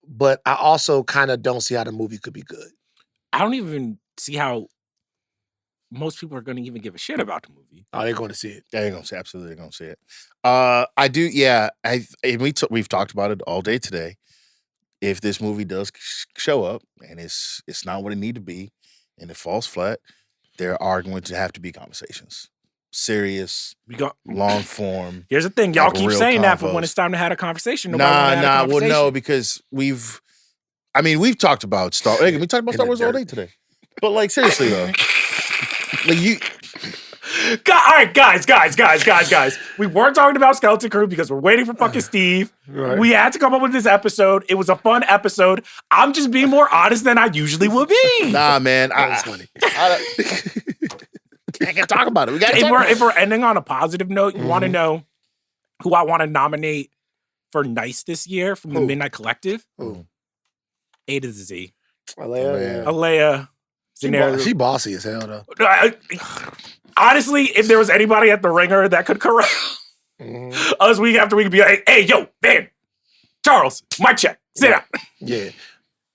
Speaker 1: But I also kind of don't see how the movie could be good.
Speaker 3: I don't even see how most people are going to even give a shit about the movie.
Speaker 1: Oh, they're going to see it.
Speaker 4: Yeah, they're going to see it. Absolutely, they're going to see it. I do, yeah. We've talked about it all day today. If this movie does show up and it's not what it need to be and it falls flat, there are going to have to be conversations. Serious, long form.
Speaker 3: Here's the thing. Y'all
Speaker 4: like
Speaker 3: keep saying that, but when it's time to have a conversation,
Speaker 4: well, no, because we've talked about Star Wars. We talked about Star Wars all day today. But like, seriously though, like you.
Speaker 3: All right, guys. We weren't talking about Skeleton Crew because we're waiting for fucking Steve. Right. We had to come up with this episode. It was a fun episode. I'm just being more honest than I usually would be.
Speaker 4: Nah, man. That was funny. I can't talk about it.
Speaker 3: If we're ending on a positive note, you want to know who I want to nominate for Nice this year from the Midnight Collective?
Speaker 1: Who?
Speaker 3: A to Z.
Speaker 1: Aleya.
Speaker 3: Zenieris.
Speaker 1: She bossy as hell, though.
Speaker 3: Honestly, if there was anybody at the Ringer that could corral us week after week, be like, hey, yo, man, Charles, mic check, sit down.
Speaker 1: Yeah.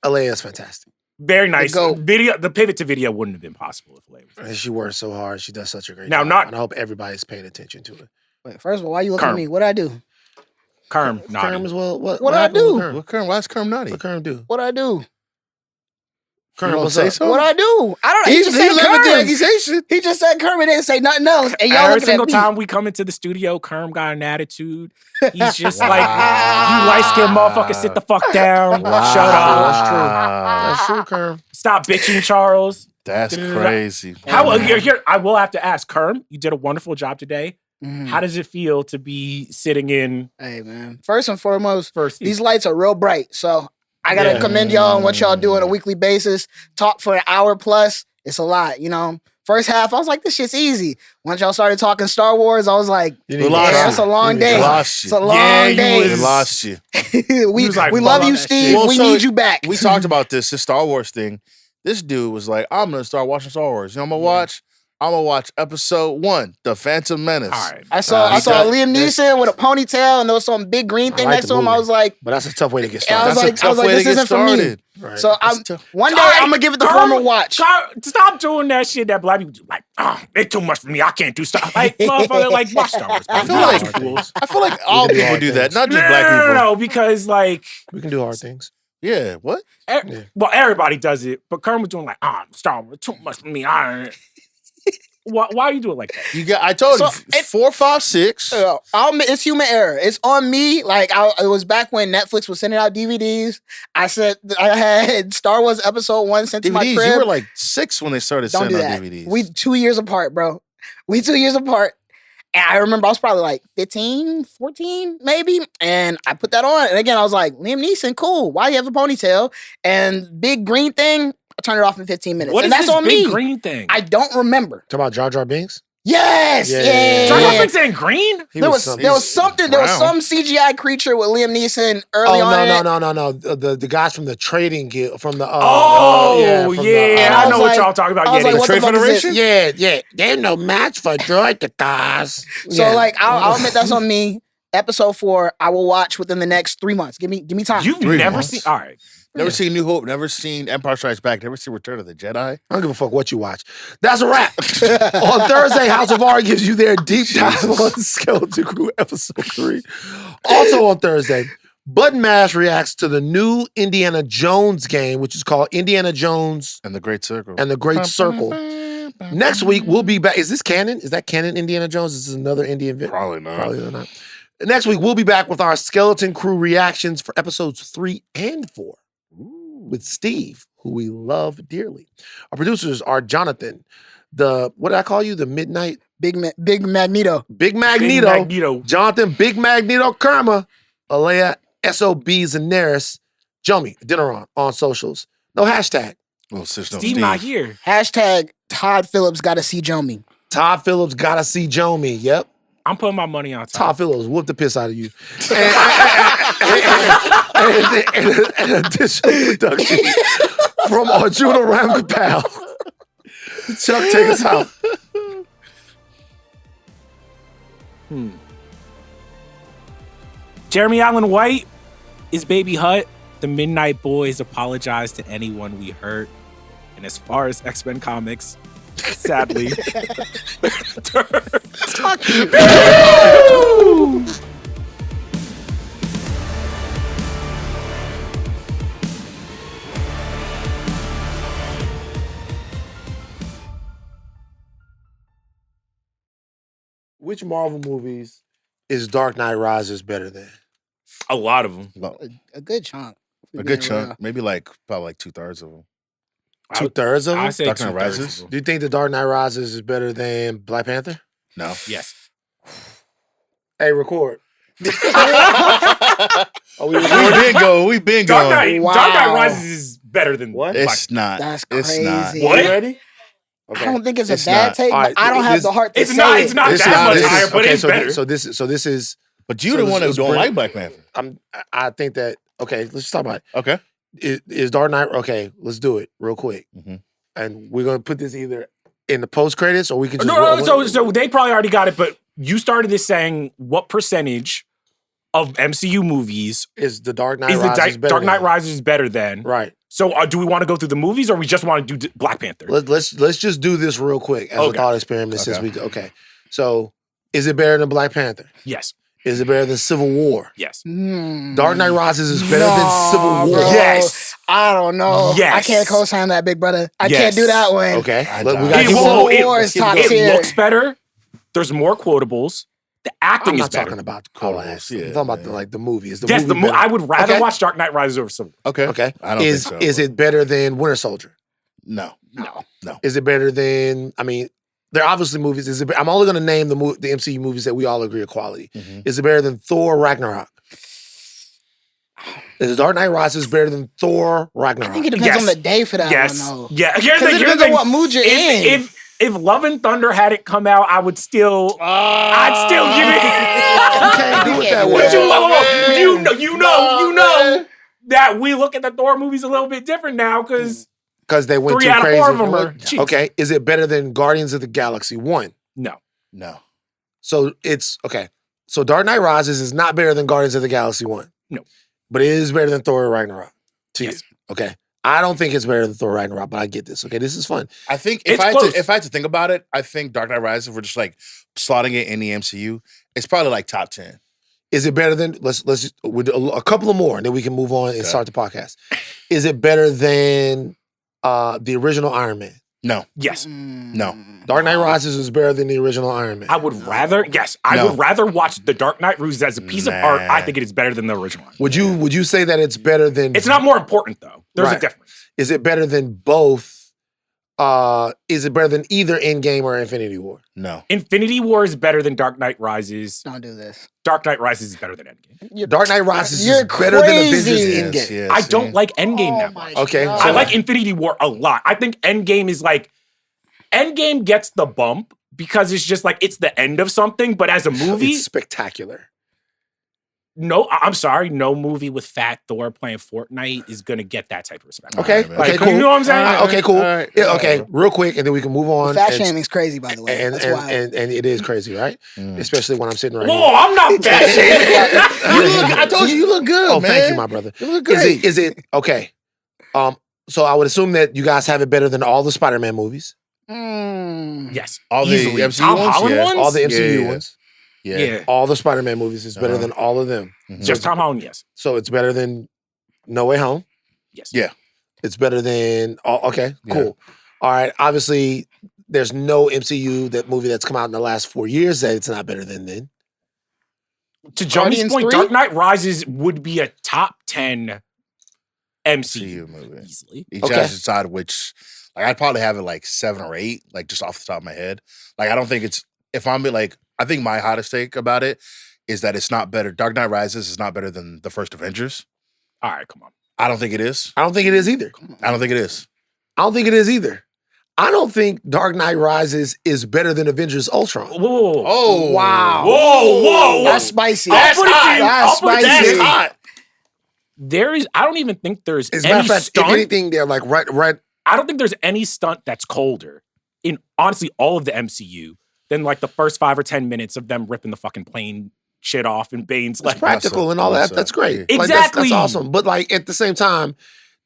Speaker 1: Aleya's fantastic.
Speaker 3: Very nice. The pivot to video wouldn't have been possible if Aleya was there.
Speaker 1: She works so hard. She does such a great job. And I hope everybody's paying attention to it.
Speaker 2: Wait, first of all, why you looking at me? What'd I do?
Speaker 3: Kerm
Speaker 1: as well. What
Speaker 2: did I do?
Speaker 4: Why is Kerm naughty?
Speaker 1: What Kerm do?
Speaker 2: What'd I do?
Speaker 1: Kerm, what's up?
Speaker 2: What'd I do? I don't know. He just said Kerm. He just said Kerm and didn't say nothing else. And y'all
Speaker 3: every single time we come into the studio, Kerm got an attitude. He's just like, you light-skinned motherfucker, sit the fuck down.
Speaker 1: Wow.
Speaker 3: Shut up.
Speaker 1: That's true. That's true, Kerm.
Speaker 3: Stop bitching, Charles.
Speaker 4: That's crazy.
Speaker 3: I will have to ask, Kerm, you did a wonderful job today. How does it feel to be sitting in?
Speaker 2: Hey, man. First and foremost, these lights are real bright. So I got to commend y'all on what y'all do on a weekly basis. Talk for an hour plus. It's a lot, you know. First half, I was like, this shit's easy. Once y'all started talking Star Wars, I was like, it's a long day. It's a long day.
Speaker 4: We lost you.
Speaker 2: we love you, Steve. We need you back.
Speaker 4: We talked about this Star Wars thing. This dude was like, I'm going to start watching Star Wars. You know what I'm going to watch episode 1, The Phantom Menace. All right.
Speaker 2: I saw Liam Neeson with a ponytail and there was some big green thing next to him. I was like,
Speaker 1: but that's a tough way to get started.
Speaker 2: I was like, this isn't for me. Right. So one day I'm gonna give it the formal watch.
Speaker 3: Stop doing that shit that black people do. Like, it's too much for me. I can't do stuff. Like, motherfucker, like watch Star Wars.
Speaker 4: I feel like all people do that, not just black people.
Speaker 3: No, because like
Speaker 1: we can do hard things.
Speaker 4: Yeah, what?
Speaker 3: Well, everybody does it, but Kermit was doing like, Star Wars too much for me. Why you do it like that?
Speaker 4: I told you 4, 5, 6.
Speaker 2: It's human error. It's on me. Like it was back when Netflix was sending out DVDs. I said I had Star Wars Episode 1 sent to my crib.
Speaker 4: You were like 6 when they started sending out DVDs.
Speaker 2: We 2 years apart, bro. We 2 years apart. And I remember I was probably like 15, 14, maybe. And I put that on. And again, I was like, Liam Neeson, cool. Why do you have a ponytail? And big green thing, I turned it off in 15 minutes.
Speaker 3: What is
Speaker 2: that's
Speaker 3: this
Speaker 2: on
Speaker 3: big
Speaker 2: me.
Speaker 3: Green thing?
Speaker 2: I don't remember.
Speaker 1: Talk about Jar Jar Binks?
Speaker 2: Yes. Yeah.
Speaker 3: Jar Jar Binks ain't green?
Speaker 2: There was some CGI creature with Liam Neeson early on.
Speaker 1: No. The guys from the Trading Guild, from the
Speaker 3: I know what y'all talking about.
Speaker 2: Yeah,
Speaker 1: the Trade Federation? Yeah. They're no match for droids.
Speaker 2: So I'll admit that's on me. Episode 4, I will watch within the next 3 months. Give me time.
Speaker 3: You've never seen? All right.
Speaker 4: Never seen New Hope, never seen Empire Strikes Back, never seen Return of the Jedi.
Speaker 1: I don't give a fuck what you watch. That's a wrap. On Thursday, House of R gives you their deep dive on Skeleton Crew Episode 3. Also on Thursday, Button Mash reacts to the new Indiana Jones game, which is called Indiana Jones
Speaker 4: and the Great Circle.
Speaker 1: Next week, we'll be back. Is this canon? Is that canon Indiana Jones? Is this another Indian?
Speaker 4: Probably not.
Speaker 1: Probably not. Next week, we'll be back with our Skeleton Crew reactions for episodes 3 and 4 with Steve, who we love dearly. Our producers are Jonathan, what did I call you? The Midnight?
Speaker 2: Big Magneto.
Speaker 1: Big Magneto.
Speaker 3: Big Magneto.
Speaker 1: Jonathan, Big Magneto Kermah. Aleya, SOB Zenieris. Jomi, Adeniran on socials. No hashtag.
Speaker 4: Well, there's no
Speaker 3: Steve not here.
Speaker 2: Hashtag Todd Phillips gotta see Jomi.
Speaker 1: Todd Phillips gotta see Jomi. Yep.
Speaker 3: I'm putting my money on
Speaker 1: Todd
Speaker 3: top.
Speaker 1: Phillips whooped the piss out of you. And additional production from Arjuna Ramgopal. Chuck, take us out.
Speaker 3: Jeremy Allen White is Baby Hut. The Midnight Boys apologize to anyone we hurt. And as far as X-Men comics, sadly,
Speaker 1: Which Marvel movies is Dark Knight Rises better than?
Speaker 3: a lot of them.
Speaker 2: A good chunk.
Speaker 4: A good chunk. Maybe probably 2/3 of them.
Speaker 1: 2/3 of them?
Speaker 3: I say
Speaker 4: Dark Knight
Speaker 3: 2/3
Speaker 4: Rises?
Speaker 3: of them.
Speaker 1: Do you think the Dark Knight Rises is better than Black Panther?
Speaker 4: No.
Speaker 3: Yes.
Speaker 1: Hey, record. Are we
Speaker 4: We've been
Speaker 3: Dark
Speaker 4: going.
Speaker 3: Knight,
Speaker 2: Wow.
Speaker 3: Dark Knight Rises is better than
Speaker 1: What?
Speaker 3: Black.
Speaker 4: It's not.
Speaker 2: That's
Speaker 4: It's
Speaker 2: crazy.
Speaker 4: not.
Speaker 3: What?
Speaker 1: You ready?
Speaker 2: I don't think it's a
Speaker 4: It's
Speaker 2: bad
Speaker 4: not.
Speaker 2: take,
Speaker 1: All
Speaker 2: but
Speaker 1: right,
Speaker 2: I don't have
Speaker 1: this-
Speaker 2: the heart to
Speaker 3: It's
Speaker 2: say
Speaker 3: not.
Speaker 2: it.
Speaker 3: It's not
Speaker 4: It's
Speaker 3: that
Speaker 4: not.
Speaker 3: much
Speaker 4: This is-
Speaker 3: higher, but it's
Speaker 1: so
Speaker 3: better.
Speaker 1: So this is.
Speaker 4: But you
Speaker 1: So
Speaker 4: the
Speaker 1: this
Speaker 4: one that
Speaker 1: is
Speaker 4: don't
Speaker 1: Brent-
Speaker 4: like Black Panther.
Speaker 1: I think that. Okay, let's just talk about it.
Speaker 4: Okay.
Speaker 1: Is Dark Knight okay? Let's do it real quick,
Speaker 4: Mhm.
Speaker 1: and we're gonna put this either in the post credits or we can just.
Speaker 3: So they probably already got it, but you started this saying what percentage of MCU movies
Speaker 1: is the Dark Knight
Speaker 3: is the
Speaker 1: Rises better
Speaker 3: Dark Knight
Speaker 1: than?
Speaker 3: Rises better than?
Speaker 1: Right.
Speaker 3: So do we want to go through the movies or we just want to do Black Panther?
Speaker 1: Let's just do this real quick as a
Speaker 3: Okay.
Speaker 1: thought experiment. Since
Speaker 4: Okay.
Speaker 1: we okay, so is it better than Black Panther?
Speaker 3: Yes.
Speaker 1: Is it better than Civil War?
Speaker 3: Yes.
Speaker 1: Dark Knight Rises is better than Civil
Speaker 2: No,
Speaker 1: War.
Speaker 2: bro.
Speaker 3: Yes.
Speaker 2: I don't know.
Speaker 3: Yes.
Speaker 2: I can't co-sign that, big brother. I
Speaker 3: Yes.
Speaker 2: can't do that one.
Speaker 1: Okay,
Speaker 4: I
Speaker 1: we
Speaker 4: don't.
Speaker 1: gotta
Speaker 3: It
Speaker 1: keep
Speaker 3: won't-
Speaker 1: going.
Speaker 3: it-
Speaker 2: War is top
Speaker 3: It
Speaker 2: tier.
Speaker 3: looks better. There's more quotables. The acting
Speaker 1: I'm
Speaker 3: is
Speaker 1: not
Speaker 3: better.
Speaker 1: talking about the
Speaker 4: Oh,
Speaker 1: quotables.
Speaker 4: yeah,
Speaker 1: I'm talking about
Speaker 4: man.
Speaker 1: the movie. Is the
Speaker 3: Yes,
Speaker 1: movie
Speaker 3: the
Speaker 1: better?
Speaker 3: I would rather
Speaker 1: Okay.
Speaker 3: watch Dark Knight Rises over Civil War.
Speaker 4: Okay.
Speaker 1: Okay,
Speaker 4: I don't
Speaker 1: is
Speaker 4: think so.
Speaker 1: is it better than Winter Soldier?
Speaker 4: No.
Speaker 3: No.
Speaker 1: Is it better than? I mean, they're obviously movies. I'm only going to name the MCU movies that we all agree are quality.
Speaker 4: Mhm.
Speaker 1: Is it better than Thor Ragnarok? Is Dark Knight Rises better than Thor Ragnarok?
Speaker 2: I think it depends
Speaker 3: Yes.
Speaker 2: on the day for that
Speaker 3: Yes.
Speaker 2: one, though.
Speaker 3: Yeah.
Speaker 2: Because it depends on what mood you're in.
Speaker 3: If Love and Thunder hadn't come out, I would still I'd still give it.
Speaker 1: You can't do it that way.
Speaker 3: But you know that we look at the Thor movies a little bit different now because
Speaker 1: Because they went
Speaker 3: 3
Speaker 1: too
Speaker 3: out of
Speaker 1: crazy.
Speaker 3: 4 of them are cheats.
Speaker 1: Okay, is it better than Guardians of the Galaxy 1?
Speaker 3: No.
Speaker 4: No.
Speaker 1: So it's okay. So Dark Knight Rises is not better than Guardians of the Galaxy 1.
Speaker 3: No.
Speaker 1: But it is better than Thor Ragnarok to
Speaker 3: Yes.
Speaker 1: you. Okay. I don't think it's better than Thor Ragnarok, but I get this. Okay, this is fun.
Speaker 4: I think
Speaker 3: It's close.
Speaker 4: if I had to think about it, I think Dark Knight Rises, if we're just like slotting it in the MCU, it's probably like top 10.
Speaker 1: Is it better than let's just with a couple of more and then we can move on and
Speaker 4: Okay.
Speaker 1: start the podcast. Is it better than the original Iron Man?
Speaker 4: No.
Speaker 3: Yes.
Speaker 4: No.
Speaker 1: Dark Knight Rises is better than the original Iron Man.
Speaker 3: I would rather I
Speaker 4: No.
Speaker 3: would rather watch The Dark Knight Rises as a piece of art. I think it is better than the original one.
Speaker 1: Would you say that it's better than
Speaker 3: It's not more important though. There's
Speaker 1: Right.
Speaker 3: a difference.
Speaker 1: Is it better than both? Is it better than either Endgame or Infinity War?
Speaker 4: No.
Speaker 3: Infinity War is better than Dark Knight Rises.
Speaker 2: Don't do this.
Speaker 3: Dark Knight Rises is better than Endgame.
Speaker 1: Dark Knight Rises
Speaker 2: You're
Speaker 1: is better than Avengers
Speaker 2: crazy.
Speaker 1: Endgame.
Speaker 4: Yes,
Speaker 3: I
Speaker 4: see?
Speaker 3: don't like Endgame that
Speaker 2: my
Speaker 3: much.
Speaker 1: Okay,
Speaker 2: God.
Speaker 1: so-
Speaker 3: I like Infinity War a lot. I think Endgame is like Endgame gets the bump because it's just like it's the end of something, but as a movie,
Speaker 1: It's spectacular.
Speaker 3: I'm sorry, no movie with Fat Thor playing Fortnite is gonna get that type of respect.
Speaker 1: Okay,
Speaker 4: man.
Speaker 3: Like,
Speaker 1: okay, cool.
Speaker 3: you know what I'm saying?
Speaker 1: Okay, cool.
Speaker 4: All right.
Speaker 1: Yeah, okay, real quick, and then we can move on.
Speaker 2: Fat
Speaker 1: and,
Speaker 2: shaming's crazy, by the way.
Speaker 1: and,
Speaker 2: That's
Speaker 1: and,
Speaker 2: wild.
Speaker 1: and it is crazy, right?
Speaker 4: Mm.
Speaker 1: Especially when I'm sitting right
Speaker 3: Whoa,
Speaker 1: here.
Speaker 3: I'm not fat shaming.
Speaker 4: I told you look good,
Speaker 1: Oh,
Speaker 4: man.
Speaker 1: thank you, my brother.
Speaker 4: You look great.
Speaker 1: Is it okay? So I would assume that you guys have it better than all the Spider-Man movies,
Speaker 3: Yes,
Speaker 4: All the
Speaker 3: easily.
Speaker 4: MCU
Speaker 3: Tom
Speaker 4: ones?
Speaker 3: Holland
Speaker 4: Yeah.
Speaker 3: ones.
Speaker 1: all the MCU
Speaker 4: Yeah.
Speaker 1: ones,
Speaker 3: yeah.
Speaker 1: all the Spider-Man movies is better
Speaker 4: Uh-huh.
Speaker 1: than all of them.
Speaker 4: Mhm.
Speaker 3: Just Tom Holland. Yes,
Speaker 1: So it's better than No Way Home.
Speaker 3: yes.
Speaker 4: Yeah.
Speaker 1: It's better than okay,
Speaker 4: Yeah.
Speaker 1: cool. All right. Obviously, there's no MCU movie that's come out in the last 4 years that it's not better than then.
Speaker 3: To Jomi's
Speaker 2: Guardians
Speaker 3: point,
Speaker 2: 3?
Speaker 3: Dark Knight Rises would be a top 10 MCU
Speaker 4: movie.
Speaker 3: easily.
Speaker 4: You
Speaker 1: Okay.
Speaker 4: just decide which. Like, I'd probably have it like 7 or 8, like just off the top of my head. Like, I don't think it's. If I'm like, I think my hottest take about it is that it's not better. Dark Knight Rises is not better than the first Avengers.
Speaker 3: All right, come on.
Speaker 4: I don't think it is.
Speaker 1: I don't think it is either.
Speaker 4: I don't think it is.
Speaker 1: I don't think it is either. I don't think Dark Knight Rises is better than Avengers Ultron.
Speaker 3: Whoa.
Speaker 4: Oh
Speaker 2: Wow.
Speaker 3: Whoa.
Speaker 2: That's spicy.
Speaker 3: I'll put it to you.
Speaker 2: That's
Speaker 3: I'll put it to
Speaker 2: spicy.
Speaker 3: you.
Speaker 1: That's hot.
Speaker 3: I don't even think there's
Speaker 1: As a matter
Speaker 3: any
Speaker 1: of fact, if
Speaker 3: stunt.
Speaker 1: anything, they're like right.
Speaker 3: I don't think there's any stunt that's colder in honestly all of the MCU than like the first 5 or 10 minutes of them ripping the fucking plane shit off and Bane's
Speaker 1: It's
Speaker 3: like
Speaker 1: practical and all that. That's great.
Speaker 4: Yeah.
Speaker 1: Like,
Speaker 3: Exactly.
Speaker 1: that's awesome. But like at the same time,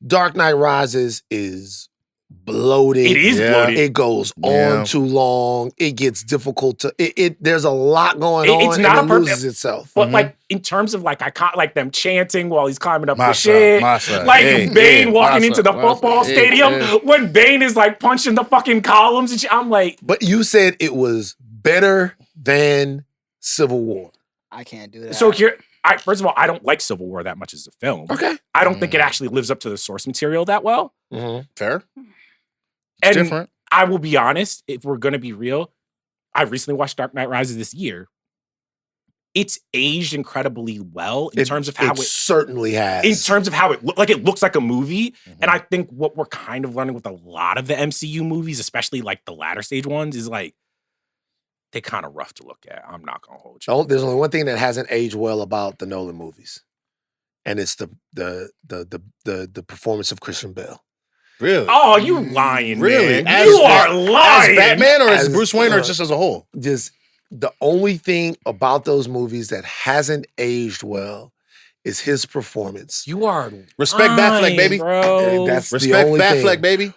Speaker 1: Dark Knight Rises is bloated.
Speaker 3: it is
Speaker 4: Yeah.
Speaker 3: bloated.
Speaker 1: It goes
Speaker 4: Yeah.
Speaker 1: on too long. It gets difficult to. There's a lot going on.
Speaker 3: It's not
Speaker 1: and
Speaker 3: a
Speaker 1: it
Speaker 3: perfect-
Speaker 1: loses itself.
Speaker 3: But like in terms of like I can't like them chanting while he's climbing up the
Speaker 4: Massa,
Speaker 3: shit.
Speaker 4: Massa.
Speaker 3: Like
Speaker 4: Hey,
Speaker 3: Bane
Speaker 4: hey,
Speaker 3: walking
Speaker 4: Massa,
Speaker 3: into the
Speaker 4: Massa.
Speaker 3: football
Speaker 4: Hey,
Speaker 3: stadium
Speaker 4: hey.
Speaker 3: when Bane is like punching the fucking columns and shit. I'm like,
Speaker 1: But you said it was better than Civil War.
Speaker 2: I can't do that.
Speaker 3: so here. First of all, I don't like Civil War that much as a film.
Speaker 1: Okay.
Speaker 3: I don't think it actually lives up to the source material that well.
Speaker 1: Mm-hmm.
Speaker 4: Fair.
Speaker 3: And
Speaker 4: It's different.
Speaker 3: I will be honest, if we're gonna be real, I recently watched Dark Knight Rises this year. It's aged incredibly well in terms of how it
Speaker 1: certainly has.
Speaker 3: in terms of how it looks like a movie.
Speaker 4: Mhm.
Speaker 3: And I think what we're kind of learning with a lot of the MCU movies, especially like the latter stage ones, is like they kind of rough to look at. I'm not gonna hold you.
Speaker 1: There's only one thing that hasn't aged well about the Nolan movies, and it's the performance of Christian Bale.
Speaker 4: Really?
Speaker 3: Oh, you lying,
Speaker 4: Really?
Speaker 3: man. You are lying.
Speaker 4: As Batman or as
Speaker 1: As,
Speaker 4: Bruce Wayne or just as a whole?
Speaker 1: Just the only thing about those movies that hasn't aged well is his performance.
Speaker 3: You are
Speaker 4: Respect
Speaker 3: lying,
Speaker 4: Batfleck, baby.
Speaker 3: bro.
Speaker 1: That's the
Speaker 4: Respect
Speaker 1: only thing.
Speaker 4: Batfleck, baby.